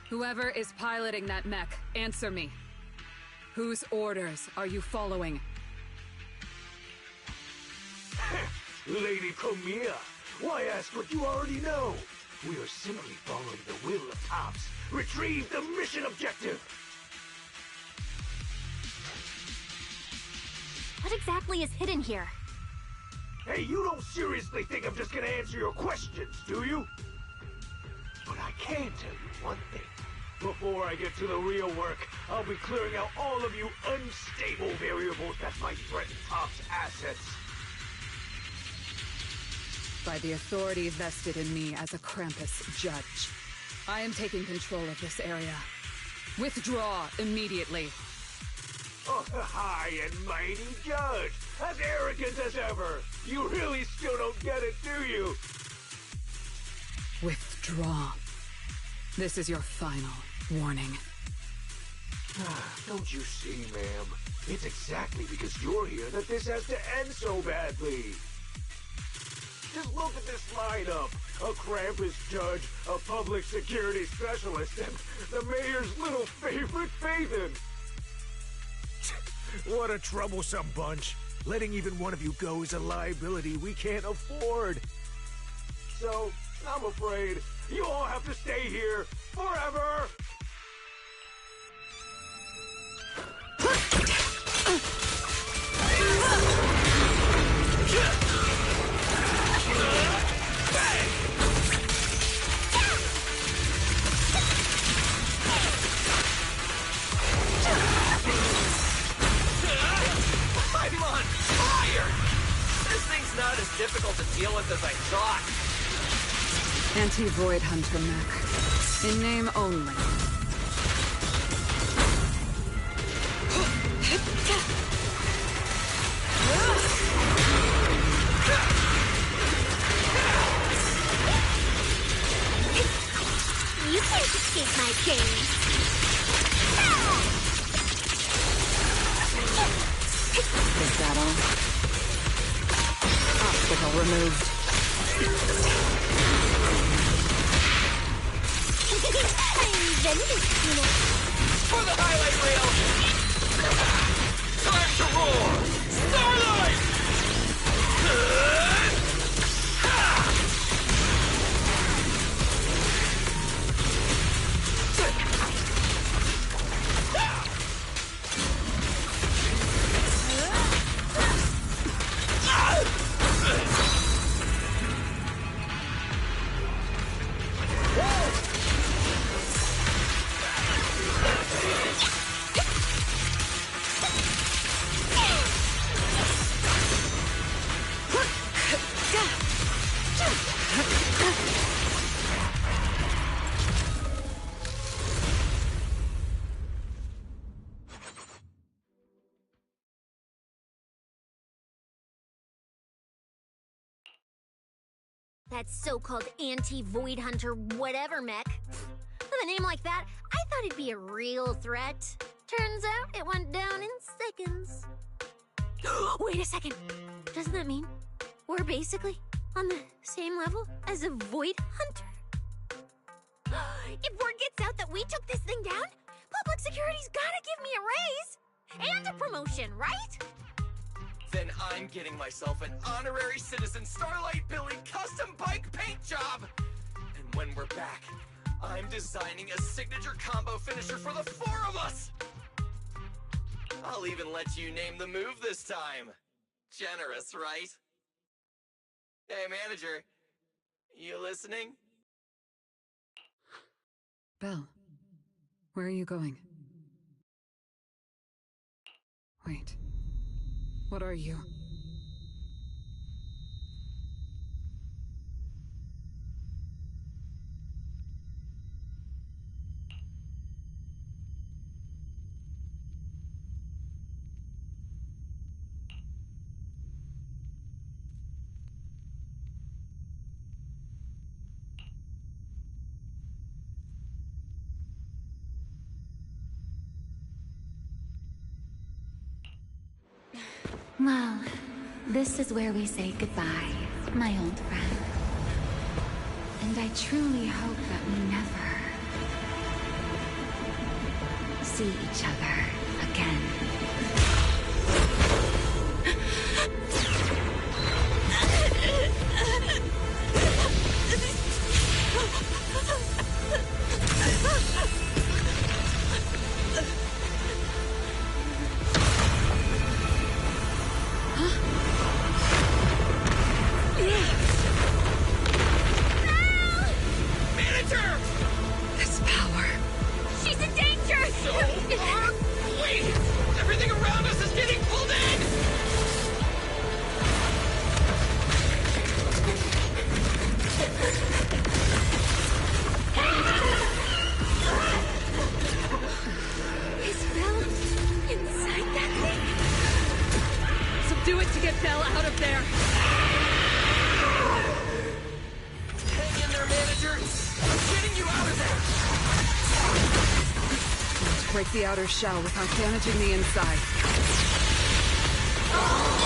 Whoever is piloting that mech, answer me. Whose orders are you following? Lady Premiere, why ask what you already know? We are simply following the will of Tops. Retrieve the mission objective! What exactly is hidden here? Hey, you don't seriously think I'm just gonna answer your questions, do you? But I can tell you one thing. Before I get to the real work, I'll be clearing out all of you unstable variables that might threaten Tops' assets. By the authority vested in me as a Krampus judge, I am taking control of this area. Withdraw immediately. Oh, high and mighty judge! As arrogant as ever! You really still don't get it, do you? Withdraw. This is your final warning. Don't you see, ma'am? It's exactly because you're here that this has to end so badly. Just look at this lineup. A Krampus judge, a public security specialist, and the mayor's little favorite, Phaethon. What a troublesome bunch. Letting even one of you go is a liability we can't afford. So, I'm afraid you all have to stay here forever! I'm on fire! This thing's not as difficult to deal with as I thought. Anti-Void Hunter mech. In name only. You can't escape my gaze. Is that all? Obstacle removed. I'm vengeance, you know. For the highlight reel! Time to roar! Starlight! That so-called anti-Void Hunter whatever mech. With a name like that, I thought it'd be a real threat. Turns out it went down in seconds. Wait a second. Doesn't that mean we're basically on the same level as a Void Hunter? If word gets out that we took this thing down, public security's gotta give me a raise! And a promotion, right? Then I'm getting myself an honorary citizen Starlight Billy custom bike paint job! And when we're back, I'm designing a signature combo finisher for the four of us! I'll even let you name the move this time. Generous, right? Hey, manager. You listening? Belle, where are you going? Wait. What are you? Well, this is where we say goodbye, my old friend. And I truly hope that we never see each other again. This power. She's in danger! So wait! Everything around us is getting pulled in! Is Belle inside that thing? Subdue it to get Belle out of there! Hang in there, manager! I'm getting you out of there! Break the outer shell without damaging the inside. Oh,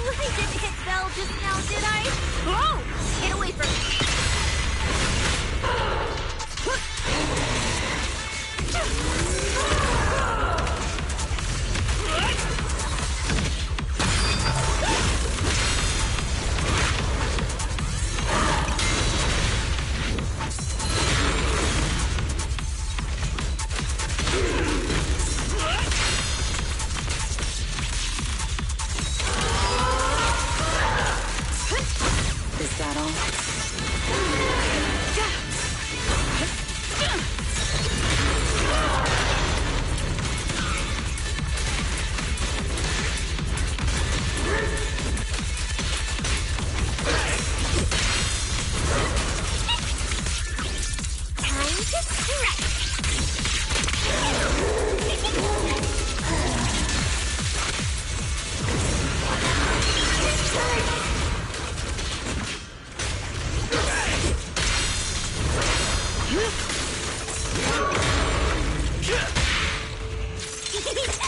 I didn't hit Belle just now, did I? Oh! Get away from me! Is that all? Time to stretch!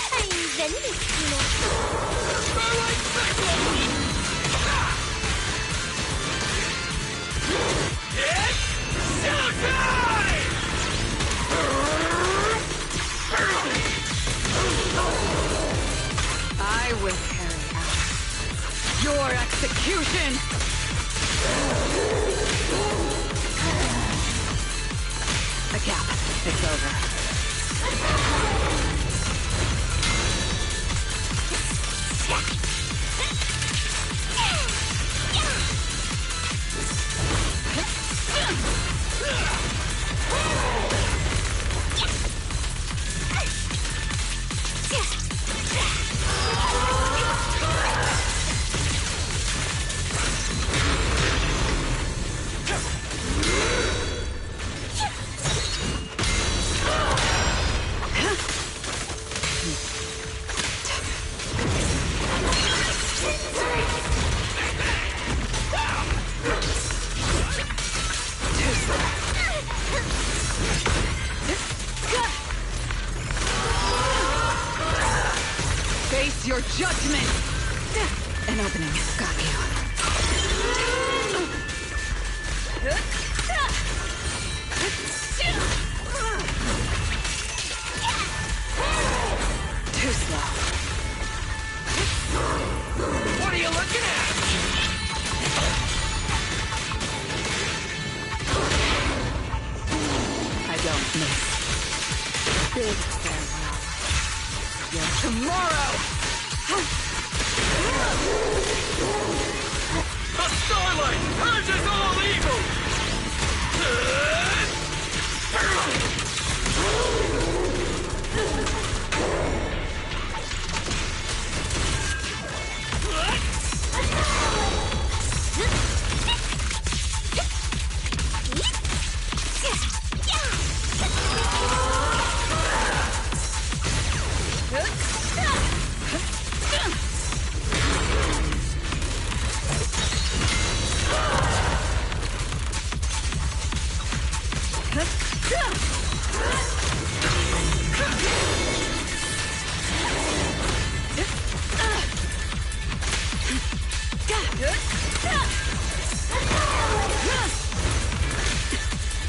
I invented it, you know. Starlight Cyclone! It's showtime! I will carry out your execution! A gap. It's over. face your judgment! An opening. Got you. Too slow. What are you looking at? I don't miss. Big farewell. Your tomorrow! The starlight purges all evil!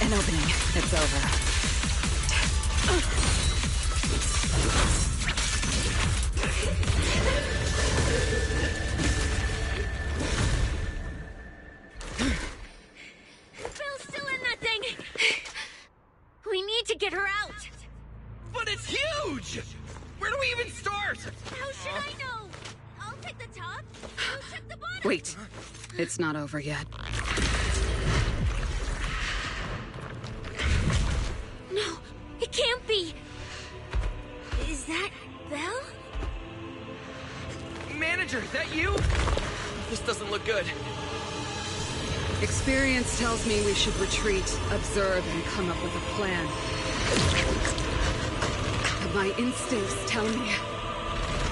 An opening. It's over. Bill's still in that thing! We need to get her out! But it's huge! Where do we even start? How should I know? I'll take the top. You check the bottom. Wait. It's not over yet. No, it can't be. Is that Belle? Manager, that you? This doesn't look good. Experience tells me we should retreat, observe, and come up with a plan. But my instincts tell me,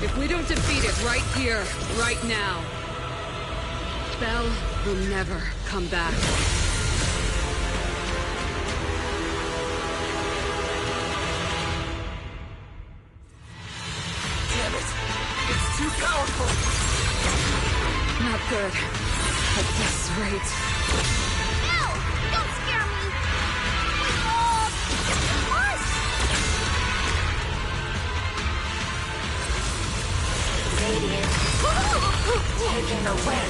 if we don't defeat it right here, right now, Belle will never come back. Damn it! It's too powerful! Not good. At this rate. Belle! Don't scare me! Us! Radiant. Taken away.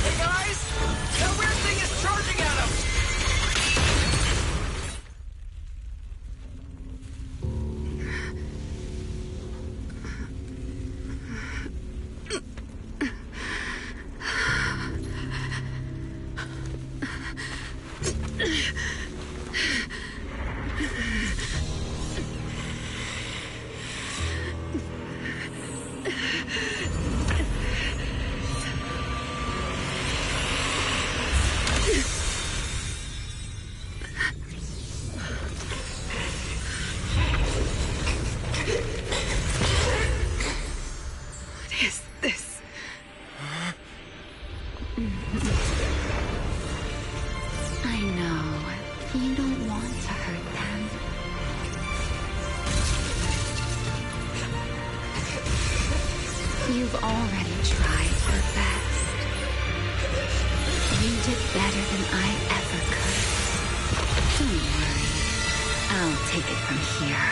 Hey guys! That weird thing is charging at us! What is this? I know. You don't want to hurt them. You've already tried your best. You did better than I ever could. Don't worry. I'll take it from here.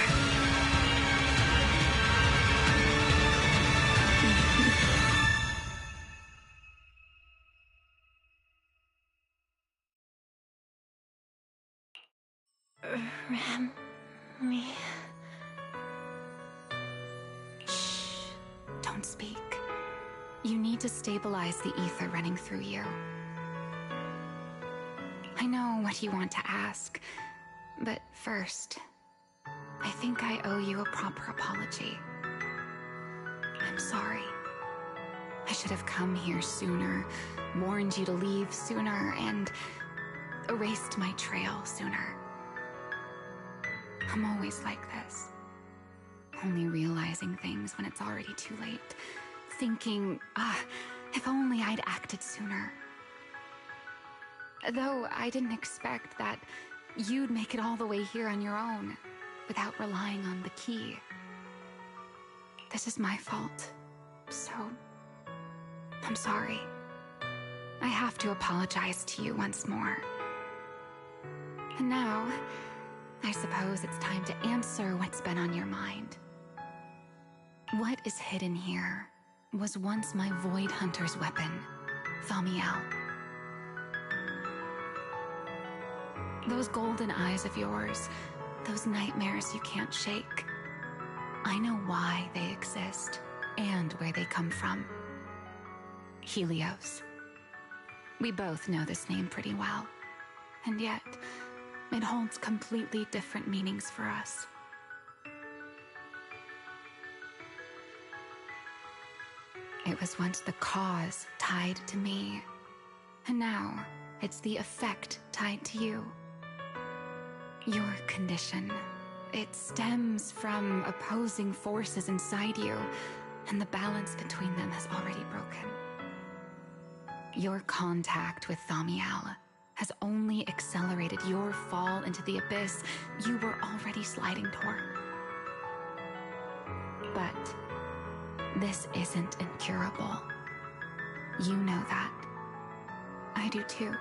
Me. Shh. Don't speak. You need to stabilize the ether running through you. I know what you want to ask, but first, I think I owe you a proper apology. I'm sorry. I should have come here sooner, warned you to leave sooner, and erased my trail sooner. I'm always like this. Only realizing things when it's already too late. Thinking, if only I'd acted sooner. Though I didn't expect that you'd make it all the way here on your own, without relying on the key. This is my fault, so I'm sorry. I have to apologize to you once more. And now, I suppose it's time to answer what's been on your mind. What is hidden here was once my Void Hunter's weapon, Thamiel. Those golden eyes of yours, those nightmares you can't shake. I know why they exist and where they come from. Helios. We both know this name pretty well, and yet it holds completely different meanings for us. It was once the cause tied to me, and now it's the effect tied to you. Your condition, it stems from opposing forces inside you, and the balance between them has already broken. Your contact with Thamiel has only accelerated your fall into the abyss you were already sliding toward. But this isn't incurable. You know that. I do too.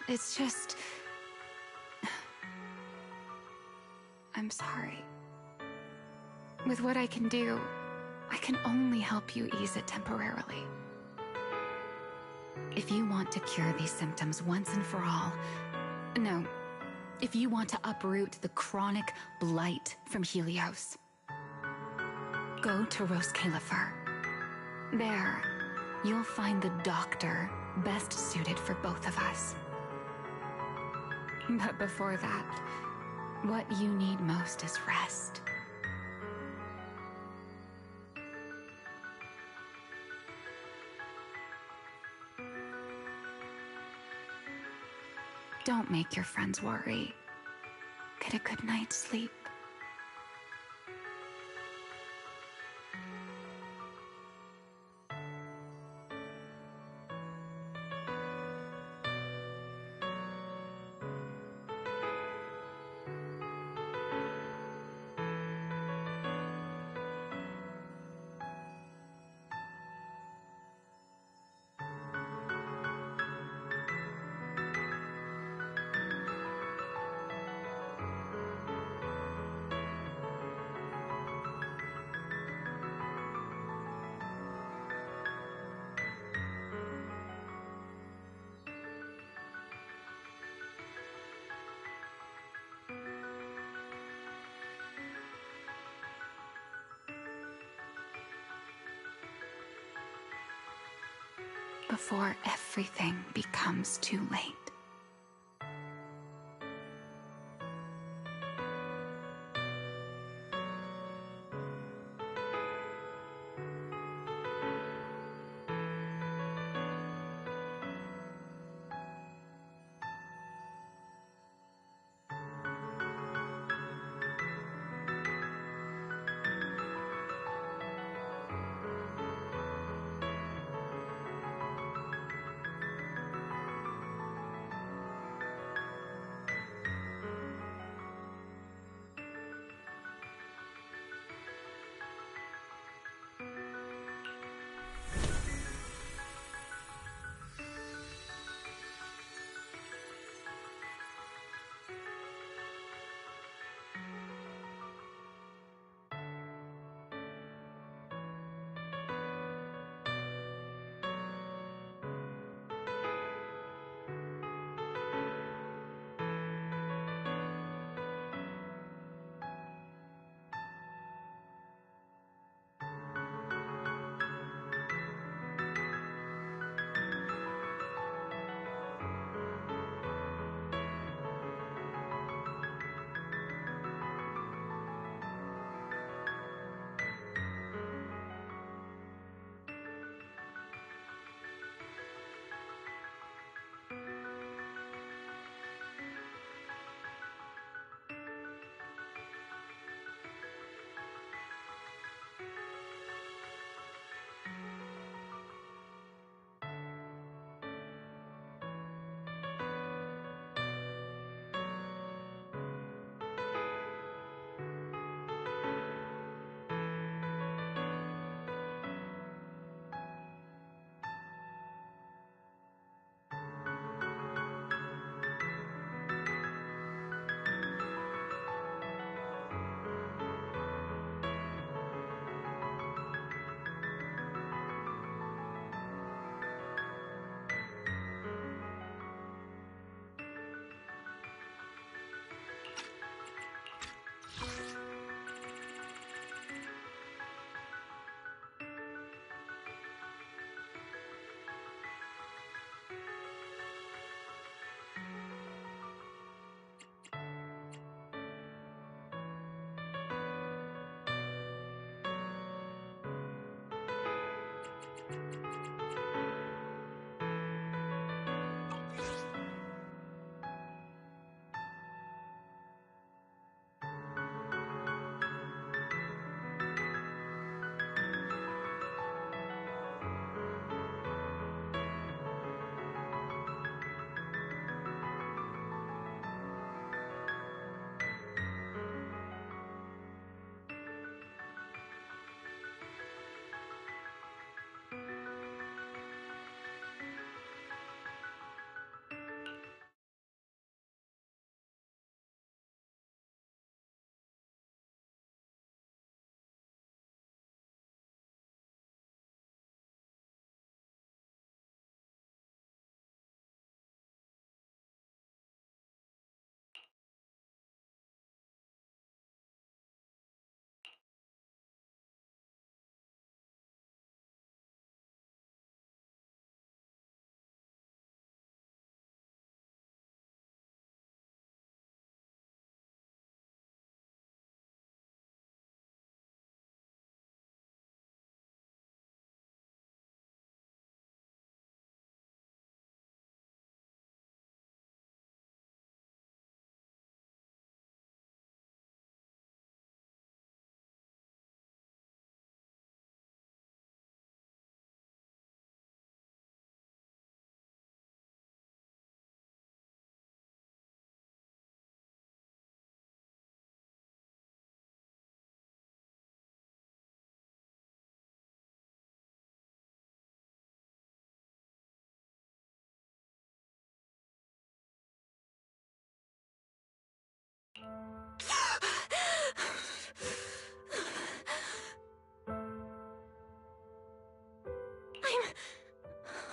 It's just... I'm sorry. With what I can do, I can only help you ease it temporarily. If you want to cure these symptoms once and for all... No. If you want to uproot the chronic blight from Helios, go to Rose Califer. There, you'll find the doctor best suited for both of us. But before that, what you need most is rest. Don't make your friends worry. Get a good night's sleep. Before everything becomes too late.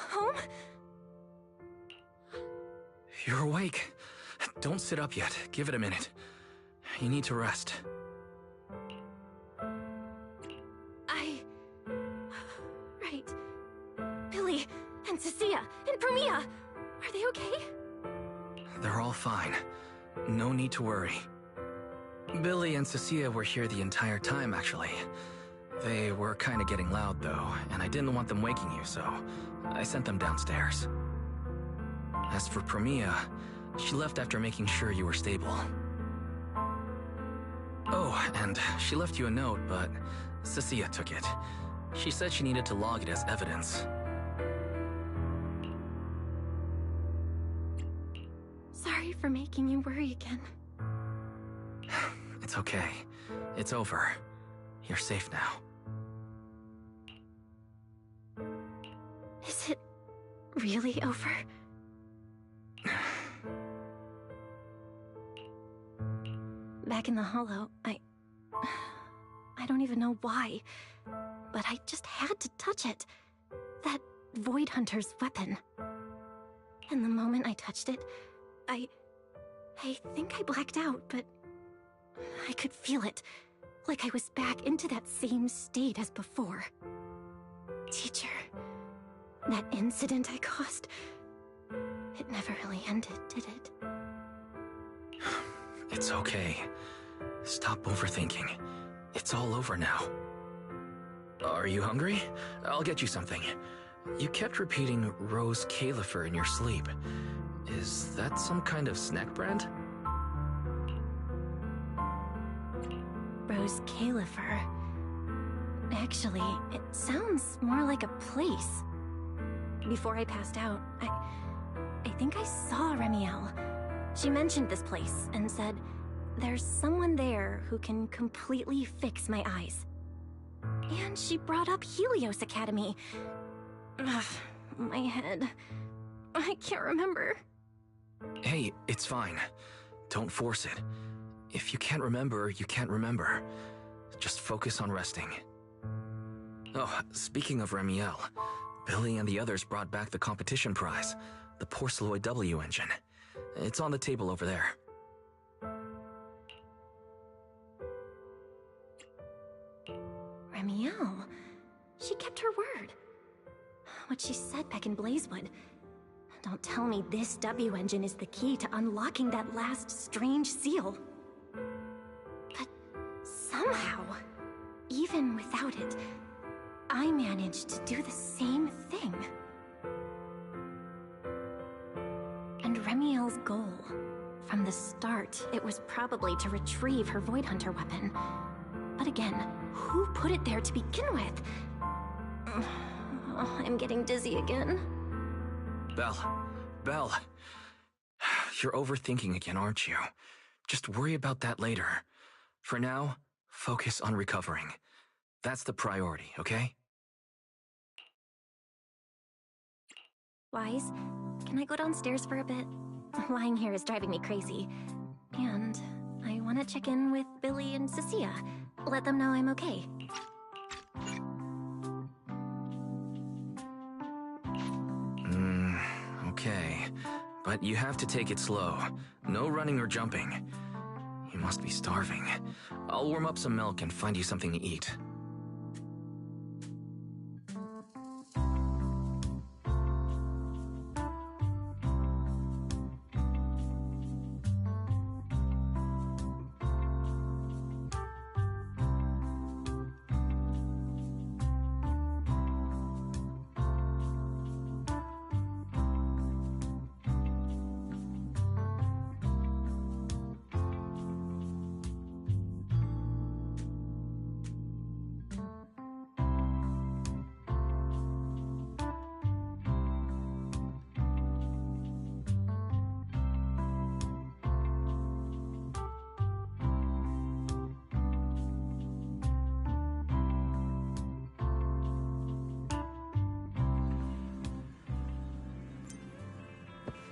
I'm home? You're awake. Don't sit up yet. Give it a minute. You need to rest. Right. Billy and Cecilia and Premia, are they okay? They're all fine. No need to worry. Billy and Cecilia were here the entire time, actually. They were kinda getting loud, though, and I didn't want them waking you, so I sent them downstairs. As for Premia, she left after making sure you were stable. Oh, and she left you a note, but Cecilia took it. She said she needed to log it as evidence. Sorry for making you worry again. It's okay. It's over. You're safe now. Is it really over? Back in the hollow, I don't even know why, but I just had to touch it. That Void Hunter's weapon. And the moment I touched it, I think I blacked out, but I could feel it, like I was back into that same state as before. Teacher, that incident I caused, it never really ended, did it? It's okay. Stop overthinking. It's all over now. Are you hungry? I'll get you something. You kept repeating Rose Califer in your sleep. Is that some kind of snack brand? Rose Califer. Actually, it sounds more like a place. Before I passed out, I think I saw Remiel. She mentioned this place and said, there's someone there who can completely fix my eyes. And she brought up Helios Academy. Ugh, my head. I can't remember. Hey, it's fine. Don't force it. If you can't remember, you can't remember. Just focus on resting. Oh, speaking of Remiel, Billy and the others brought back the competition prize, the Porceloid W engine. It's on the table over there. Remiel. She kept her word. What she said back in Blazewood. Don't tell me this W engine is the key to unlocking that last strange seal. But somehow, even without it, I managed to do the same thing. And Remiel's goal, from the start, it was probably to retrieve her Void Hunter weapon. But again, who put it there to begin with? Oh, I'm getting dizzy again. Belle. You're overthinking again, aren't you? Just worry about that later. For now, focus on recovering. That's the priority, okay? Wise, can I go downstairs for a bit? Lying here is driving me crazy. And I want to check in with Billy and Cecilia. Let them know I'm okay. Okay. But you have to take it slow. No running or jumping. You must be starving. I'll warm up some milk and find you something to eat.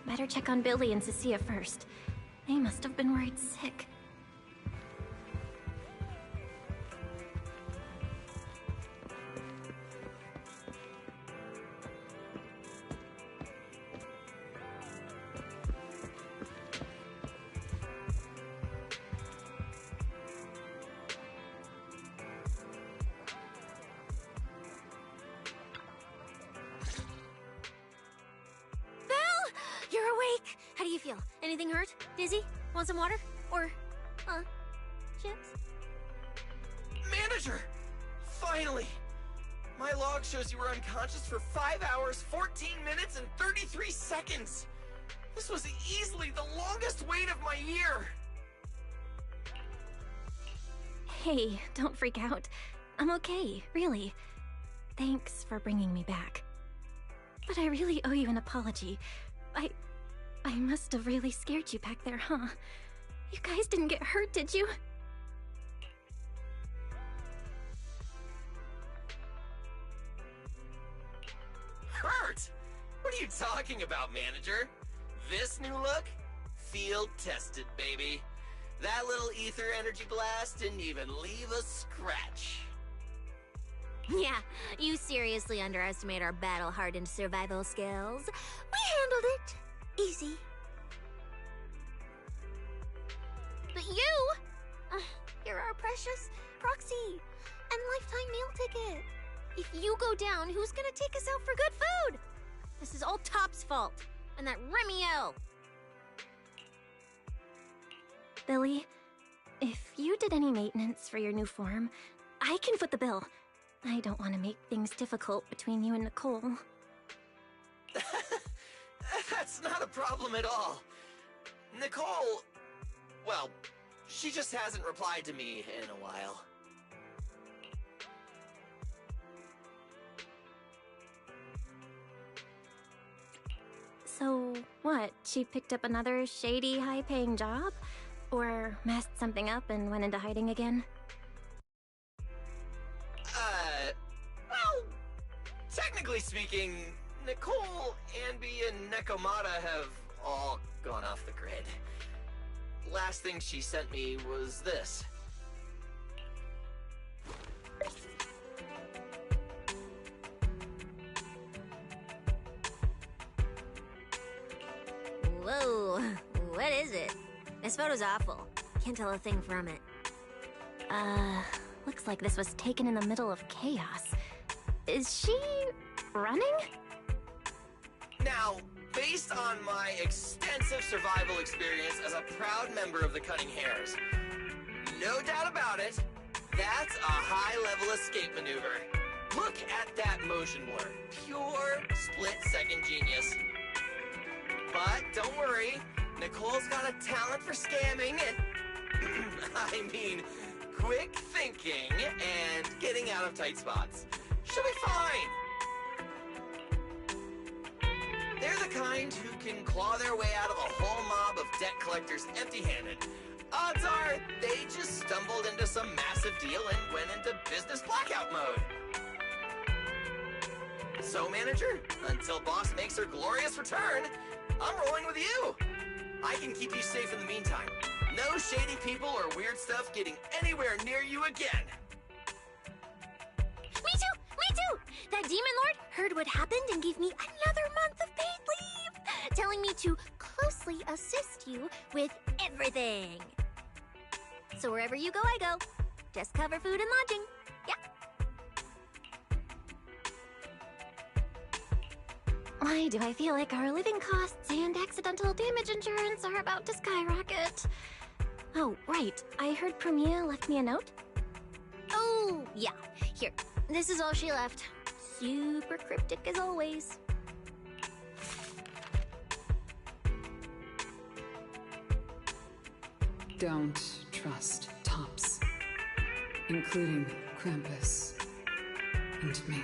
Better check on Billy and Cecilia first. They must have been worried sick. You're awake! How do you feel? Anything hurt? Dizzy? Want some water? Or, chips? Manager! Finally! My log shows you were unconscious for 5 hours, 14 minutes, and 33 seconds! This was easily the longest wait of my year! Hey, don't freak out. I'm okay, really. Thanks for bringing me back. But I really owe you an apology. I must have really scared you back there, huh? You guys didn't get hurt, did you? Hurt? What are you talking about, manager? This new look? Field tested, baby. That little ether energy blast didn't even leave a scratch. Yeah, you seriously underestimate our battle-hardened survival skills. We handled it. Easy. But you're our precious proxy and lifetime meal ticket. If you go down, who's gonna take us out for good food? This is all Top's fault, and that Remiel. Billy, if you did any maintenance for your new form, I can foot the bill. I don't want to make things difficult between you and Nicole. That's not a problem at all. Nicole, well, she just hasn't replied to me in a while. So, what? She picked up another shady, high-paying job? Or messed something up and went into hiding again? Well, technically speaking, Nicole, Anby, and Nekomata have all gone off the grid. Last thing she sent me was this. Whoa, what is it? This photo's awful. Can't tell a thing from it. Looks like this was taken in the middle of chaos. Is she running? Now, based on my extensive survival experience as a proud member of the Cunning Hares, no doubt about it, that's a high-level escape maneuver. Look at that motion blur. Pure split-second genius. But don't worry, Nicole's got a talent for scamming and, I mean, quick thinking and getting out of tight spots. She'll be fine. They're the kind who can claw their way out of a whole mob of debt collectors empty-handed. Odds are they just stumbled into some massive deal and went into business blackout mode. So, manager, until boss makes her glorious return, I'm rolling with you. I can keep you safe in the meantime. No shady people or weird stuff getting anywhere near you again. Me too! Me too! That demon lord heard what happened and gave me another month of paid leave, telling me to closely assist you with everything. So wherever you go, I go. Just cover food and lodging. Yeah. Why do I feel like our living costs and accidental damage insurance are about to skyrocket? Oh, right. I heard Premiere left me a note. Oh, yeah. Here. This is all she left. Super cryptic as always. Don't trust tops, including Krampus and me.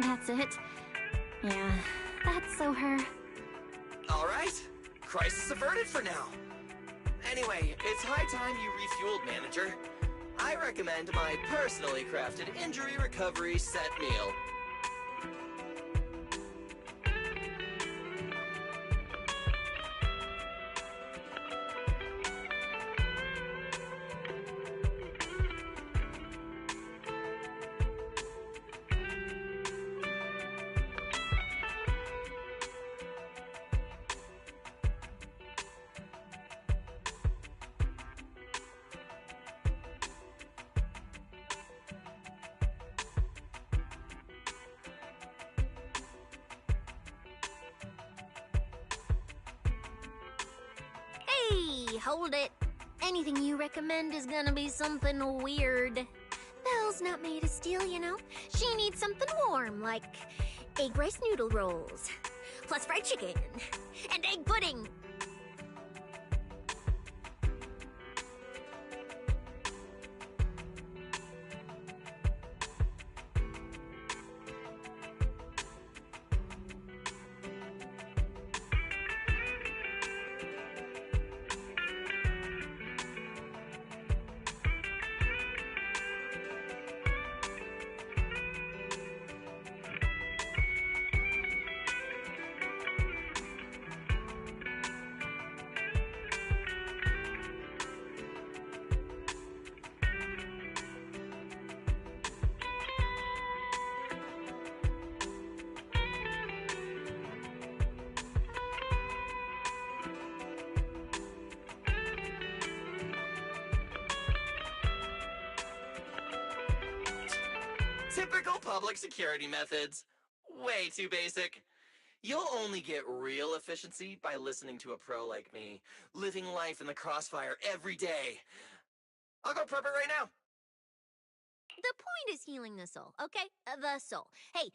That's it. Yeah, that's so her. All right. Crisis averted for now. Anyway, it's high time you refueled, manager. I recommend my personally crafted injury recovery set meal. Hey, hold it. Anything you recommend is gonna be something weird. Belle's not made of steel, you know. She needs something warm, like egg rice noodle rolls, plus fried chicken, and egg pudding. Typical public security methods. Way too basic. You'll only get real efficiency by listening to a pro like me, living life in the crossfire every day. I'll go prep it right now. The point is healing the soul, okay? The soul. Hey,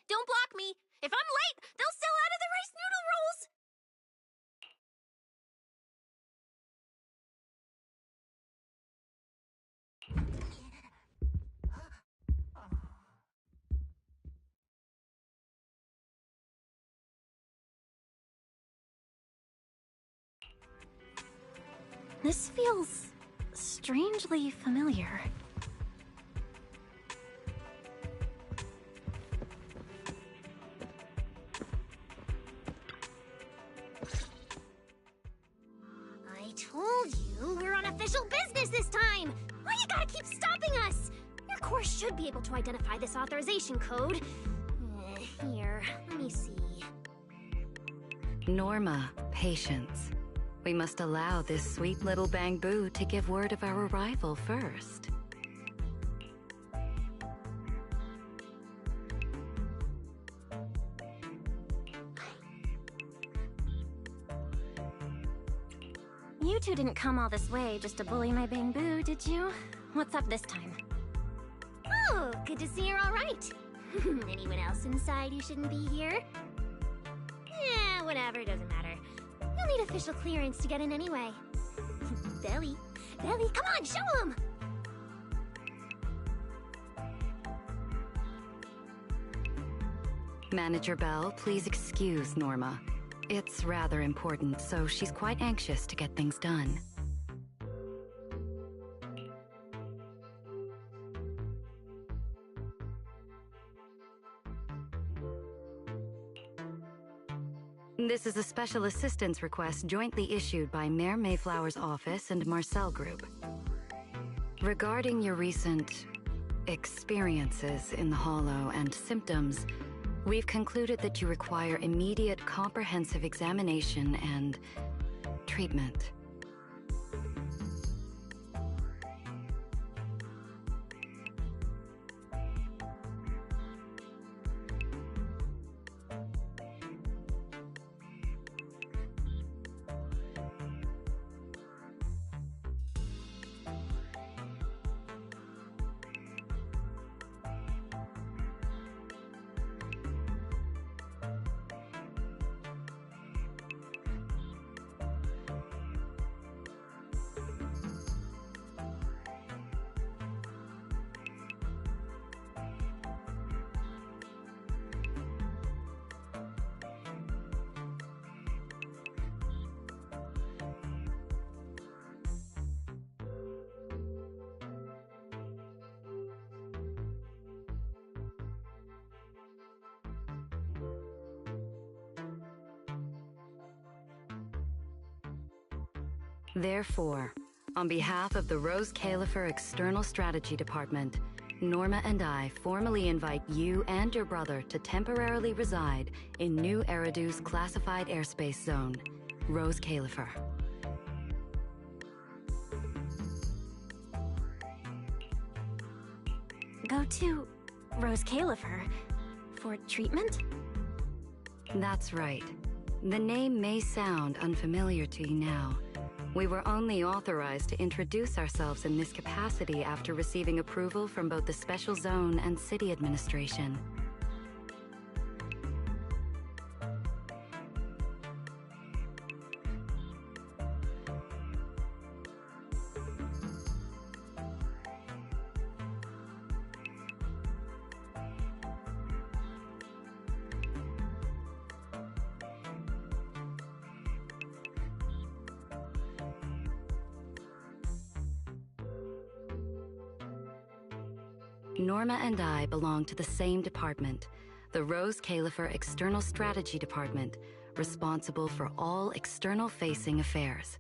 don't block me! If I'm late, they'll sell out of the rice noodle rolls! This feels strangely familiar. I told you we're on official business this time! Why you gotta keep stopping us? Your course should be able to identify this authorization code. Here, let me see. Norma, patience. We must allow this sweet little bamboo to give word of our arrival first. You two didn't come all this way just to bully my bamboo, did you? What's up this time? Oh, good to see you're all right. Anyone else inside who shouldn't be here? Yeah, whatever, doesn't matter. You'll need official clearance to get in anyway. Belly, come on, show him! Manager Bell, please excuse Norma. It's rather important, so she's quite anxious to get things done. This is a special assistance request jointly issued by Mayor Mayflower's office and Marcel Group. Regarding your recent experiences in the Hollow and symptoms, we've concluded that you require immediate comprehensive examination and treatment. Therefore, on behalf of the Rose Califer External Strategy Department, Norma and I formally invite you and your brother to temporarily reside in New Eridu's classified airspace zone, Rose Califer. Go to Rose Califer for treatment? That's right. The name may sound unfamiliar to you now. We were only authorized to introduce ourselves in this capacity after receiving approval from both the Special Zone and City Administration. Norma and I belong to the same department, the Rose Califer External Strategy Department, responsible for all external-facing affairs.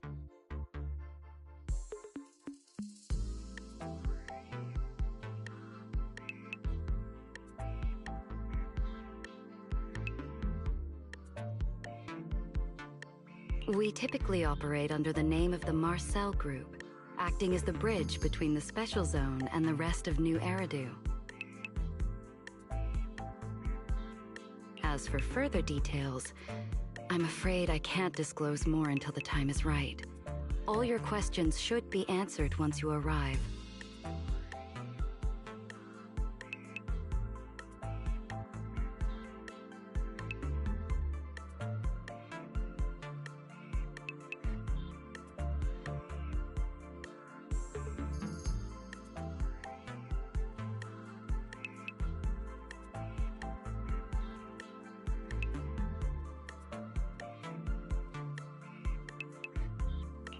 We typically operate under the name of the Marcel Group, acting as the bridge between the Special Zone and the rest of New Eridu. As for further details, I'm afraid I can't disclose more until the time is right. All your questions should be answered once you arrive.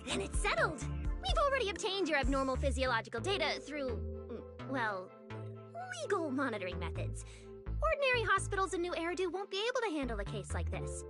Then it's settled! We've already obtained your abnormal physiological data through, well, legal monitoring methods. Ordinary hospitals in New Eridu won't be able to handle a case like this.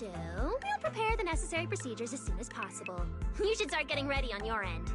So, we'll prepare the necessary procedures as soon as possible. You should start getting ready on your end.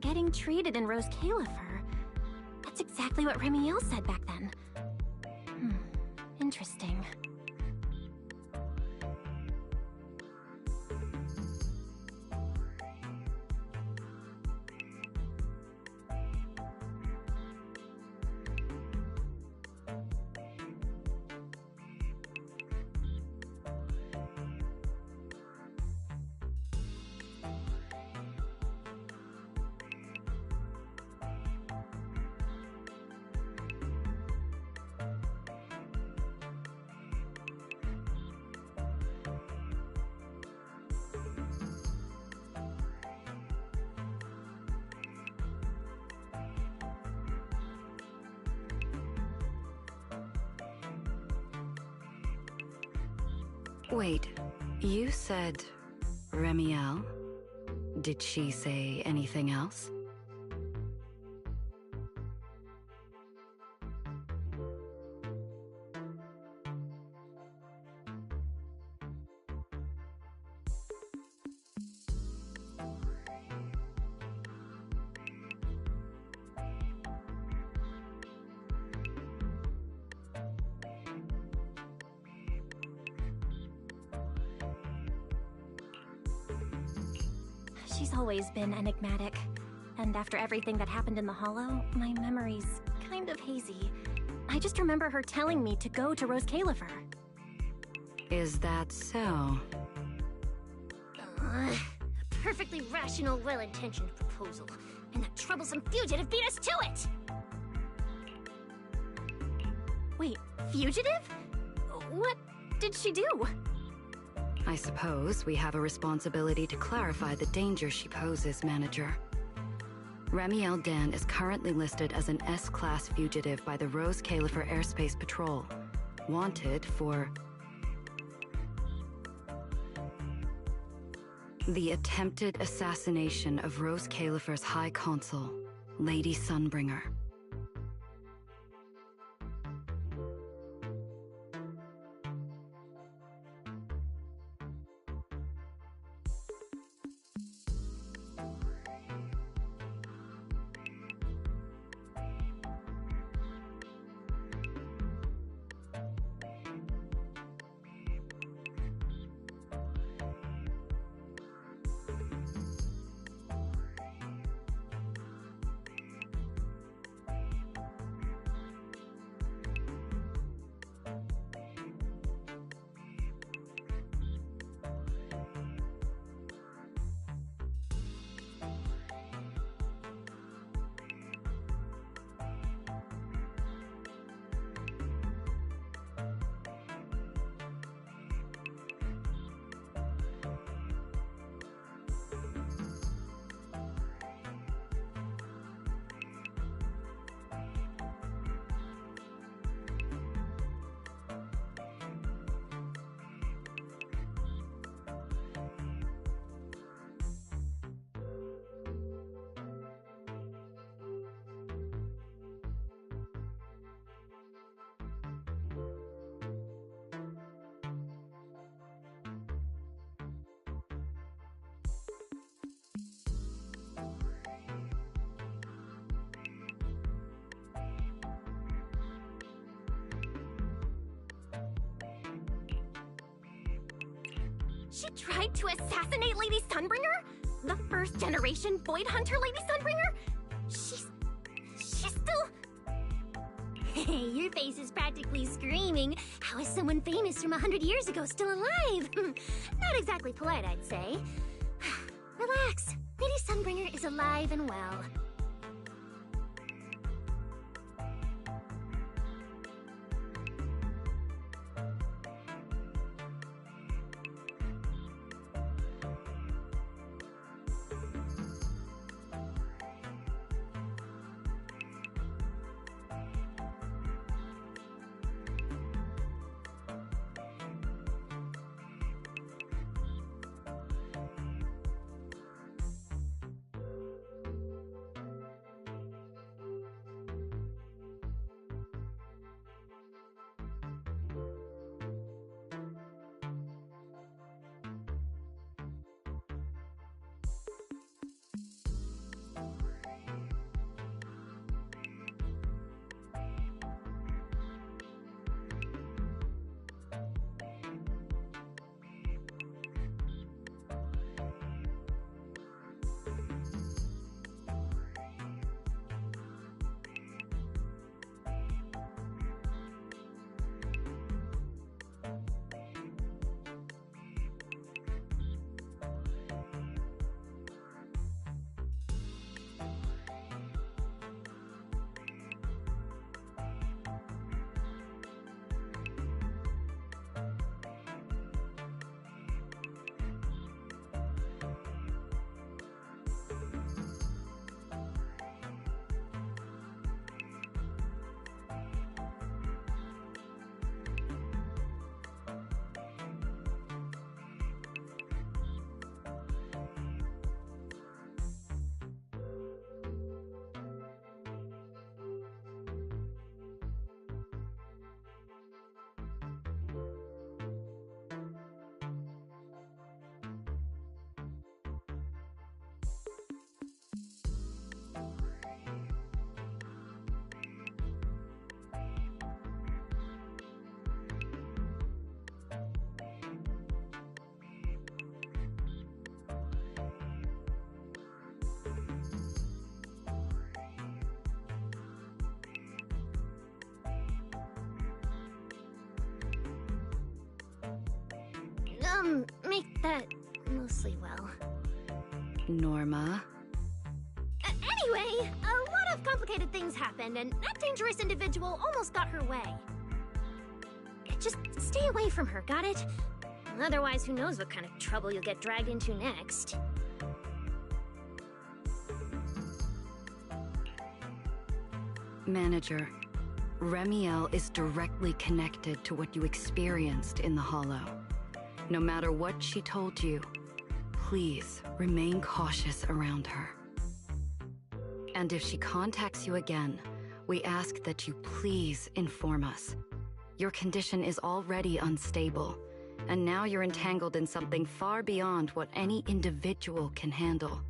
Getting treated in Rose Califer. That's exactly what Remiel said back then. Interesting. Wait, you said Remiel? Did she say anything else? She's always been enigmatic. And after everything that happened in the Hollow, my memory's kind of hazy. I just remember her telling me to go to Rose Califer. Is that so? A perfectly rational, well-intentioned proposal. And that troublesome fugitive beat us to it! Wait, fugitive? What did she do? I suppose we have a responsibility to clarify the danger she poses, Manager. Remiel Dan is currently listed as an S-Class fugitive by the Rose Califer Airspace Patrol. Wanted for the attempted assassination of Rose Califer's High Consul, Lady Sunbringer. She tried to assassinate Lady Sunbringer? The first generation Void Hunter Lady Sunbringer? She's still... Hey, your face is practically screaming. How is someone famous from 100 years ago still alive? Not exactly polite, I'd say. Relax. Lady Sunbringer is alive and well. Make that mostly well. Norma? Anyway, a lot of complicated things happened, and that dangerous individual almost got her way. Just stay away from her, got it? Otherwise, who knows what kind of trouble you'll get dragged into next. Manager, Remiel is directly connected to what you experienced in the Hollow. No matter what she told you, please remain cautious around her. And if she contacts you again, we ask that you please inform us. Your condition is already unstable, and now you're entangled in something far beyond what any individual can handle.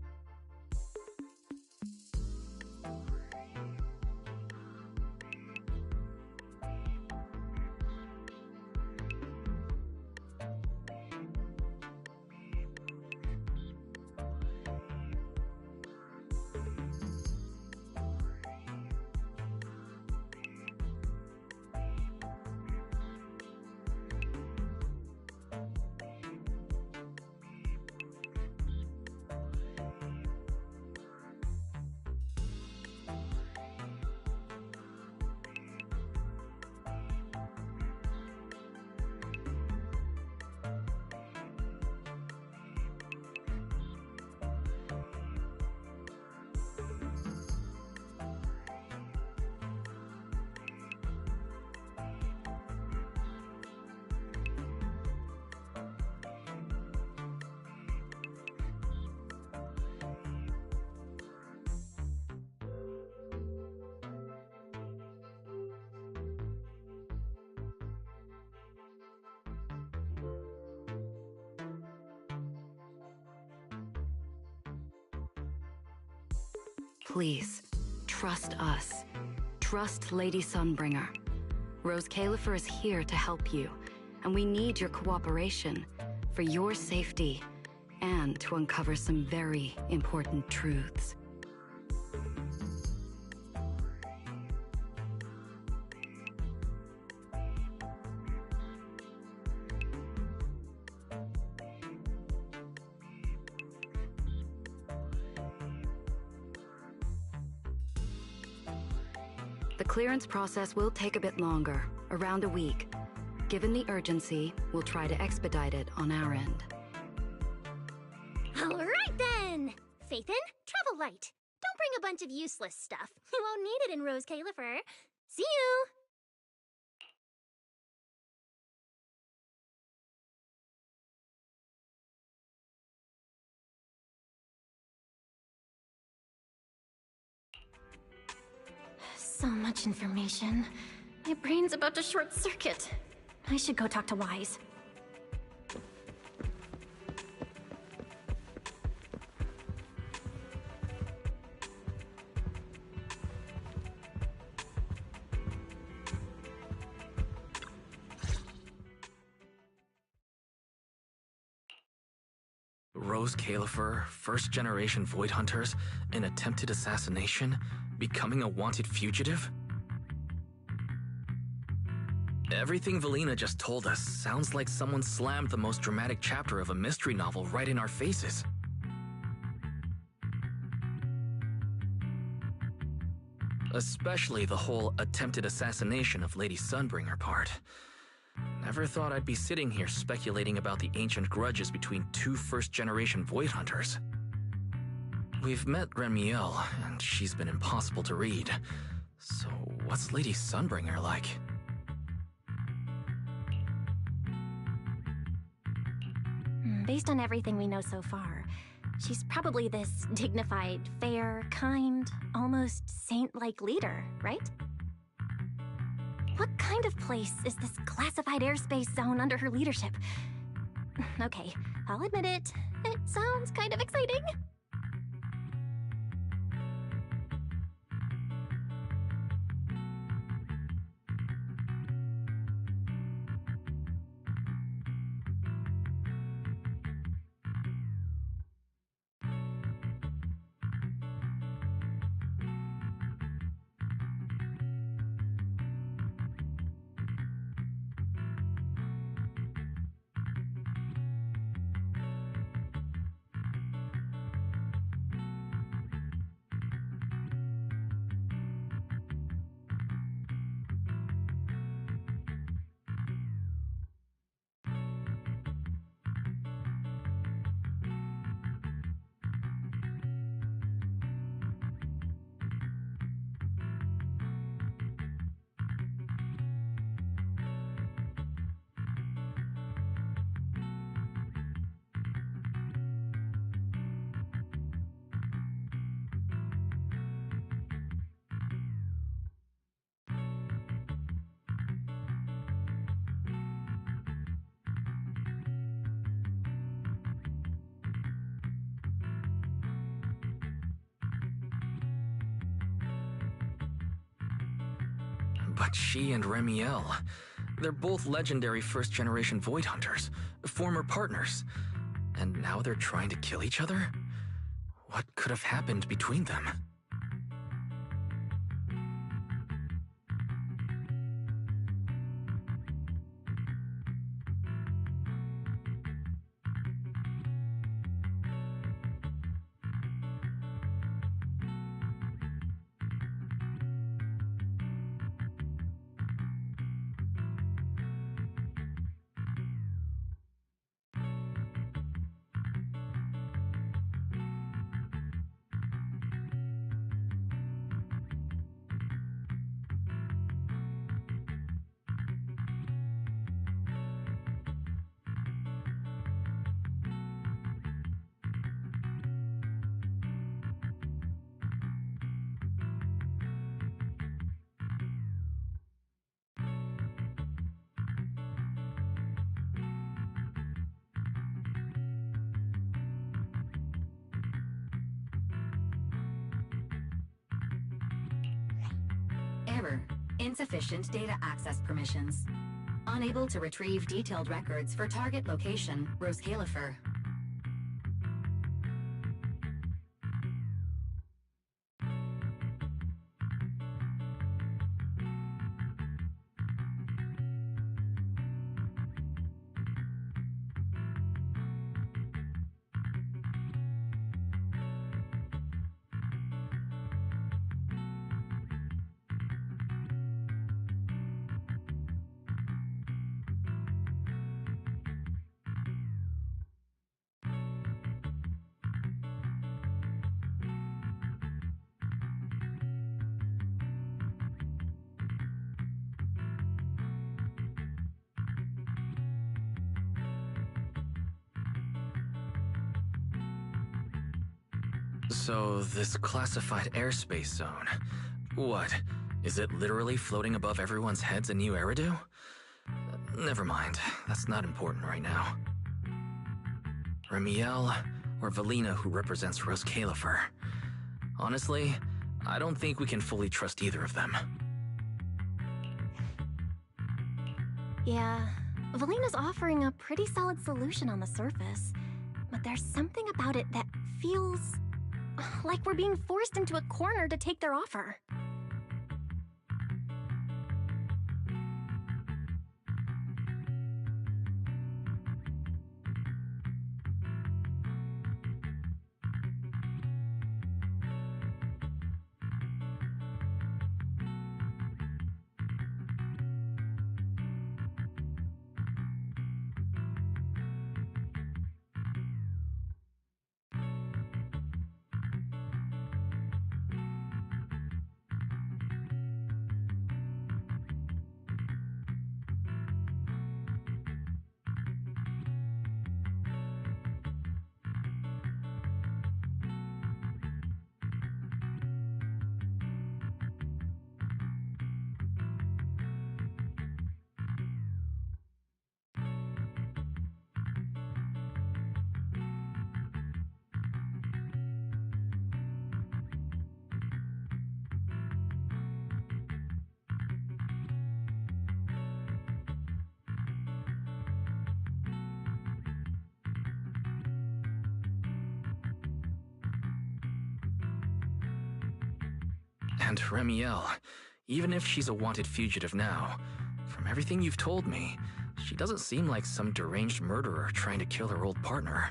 Please, trust us. Trust Lady Sunbringer. Rose Califer is here to help you, and we need your cooperation. for your safety, and to uncover some very important truths. The clearance process will take a bit longer, around a week. Given the urgency, we'll try to expedite it on our end. All right then! Phaethon, travel light. Don't bring a bunch of useless stuff. You won't need it in Rose Califer. See you! So much information. My brain's about to short circuit. I should go talk to Wise. Rose Califer, first-generation Void Hunters, an attempted assassination, becoming a wanted fugitive? Everything Valina just told us sounds like someone slammed the most dramatic chapter of a mystery novel right in our faces. Especially the whole attempted assassination of Lady Sunbringer part. Never thought I'd be sitting here speculating about the ancient grudges between two first-generation Void Hunters. We've met Remiel, and she's been impossible to read. So what's Lady Sunbringer like? Based on everything we know so far, she's probably this dignified, fair, kind, almost saint-like leader, right? What kind of place is this classified airspace zone under her leadership? Okay, I'll admit it. It sounds kind of exciting. But she and Remiel, they're both legendary first-generation Void Hunters, former partners. And now they're trying to kill each other? What could have happened between them? Error. Insufficient data access permissions. Unable to retrieve detailed records for target location, Roscalifer. So, this classified airspace zone, what? Is it literally floating above everyone's heads in New Eridu? Never mind, that's not important right now. Remiel or Valina, who represents Roscalifer. Honestly, I don't think we can fully trust either of them. Yeah, Valina's offering a pretty solid solution on the surface, but there's something about it that feels like we're being forced into a corner to take their offer. And Remiel, even if she's a wanted fugitive now, from everything you've told me, she doesn't seem like some deranged murderer trying to kill her old partner.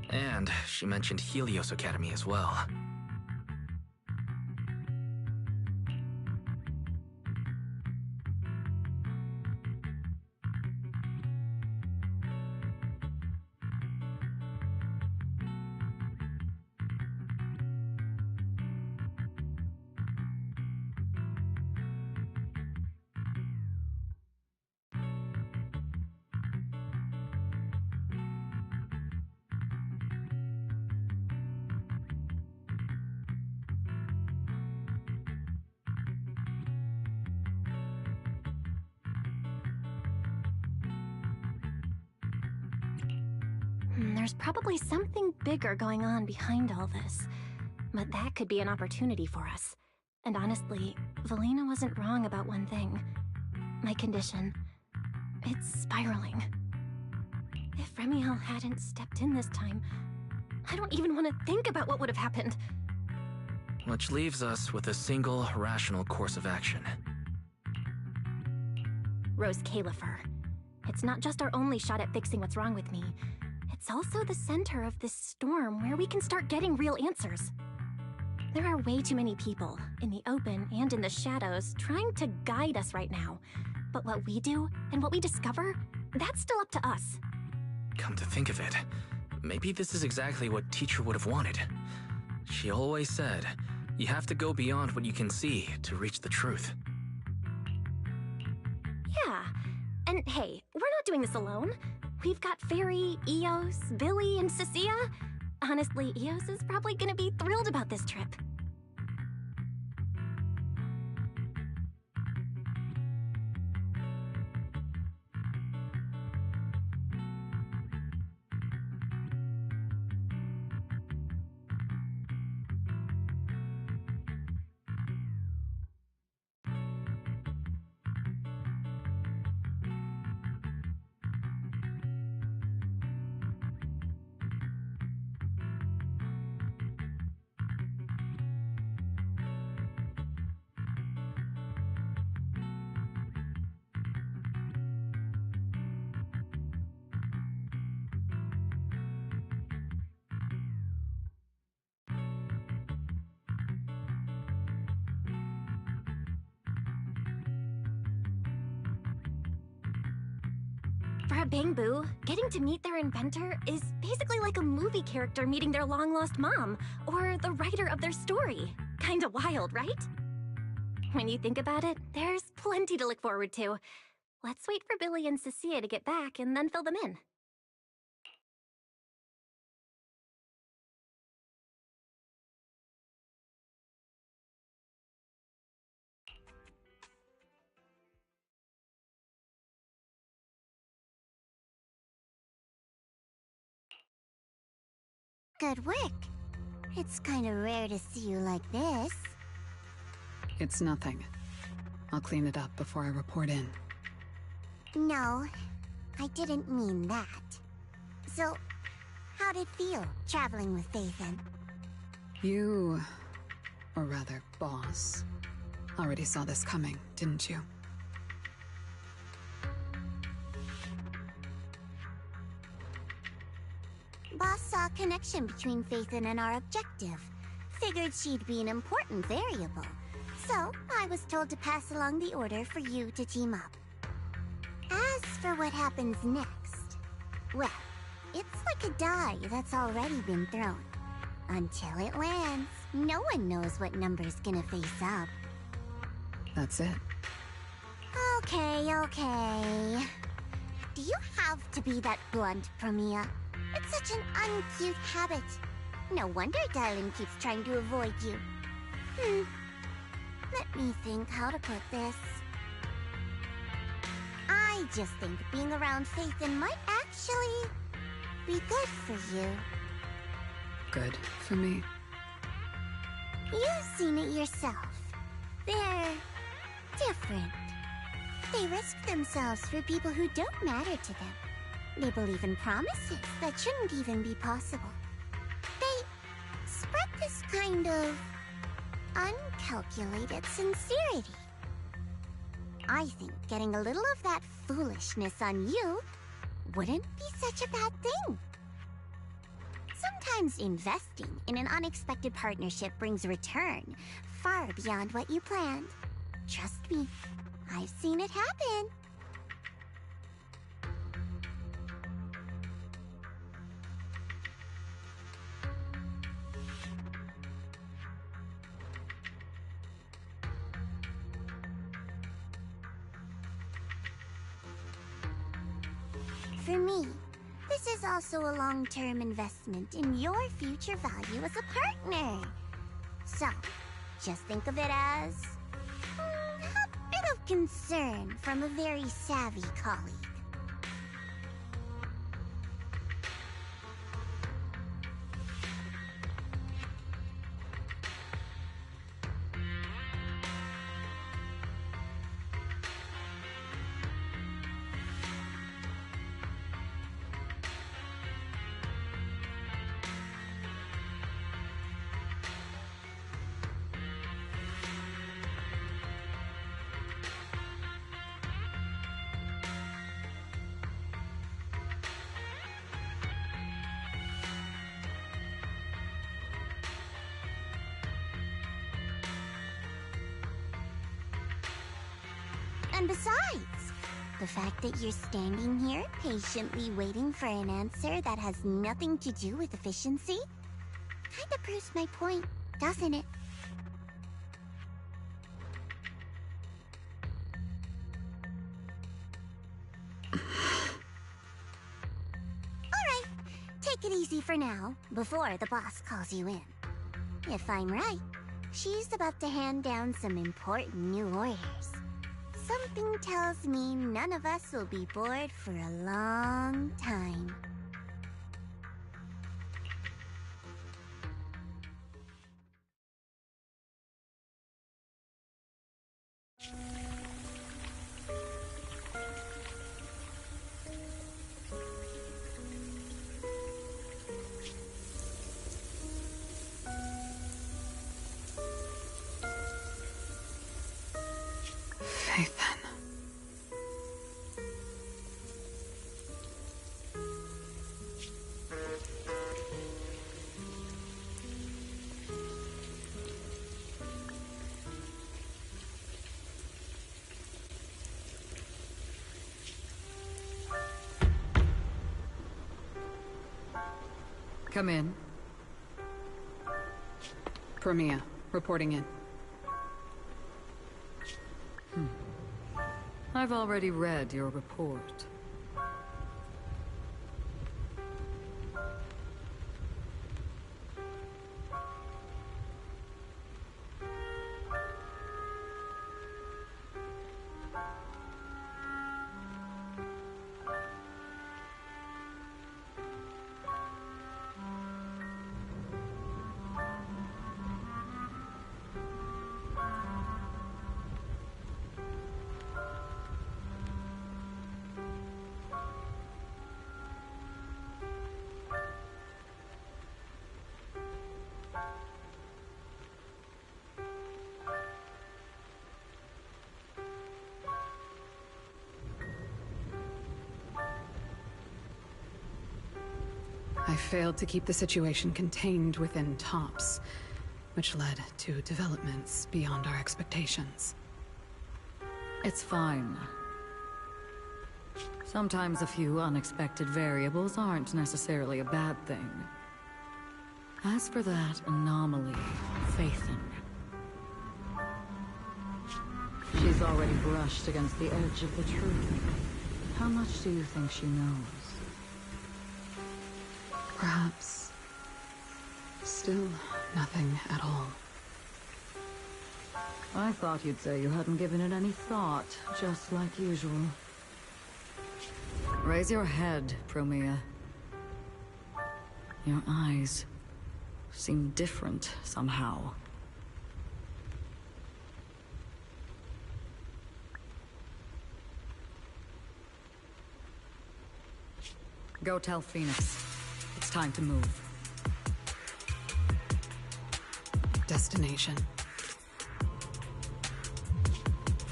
And she mentioned Helios Academy as well. There's probably something bigger going on behind all this. But that could be an opportunity for us. And honestly, Valina wasn't wrong about one thing. My condition. It's spiraling. If Remiel hadn't stepped in this time, I don't even want to think about what would have happened. Which leaves us with a single rational course of action. Rose Califer. It's not just our only shot at fixing what's wrong with me. It's also the center of this storm where we can start getting real answers. There are way too many people, in the open and in the shadows, trying to guide us right now. But what we do, and what we discover, that's still up to us. Come to think of it, maybe this is exactly what Teacher would have wanted. She always said, you have to go beyond what you can see to reach the truth. Yeah, and hey, we're not doing this alone. We've got Fairy, Eos, Billy, and Cecilia. Honestly, Eos is probably gonna be thrilled about this trip. For a Bangbu, getting to meet their inventor is basically like a movie character meeting their long-lost mom, or the writer of their story. Kinda wild, right? When you think about it, there's plenty to look forward to. Let's wait for Billy and Cecilia to get back and then fill them in. Good work. It's kind of rare to see you like this. It's nothing. I'll clean it up before I report in. No, I didn't mean that. So, how'd it feel, traveling with Phaethon? You, or rather, boss, already saw this coming, didn't you? Boss saw a connection between Phaethon and our objective. Figured she'd be an important variable. So, I was told to pass along the order for you to team up. As for what happens next, well, it's like a die that's already been thrown. Until it lands, no one knows what number's gonna face up. That's it. Okay. Do you have to be that blunt, Promia? It's such an uncute habit. No wonder Dylan keeps trying to avoid you. Let me think how to put this. I just think being around Phaethon might actually be good for you. Good for me. You've seen it yourself. They're different. They risk themselves for people who don't matter to them. They believe in promises that shouldn't even be possible. They spread this kind of uncalculated sincerity. I think getting a little of that foolishness on you wouldn't be such a bad thing. Sometimes investing in an unexpected partnership brings a return far beyond what you planned. Trust me, I've seen it happen. For me, this is also a long-term investment in your future value as a partner. So, just think of it as a bit of concern from a very savvy colleague. And besides, the fact that you're standing here patiently waiting for an answer that has nothing to do with efficiency kinda proves my point, doesn't it? Alright, take it easy for now, before the boss calls you in. If I'm right, she's about to hand down some important new orders. Something tells me none of us will be bored for a long time. Come in. Premia, reporting in. I've already read your report. I failed to keep the situation contained within TOPS, which led to developments beyond our expectations. It's fine. Sometimes a few unexpected variables aren't necessarily a bad thing. As for that anomaly, Phaethon, she's already brushed against the edge of the truth. How much do you think she knows? Perhaps still nothing at all. I thought you'd say you hadn't given it any thought, just like usual. Raise your head, Premia. Your eyes seem different somehow. Go tell Phoenix. It's time to move. Destination.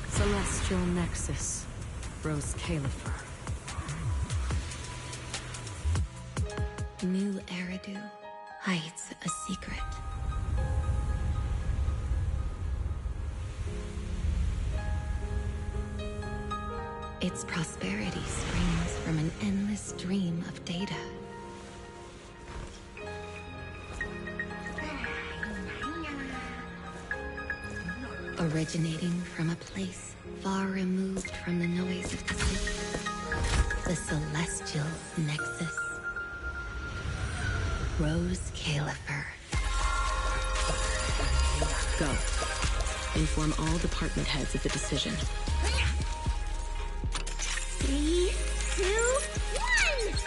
Celestial Nexus. Rose Califer. New Eridu. hides a secret. Its prosperity springs from an endless stream of data. Originating from a place far removed from the noise of the city. The Celestial Nexus. Rose Califer. Go. Inform all department heads of the decision. 3, 2, 1!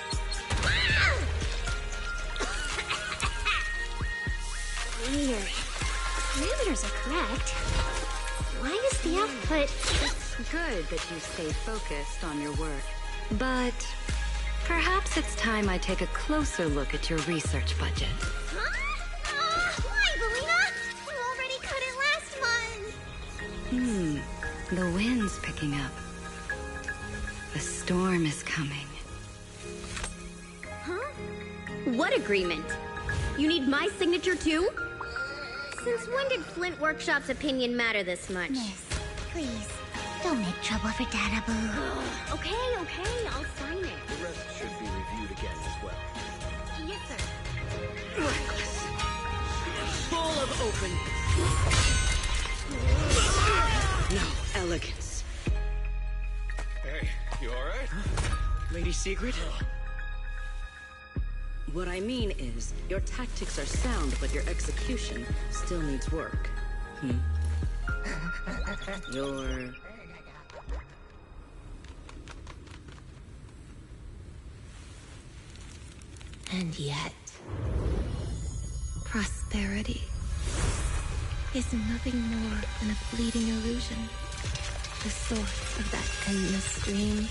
Weird. Parameters are correct. Why is the output... It's good that you stay focused on your work. But perhaps it's time I take a closer look at your research budget. Huh? Why, Belina? You already cut it last month. The wind's picking up. The storm is coming. Huh? What agreement? You need my signature too? Since when did Flint Workshop's opinion matter this much? Miss, please, don't make trouble for Dada Boo. Okay, I'll sign it. The rest should be reviewed again as well. Yes, sir. Reckless. Full of openness. No elegance. Hey, you alright? Lady Secret? What I mean is, your tactics are sound, but your execution still needs work. You're... And yet, prosperity is nothing more than a fleeting illusion. The source of that endless stream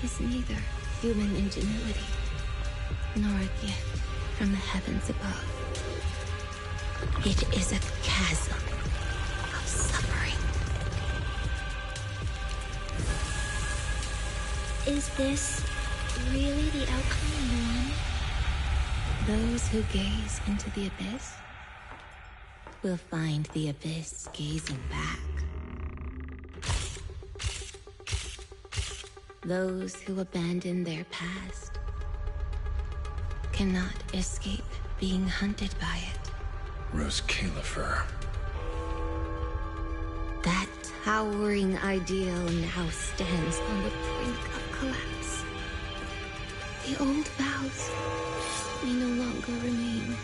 is neither human ingenuity nor a gift from the heavens above. It is a chasm of suffering. Is this really the outcome you want? Those who gaze into the abyss will find the abyss gazing back. Those who abandon their past cannot escape being hunted by it. Rose Califer. That towering ideal now stands on the brink of collapse. The old vows may no longer remain.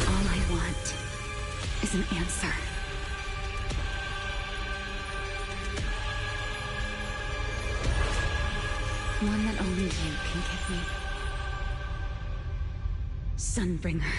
All I want is an answer. One that only you can give me. Sunbringer.